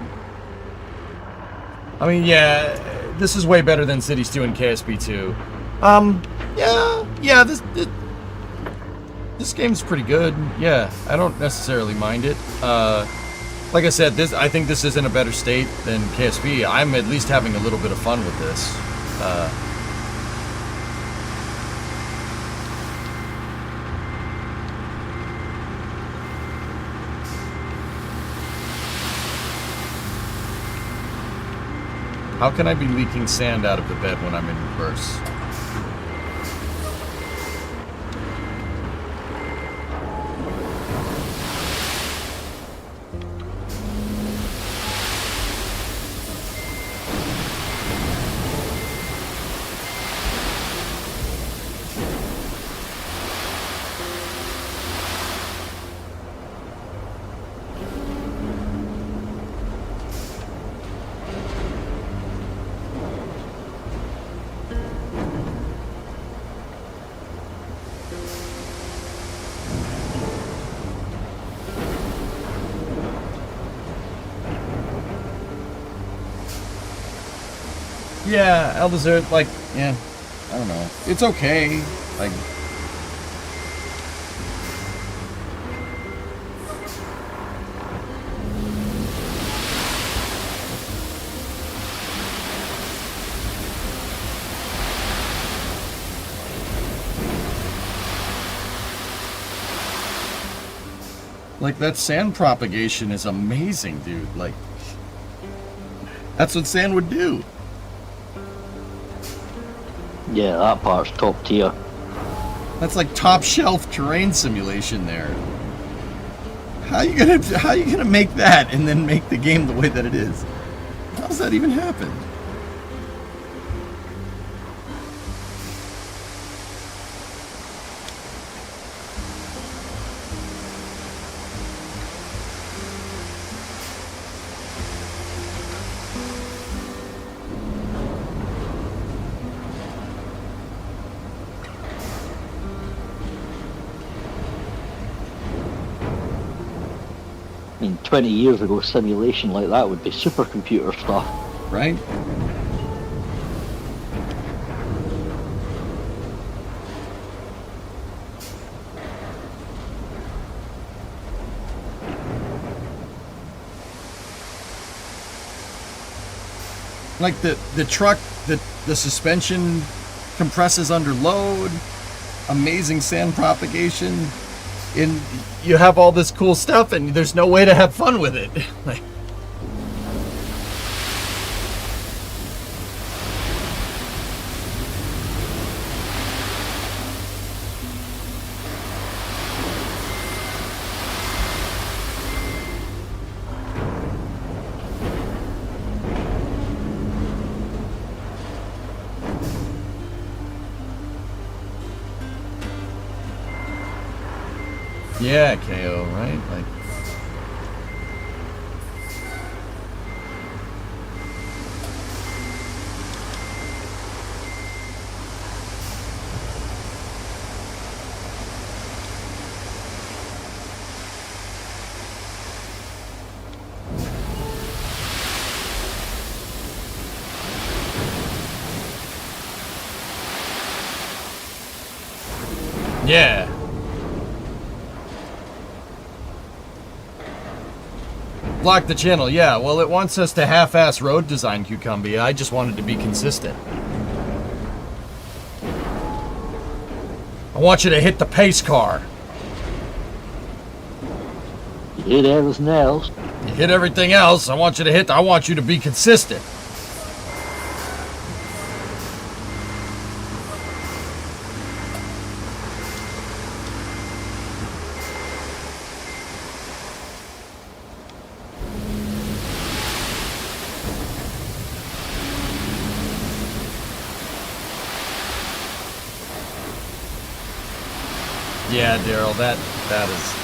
I mean, yeah, this is way better than Cities 2 and KSP 2. Yeah, this game's pretty good. Yeah, I don't necessarily mind it. Like I said, I think this is in a better state than KSP. I'm at least having a little bit of fun with this. How can I be leaking sand out of the bed when I'm in reverse? Yeah, El Desert, like, yeah, I don't know. It's okay. Like, that sand propagation is amazing, dude. Like, that's what sand would do. Yeah, that part's top tier. That's like top shelf terrain simulation there. How you gonna make that and then make the game the way that it is? How does that even happen? I mean, 20 years ago, simulation like that would be supercomputer stuff. Right? Like the truck, the suspension compresses under load, amazing sand propagation. you have all this cool stuff and there's no way to have fun with it. Like, yeah, KO, right? Like, yeah. Block the channel, yeah. Well, it wants us to half-ass road design, Cucumbia. I just wanted to be consistent. I want you to hit the pace car. You hit everything else. You hit everything else. I want you to be consistent. Yeah, Daryl, that is...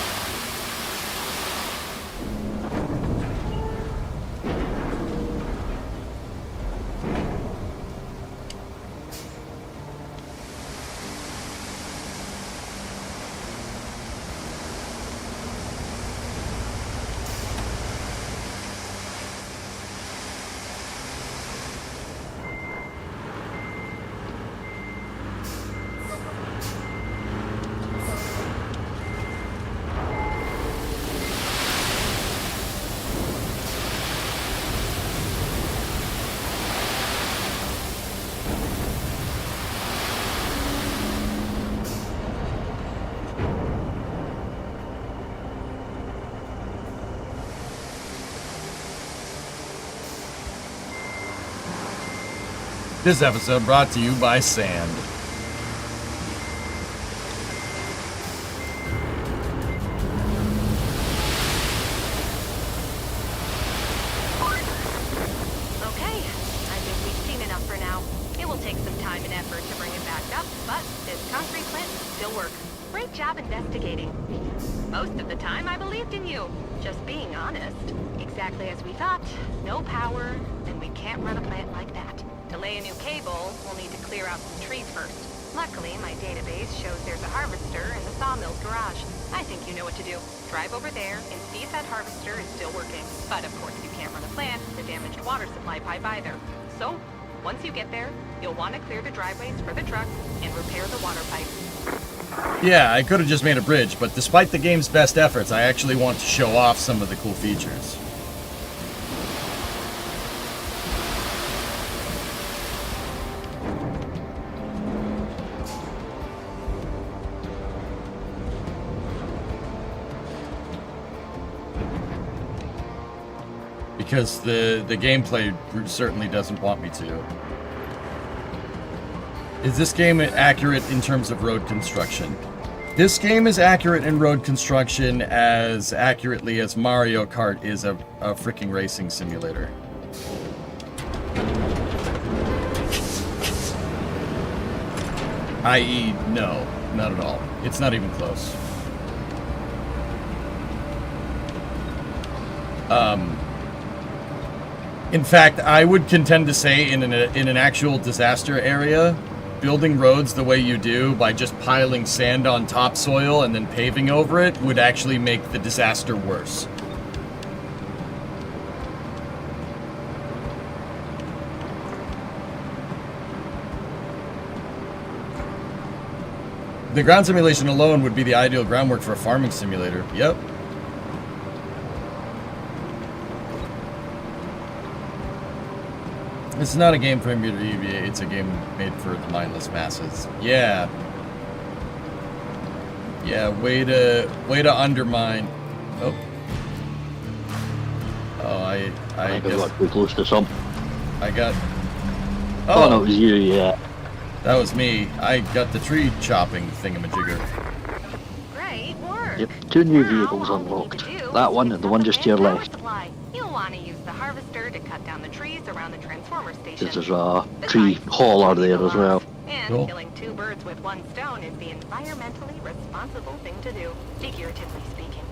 This episode brought to you by Sand. Okay, I think we've seen enough for now. It will take some time and effort to bring it back up, but this concrete plant will still work. Great job investigating. Most of the time, I believed in you. Just being honest. Exactly as we thought. No power, and we can't run a plant like that. To lay a new cable, we'll need to clear out some trees first. Luckily, my database shows there's a harvester in the sawmill's garage. I think you know what to do. Drive over there and see if that harvester is still working. But of course, you can't run a plant with a damaged water supply pipe either. So, once you get there, you'll want to clear the driveways for the trucks and repair the water pipe. Yeah, I could have just made a bridge, but despite the game's best efforts, I actually want to show off some of the cool features. Because the gameplay certainly doesn't want me to. Is this game accurate in terms of road construction? This game is accurate in road construction as accurately as Mario Kart is a freaking racing simulator. I.e., no, not at all. It's not even close. In fact, I would contend to say in an actual disaster area, building roads the way you do by just piling sand on topsoil and then paving over it would actually make the disaster worse. The ground simulation alone would be the ideal groundwork for a farming simulator. Yep. It's not a game for me to deviate, it's a game made for the mindless masses. Yeah. Yeah, way to undermine. Oh. Oh, I I guess got too close to some. I got. Oh, no, Oh, it was you, yeah. that was me. I got the tree chopping thingamajigger. Great work. Yep, 2 new Now, vehicles all we need unlocked. to do That is one fix and the up one a just to your main power left. supply. You'll want to use the harvester to cut down the trees around the transformer station. There's a tree Besides, hauler trees there go as well. off, and Cool. killing 2 birds with 1 stone is the environmentally responsible thing to do, figuratively speaking.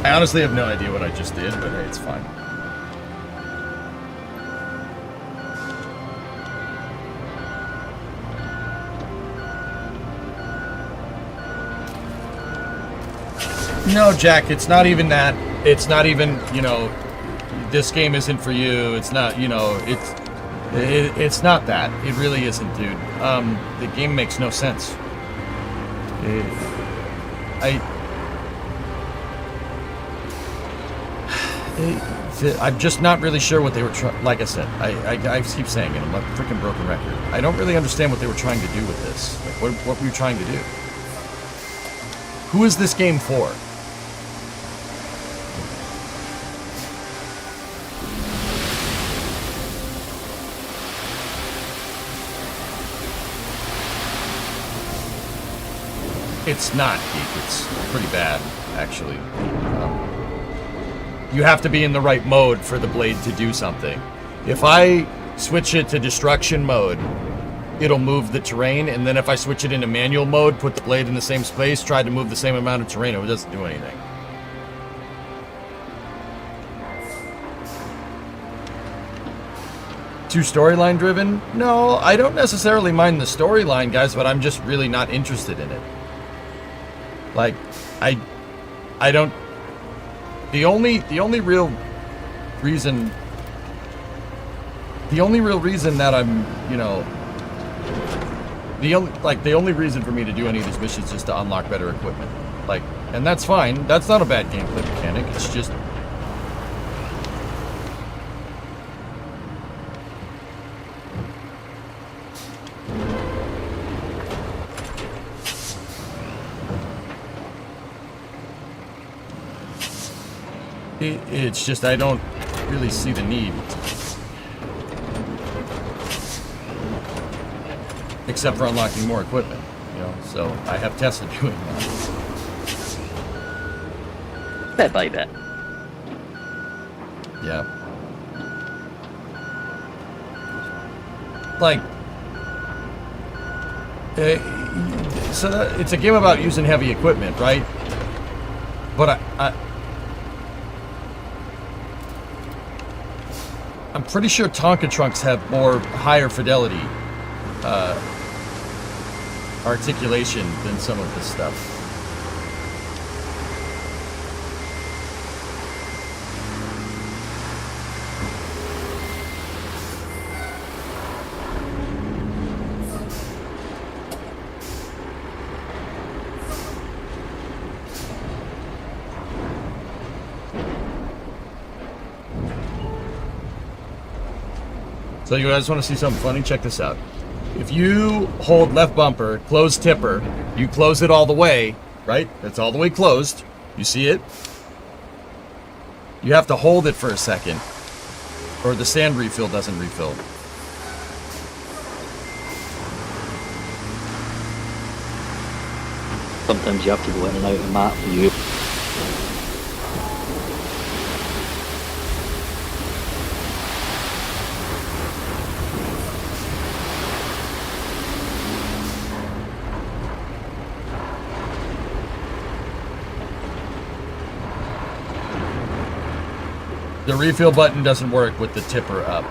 I honestly have no idea what I just did, but hey, it's fine. No, Jack, it's not even that. It's not even, you know, this game isn't for you. It's not, you know, it's not that. It really isn't, dude. The game makes no sense. I'm just not really sure what they were trying. Like I said, I keep saying it. I'm a freaking broken record. I don't really understand what they were trying to do with this. Like, what were you trying to do? Who is this game for? It's not geek. It's pretty bad, actually. You have to be in the right mode for the blade to do something. If I switch it to destruction mode, it'll move the terrain, and then if I switch it into manual mode, put the blade in the same space, try to move the same amount of terrain, it doesn't do anything. Too storyline driven? No, I don't necessarily mind the storyline, guys, but I'm just really not interested in it. Like, I don't. The only real reason that I'm, you know, the only reason for me to do any of these missions is to unlock better equipment. Like, and that's fine. That's not a bad gameplay mechanic. It's just it's just I don't really see the need. Except for unlocking more equipment, you know, so I have Tesla doing that. Bit by bit. Yeah. Like, so it's a game about using heavy equipment, right? But I'm pretty sure Tonka trucks have higher fidelity articulation than some of this stuff. So you guys want to see something funny? Check this out. If you hold left bumper, close tipper, you close it all the way, right? It's all the way closed. You see it? You have to hold it for a second, or the sand refill doesn't refill. Sometimes you have to go in and out of the map for you. The refill button doesn't work with the tipper up.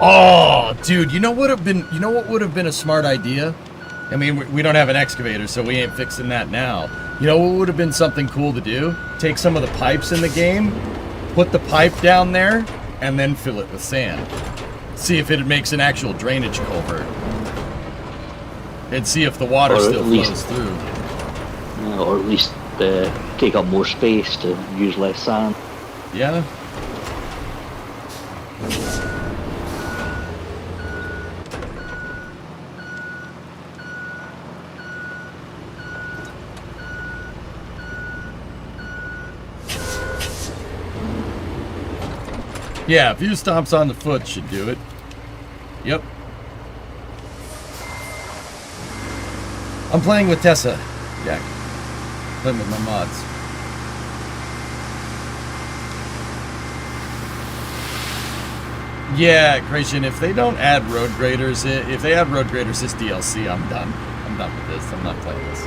Oh, dude, you know what would have been a smart idea? I mean, we don't have an excavator, so we ain't fixing that now. You know what would have been something cool to do? Take some of the pipes in the game, put the pipe down there, and then fill it with sand. See if it makes an actual drainage culvert. And see if the water still flows through. Or at least take up more space to use less sand. Yeah. Yeah, a few stomps on the foot should do it. Yep. I'm playing with Tessa, Jack. Playing with my mods. Yeah, Creation, if they don't add road graders, if they add road graders this DLC, I'm done. I'm done with this. I'm not playing this.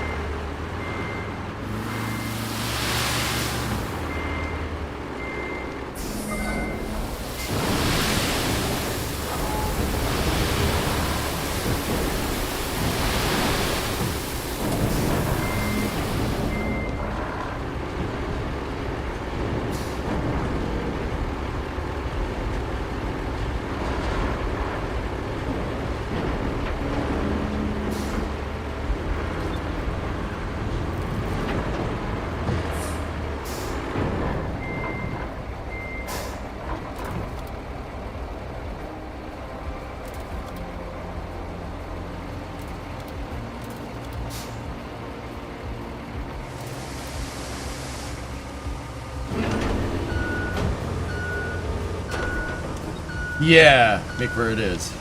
Yeah, make where it is.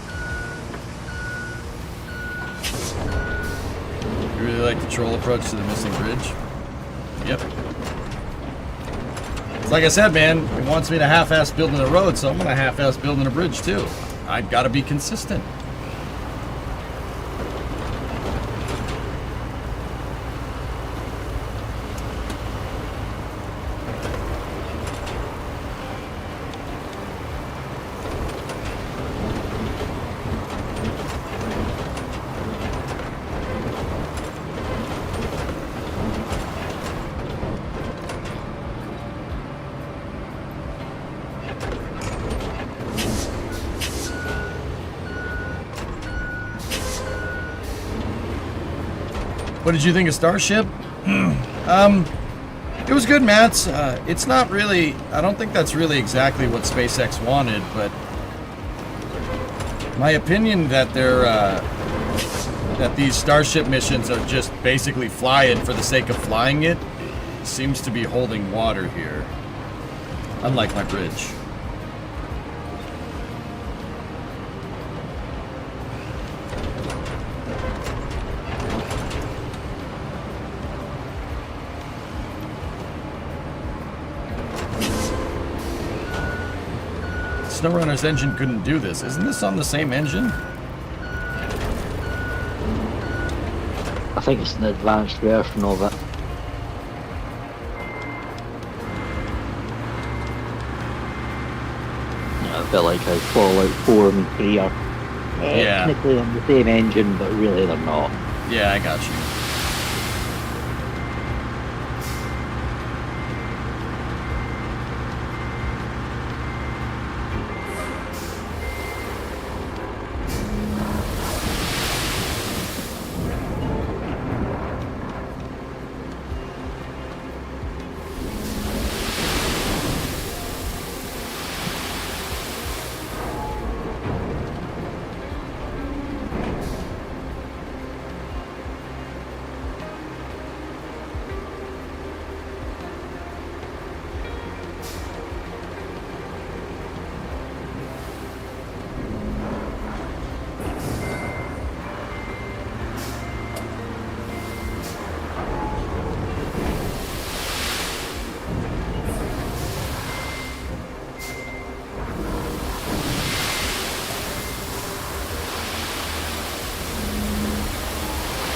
You really like the troll approach to the missing bridge? Yep. It's like I said, man, it wants me to half-ass building a road, so I'm gonna half-ass building a bridge too. I've gotta be consistent. What did you think of Starship? It was good, Mats. It's not really, I don't think that's really exactly what SpaceX wanted, but my opinion that that these Starship missions are just basically flying for the sake of flying it seems to be holding water here. Unlike my bridge. SnowRunner's engine couldn't do this. Isn't this on the same engine? I think it's an advanced version of it. Yeah, a bit like how Fallout 4 and 3 are technically on the same engine, but really they're not. Yeah, I got you.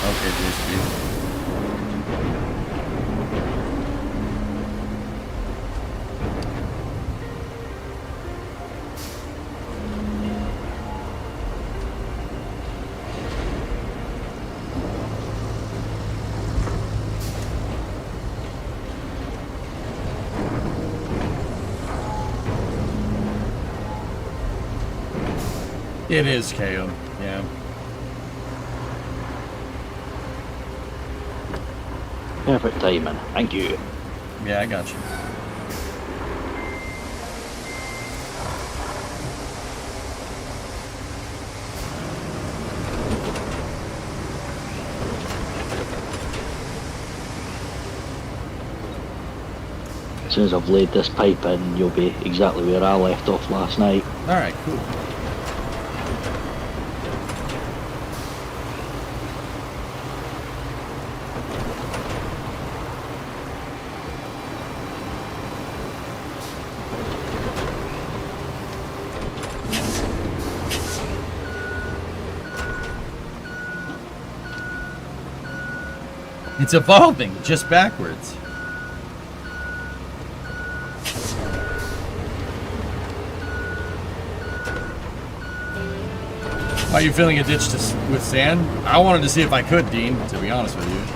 Okay, JSP. It is KO, yeah. Perfect timing. Thank you. Yeah, I got you. As soon as I've laid this pipe in, you'll be exactly where I left off last night. Alright, cool. It's evolving, just backwards. Are you filling a ditch with sand? I wanted to see if I could, Dean, to be honest with you.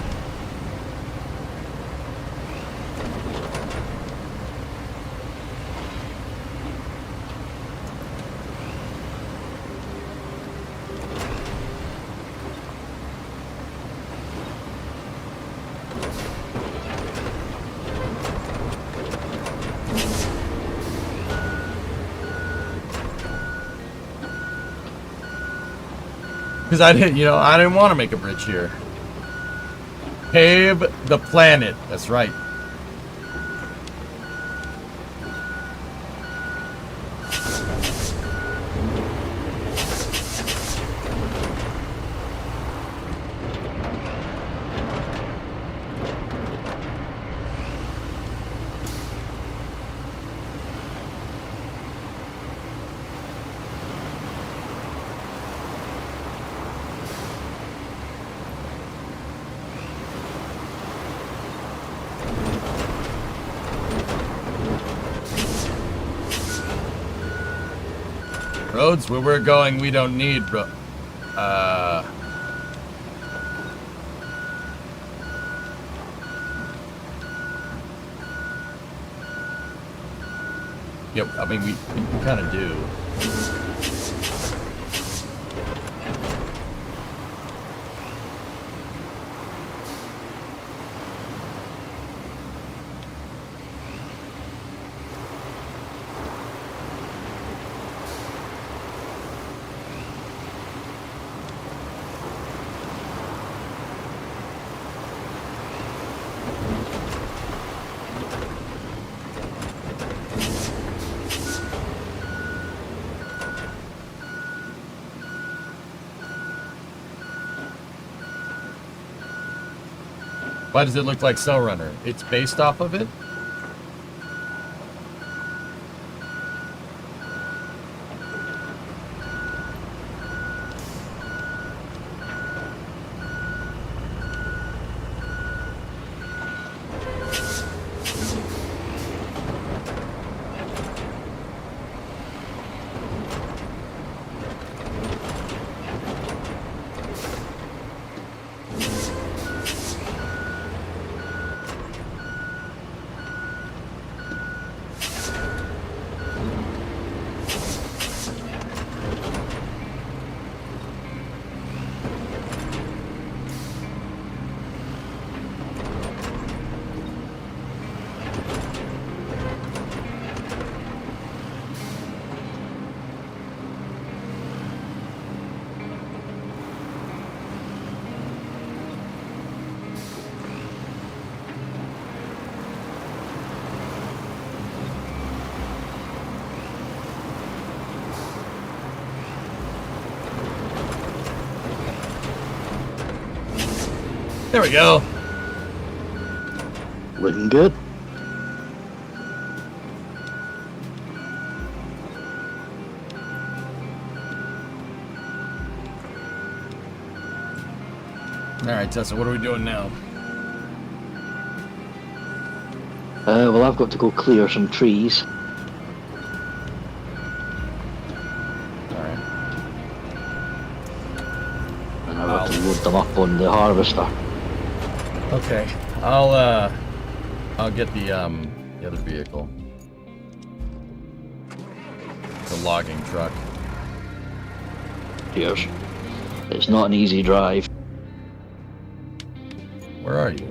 Because I didn't want to make a bridge here. Pave the planet. That's right. Roads where we're going, we don't need, bro. Yep, I mean, we kind of do. Why does it look like Cell Runner? It's based off of it? There we go. Looking good. All right, Tessa, what are we doing now? Well, I've got to go clear some trees. Alright. And I've got to load them up on the harvester. Okay. I'll get the other vehicle. The logging truck. Piers. It's not an easy drive. Where are you?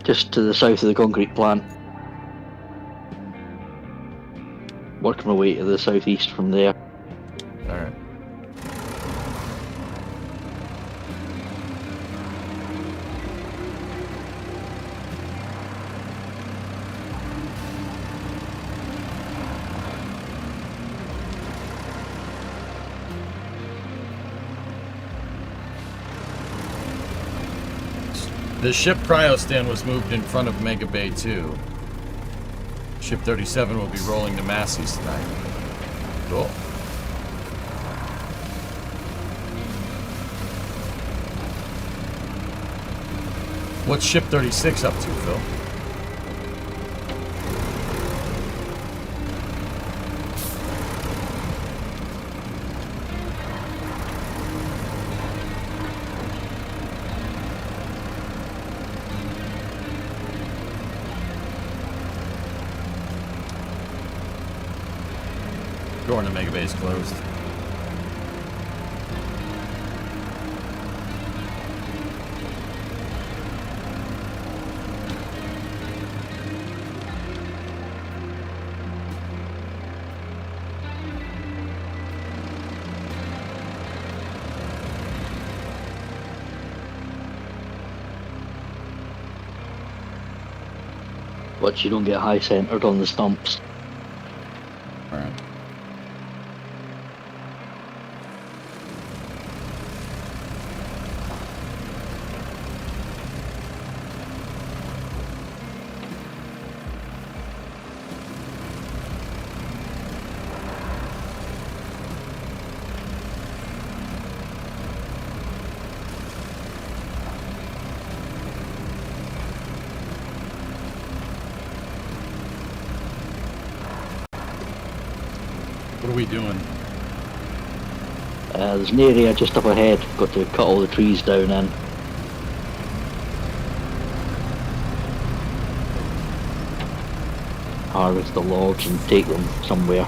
Just to the south of the concrete plant. Working my way to the southeast from there. Alright. The ship cryo stand was moved in front of Mega Bay 2. Ship 37 will be rolling to Massey's tonight. Cool. What's Ship 36 up to, Phil? Door to Mega Bay is closed. But you don't get high centered on the stumps. Alright. What are we doing? There's an area just up ahead. Got to cut all the trees down in. Harvest the logs and take them somewhere.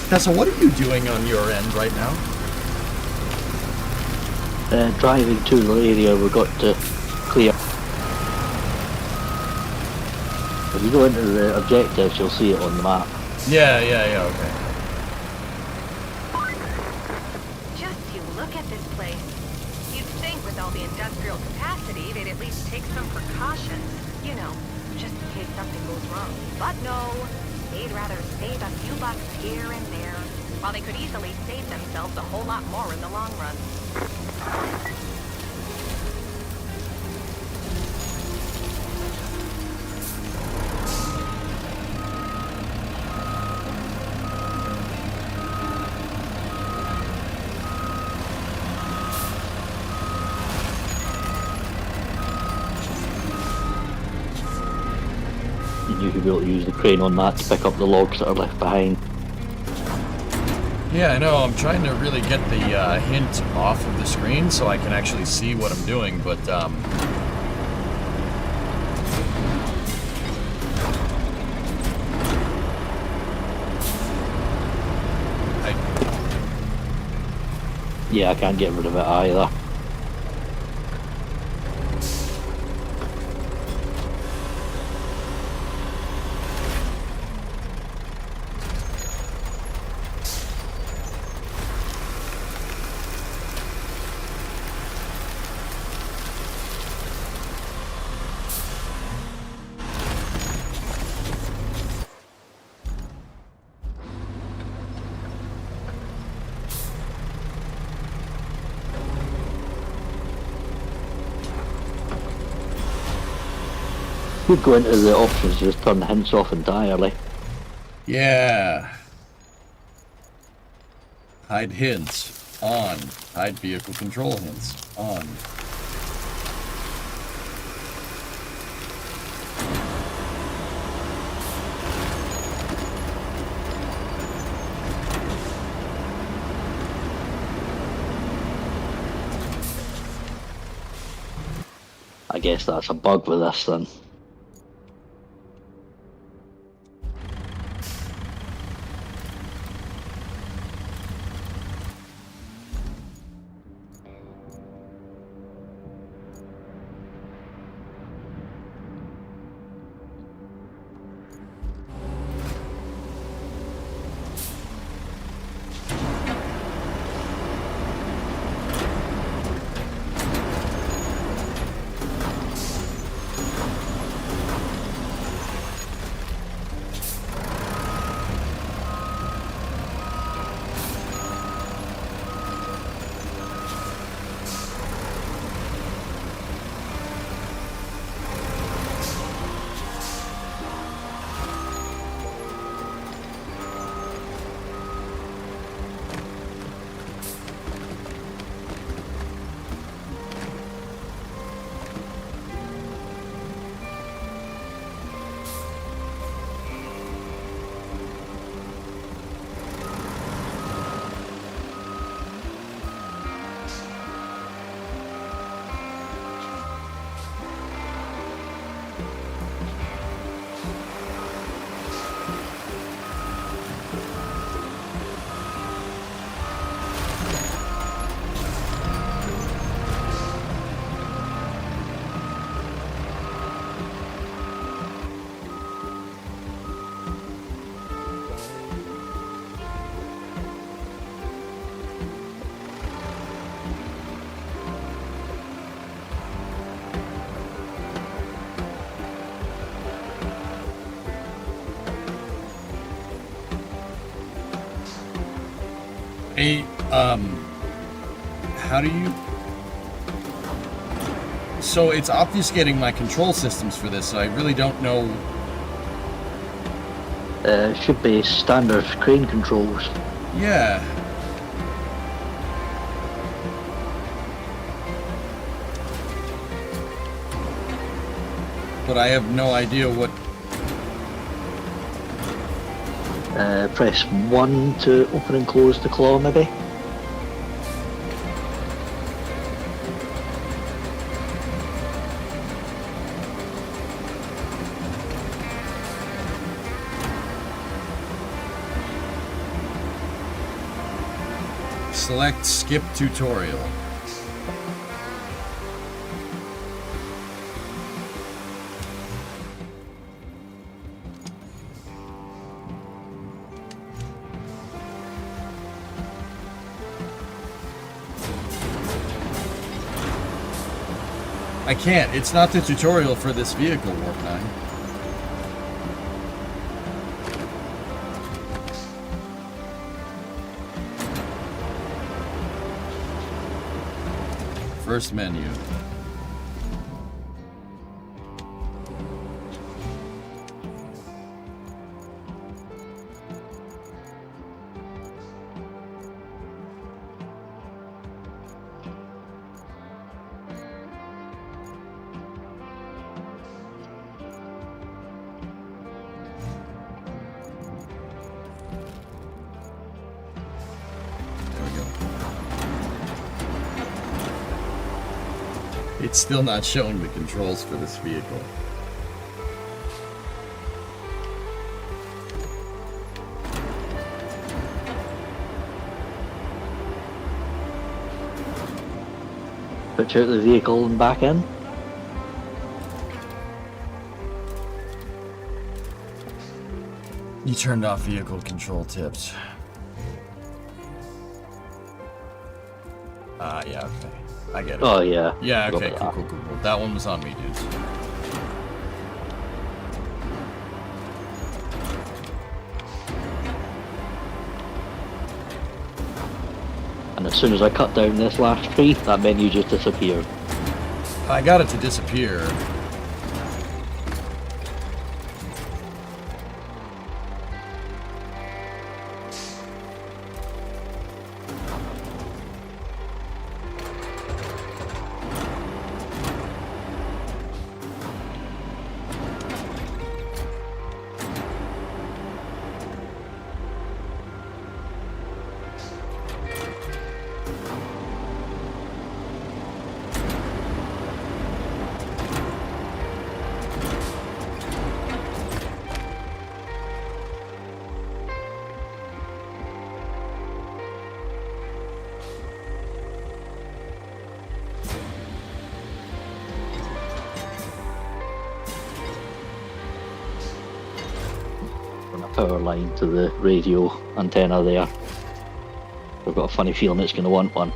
Tessa, what are you doing on your end right now? Driving to the area we've got to clear. If you go into the objectives, you'll see it on the map. Yeah, okay. Just you look at this place. You'd think with all the industrial capacity, they'd at least take some precautions. You know, just in case something goes wrong. But no, they'd rather save a few bucks here and there, while they could easily save themselves a whole lot more in the long run. You could be able to use the crane on that to pick up the logs that are left behind. Yeah, I know. I'm trying to really get the hint off of the screen so I can actually see what I'm doing, but Yeah, I can't get rid of it either. Could go into the options, just turn the hints off entirely. Yeah. Hide hints. On. Hide vehicle control hints. On. I guess that's a bug with this then. Hey, how do you... So it's obfuscating my control systems for this, so I really don't know... Should be standard crane controls. Yeah. But I have no idea what... Press 1 to open and close the claw, maybe? Select skip tutorial. I can't. It's not the tutorial for this vehicle, Warp 9. First menu. It's still not showing the controls for this vehicle. Switch out the vehicle and back in. You turned off vehicle control tips. Yeah, okay. I get it. Oh yeah. Yeah, okay, cool. That one was on me, dudes. And as soon as I cut down this last tree, that menu just disappeared. I got it to disappear. power line to the radio antenna there. I've got a funny feeling it's going to want one.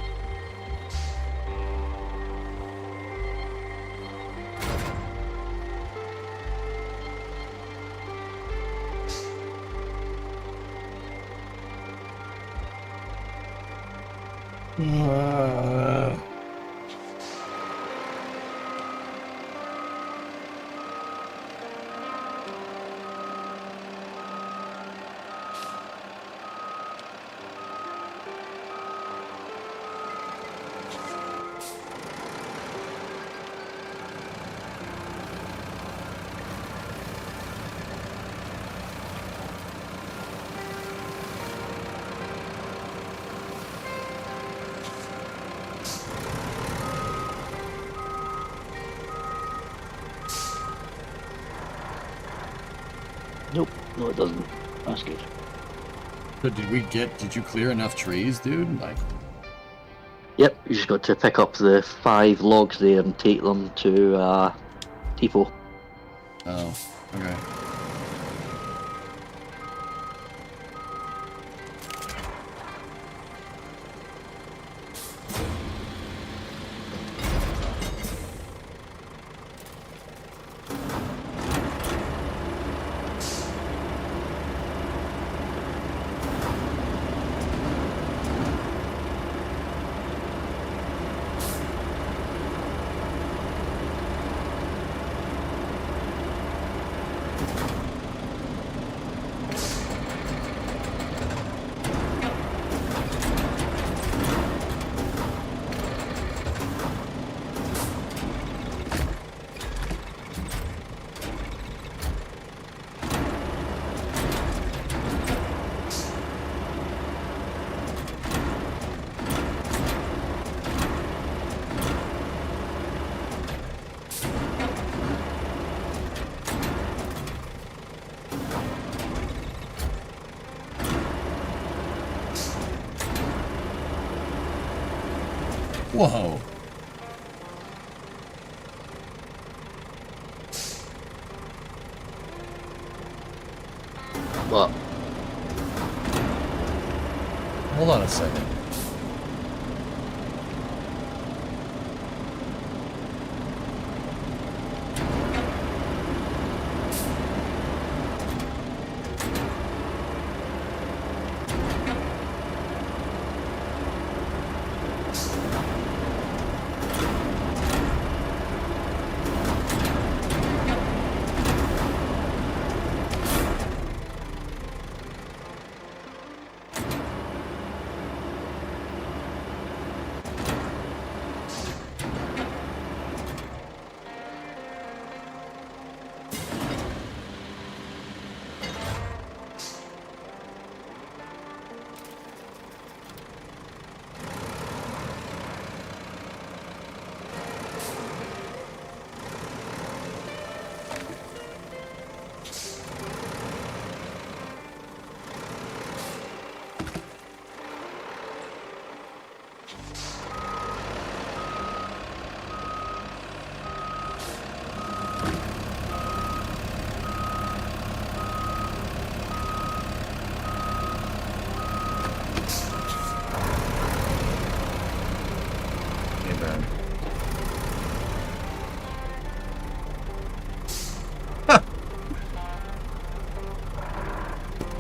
Nope, no it doesn't. That's good. So did you clear enough trees, dude? Like, Yep, you just got to pick up the 5 logs there and take them to depot. oh, okay. Whoa. What? Hold on a second.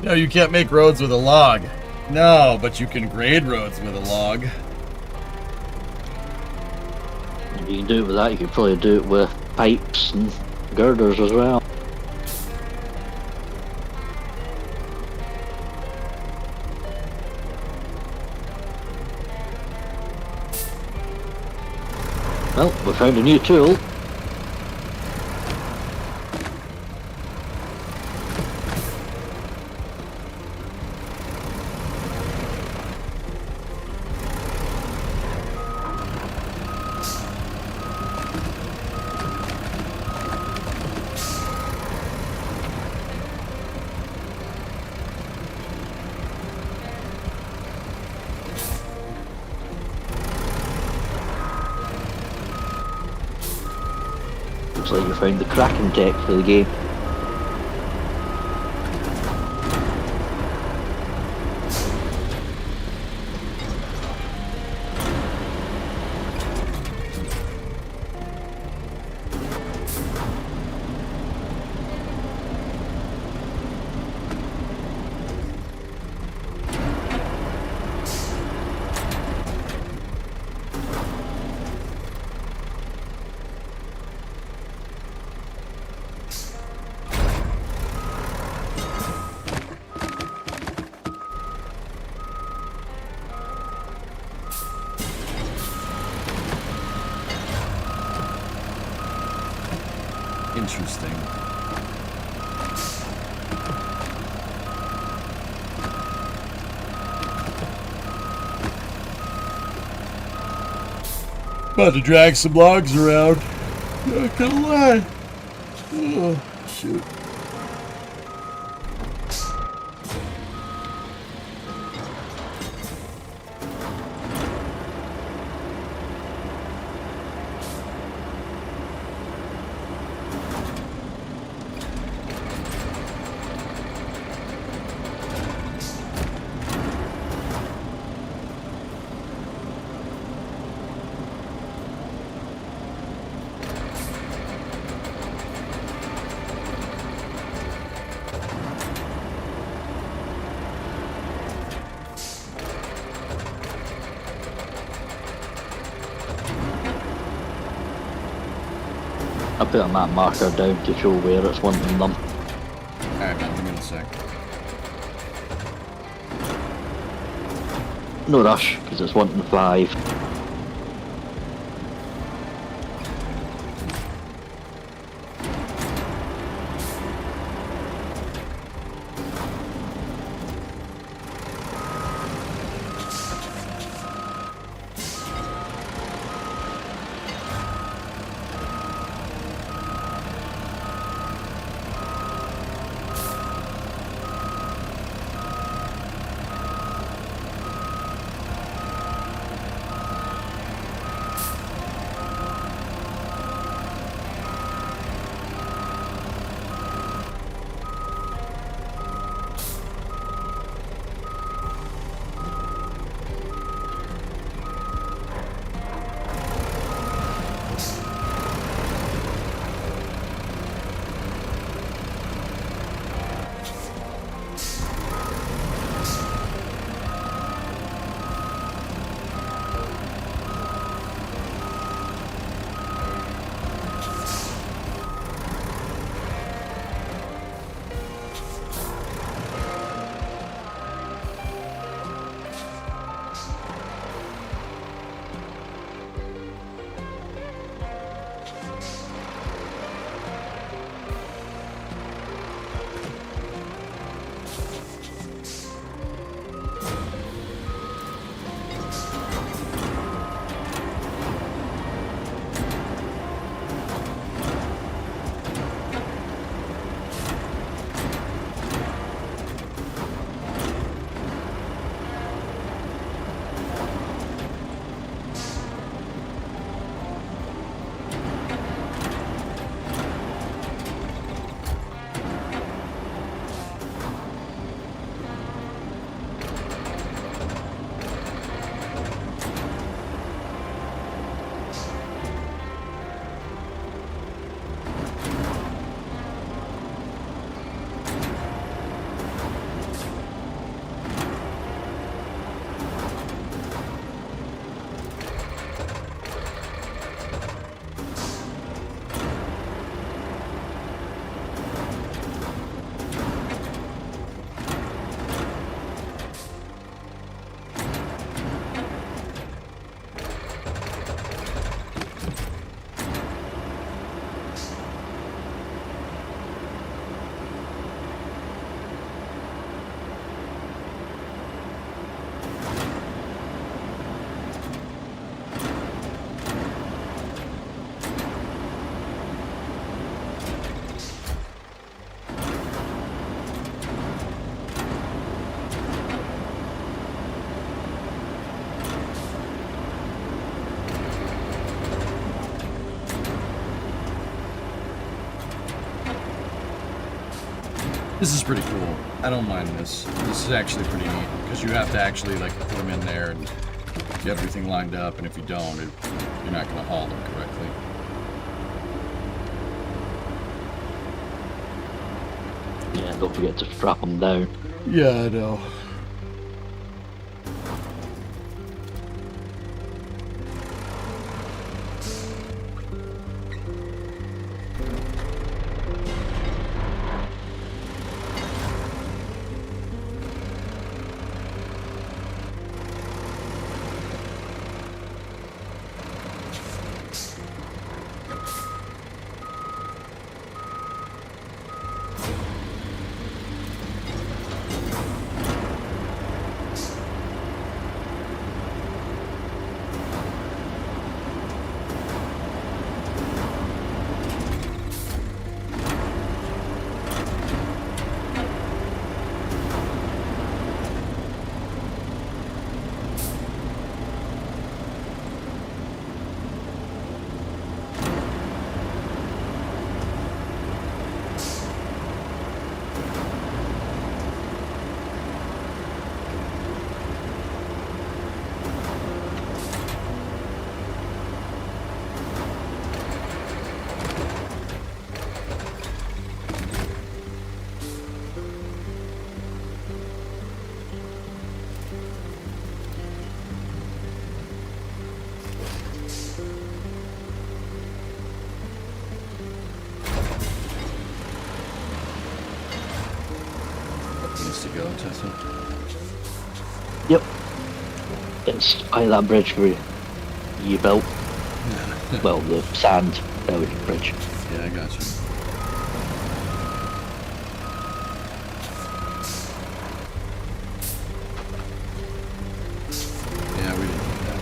No, you can't make roads with a log. No, but you can grade roads with a log. If you can do it with that, you could probably do it with pipes and girders as well. Well, we found a new tool. Looks like you found the cracking tech for the game. Interesting. About to drag some logs around. Not gonna lie. Oh, shoot. I put a map marker down to show where it's wanting them. Alright, man, give me a sec. No rush, because it's wanting 5. This is pretty cool. I don't mind this. This is actually pretty neat because you have to actually like put them in there and get everything lined up, and if you don't, you're not going to haul them correctly. Yeah, don't forget to strap them down. Yeah, I know. go, Tessa? Yep. It's by that bridge where you built. Well, the sand building bridge. Yeah, I got you. Yeah, we didn't do that.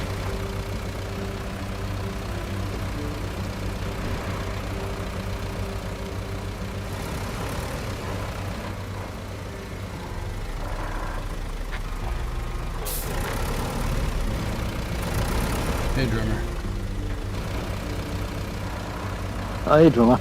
Hey, drummer. Hi, drummer.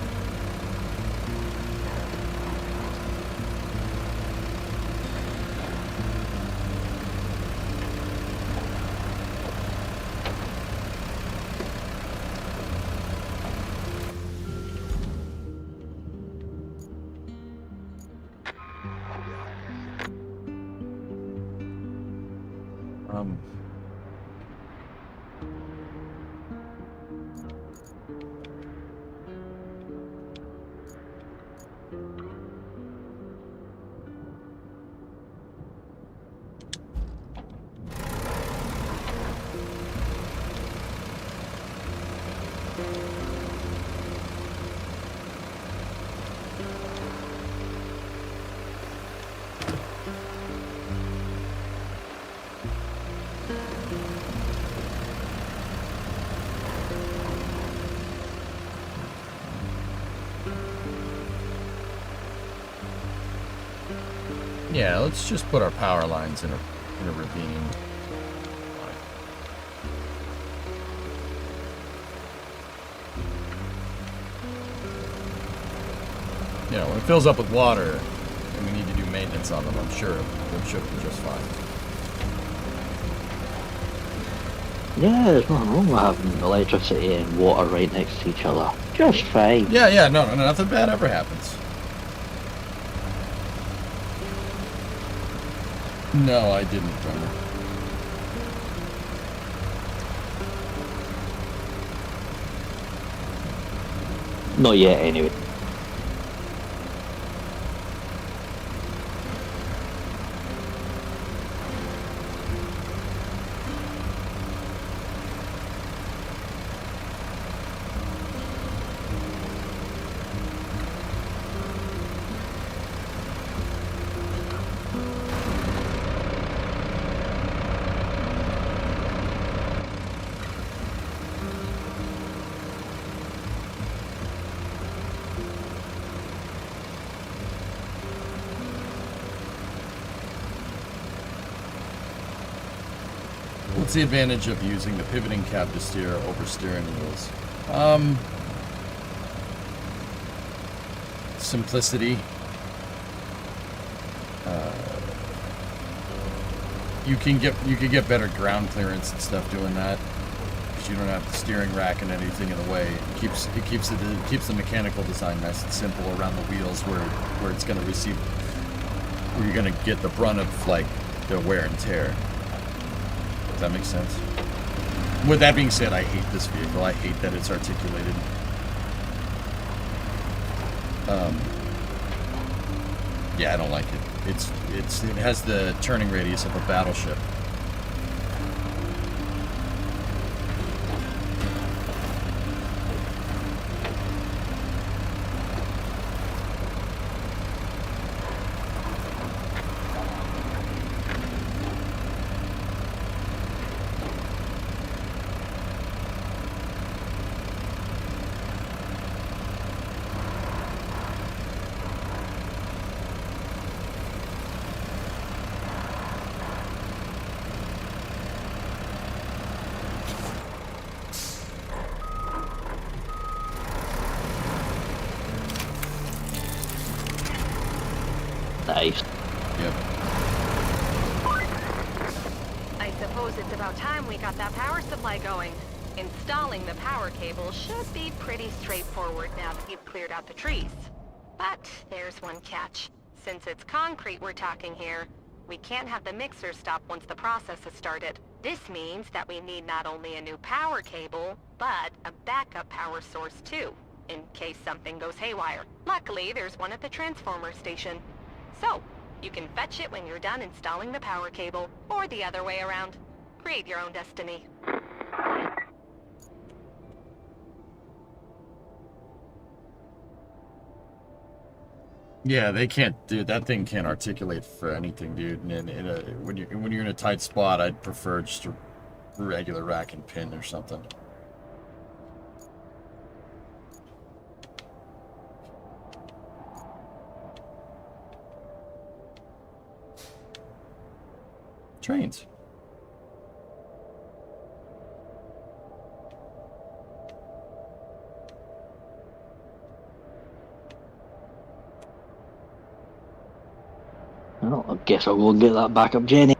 Um. Yeah, let's just put our power lines in a ravine. You know, when it fills up with water and we need to do maintenance on them, I'm sure it should be just fine. Yeah, there's nothing wrong with having electricity and water right next to each other. Just fine. Yeah, no, nothing bad ever happens. No, I didn't, drummer. Not yet, anyway. What's the advantage of using the pivoting cab to steer over steering wheels? Simplicity. You can get better ground clearance and stuff doing that, because you don't have the steering rack and anything in the way. It keeps the mechanical design nice and simple around the wheels, where it's going to receive, where you're going to get the brunt of like the wear and tear. Does that make sense? With that being said, I hate this vehicle. I hate that it's articulated. Yeah, I don't like it. It has the turning radius of a battleship. Nice. Yep. I suppose it's about time we got that power supply going. Installing the power cable should be pretty straightforward now that you've cleared out the trees. But there's one catch. Since it's concrete we're talking here, we can't have the mixer stop once the process has started. This means that we need not only a new power cable, but a backup power source too, in case something goes haywire. Luckily, there's one at the transformer station. So, You can fetch it when you're done installing the power cable, or the other way around. Create your own destiny. Yeah, they can't, dude. That thing can't articulate for anything, dude. And when you're in a tight spot, I'd prefer just a regular rack and pin or something. Trains. Well, I guess I'll go and get that back up, Jenny.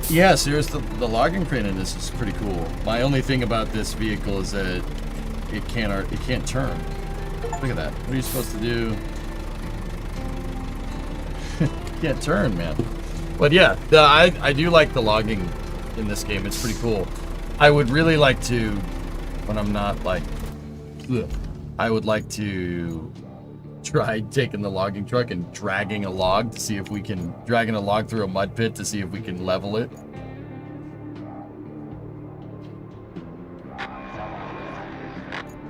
Yeah, seriously, the logging crane in this is pretty cool. My only thing about this vehicle is that it can't turn. Look at that. What are you supposed to do? Can't turn, man. But yeah, I do like the logging in this game. It's pretty cool. I would really like to, when I'm not like, I would like to try taking the logging truck and dragging a log to see if we can, dragging a log through a mud pit to see if we can level it.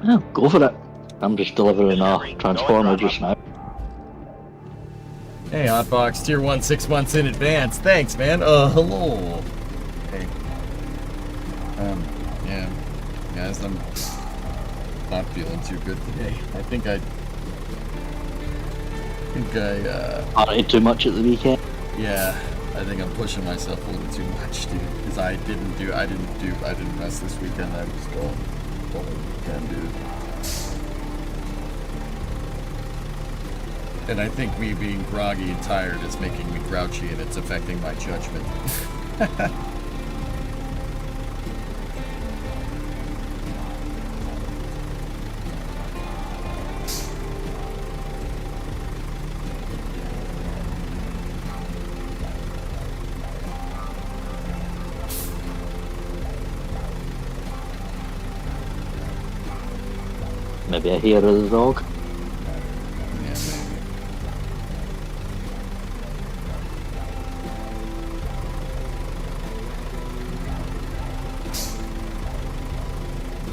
Yeah, go for it. I'm just delivering a transformer just now. Hey, Hotbox, tier 1 6 months in advance. Thanks, man. Hello. Hey. Yeah. Guys, I'm not feeling too good today. I think I Partied too much at the weekend. yeah, I think I'm pushing myself a little too much, dude. Because I didn't rest this weekend. I was going weekend, dude. And I think me being groggy and tired is making me grouchy, and it's affecting my judgment. Maybe a hair of the dog. Yeah, maybe.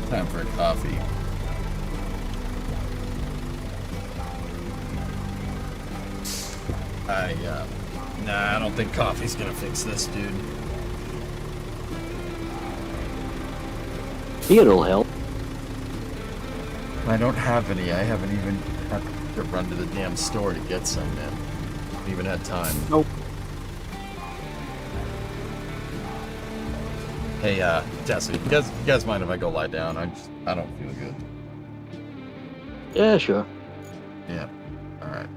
Time for a coffee. Nah, I don't think coffee's gonna fix this, dude. Beer'll help. I don't have any. I haven't even had to run to the damn store to get some, man. Haven't even had time. Nope. Hey, Tessie, you guys mind if I go lie down? I don't feel good. Yeah, sure. Yeah. All right.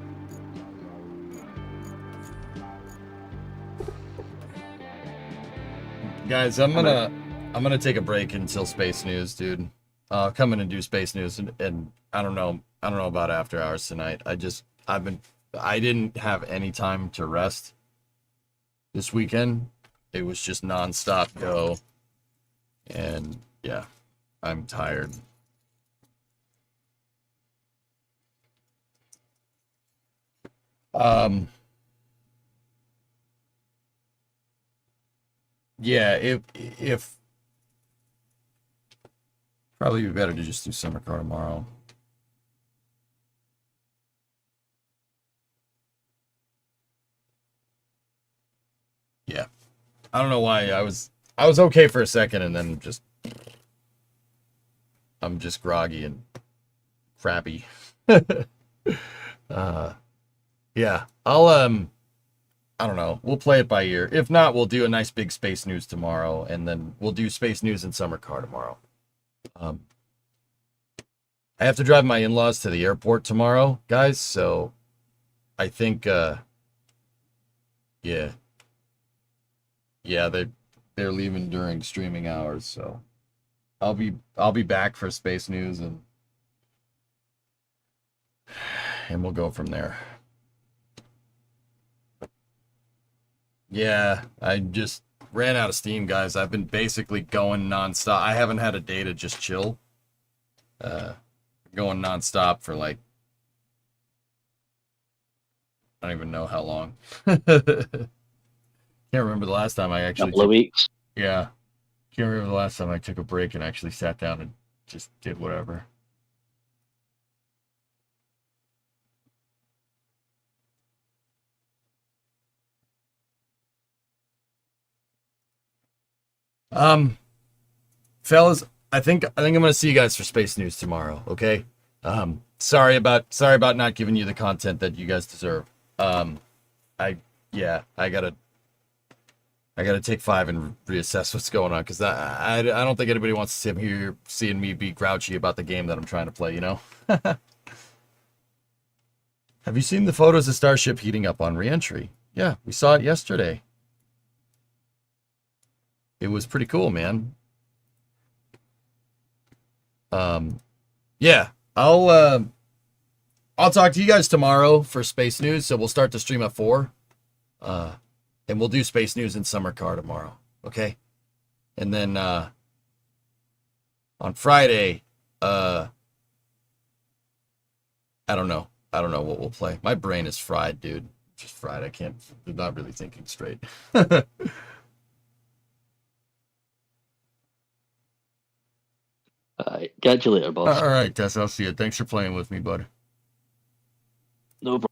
Guys, I'm gonna take a break until Space News, dude. Come in and do Space News, and I don't know about after hours tonight. I didn't have any time to rest this weekend. It was just nonstop go, and yeah, I'm tired. Yeah, if probably be better to just do summer car tomorrow. Yeah. I don't know why I was okay for a second, and then I'm just groggy and crappy. Yeah, I'll I don't know. We'll play it by ear. If not, we'll do a nice big space news tomorrow, and then we'll do space news and summer car tomorrow. I have to drive my in-laws to the airport tomorrow, guys, so I think yeah. Yeah, they're leaving during streaming hours, so I'll be back for space news, and we'll go from there. Yeah, I just ran out of steam, guys. I've been basically going nonstop. I haven't had a day to just chill. Going nonstop for like, I don't even know how long. Can't remember the last time I actually Couple of weeks. Yeah. Can't remember the last time I took a break and actually sat down and just did whatever. Fellas, I think I'm gonna see you guys for Space News tomorrow, okay? Sorry about not giving you the content that you guys deserve. I gotta take 5 and reassess what's going on, because I don't think anybody wants to sit here seeing me be grouchy about the game that I'm trying to play, you know? Have you seen the photos of Starship heating up on reentry? Yeah, we saw it yesterday. It was pretty cool, man. Yeah, I'll talk to you guys tomorrow for Space News, so we'll start the stream at 4. And we'll do Space News and Summer Car tomorrow, okay? And then on Friday, I don't know what we'll play. My brain is fried, dude. Just fried. I'm not really thinking straight. Alright, catch you later, boss. All right, Tess, I'll see you. Thanks for playing with me, bud. No problem.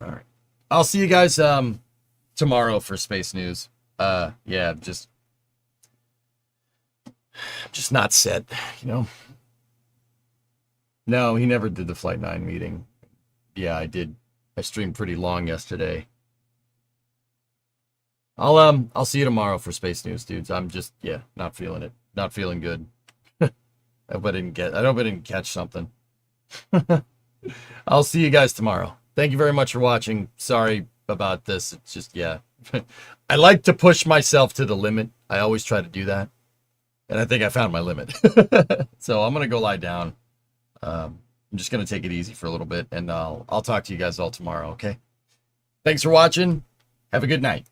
All right. I'll see you guys tomorrow for Space News. Yeah, just not set, you know. No, he never did the Flight 9 meeting. Yeah, I did. I streamed pretty long yesterday. I'll see you tomorrow for Space News, dudes. I'm just not feeling it. Not feeling good. I hope I didn't catch something. I'll see you guys tomorrow. Thank you very much for watching. Sorry about this. It's just, I like to push myself to the limit. I always try to do that. And I think I found my limit. So I'm going to go lie down. I'm just going to take it easy for a little bit, and I'll talk to you guys all tomorrow, okay? Thanks for watching. Have a good night.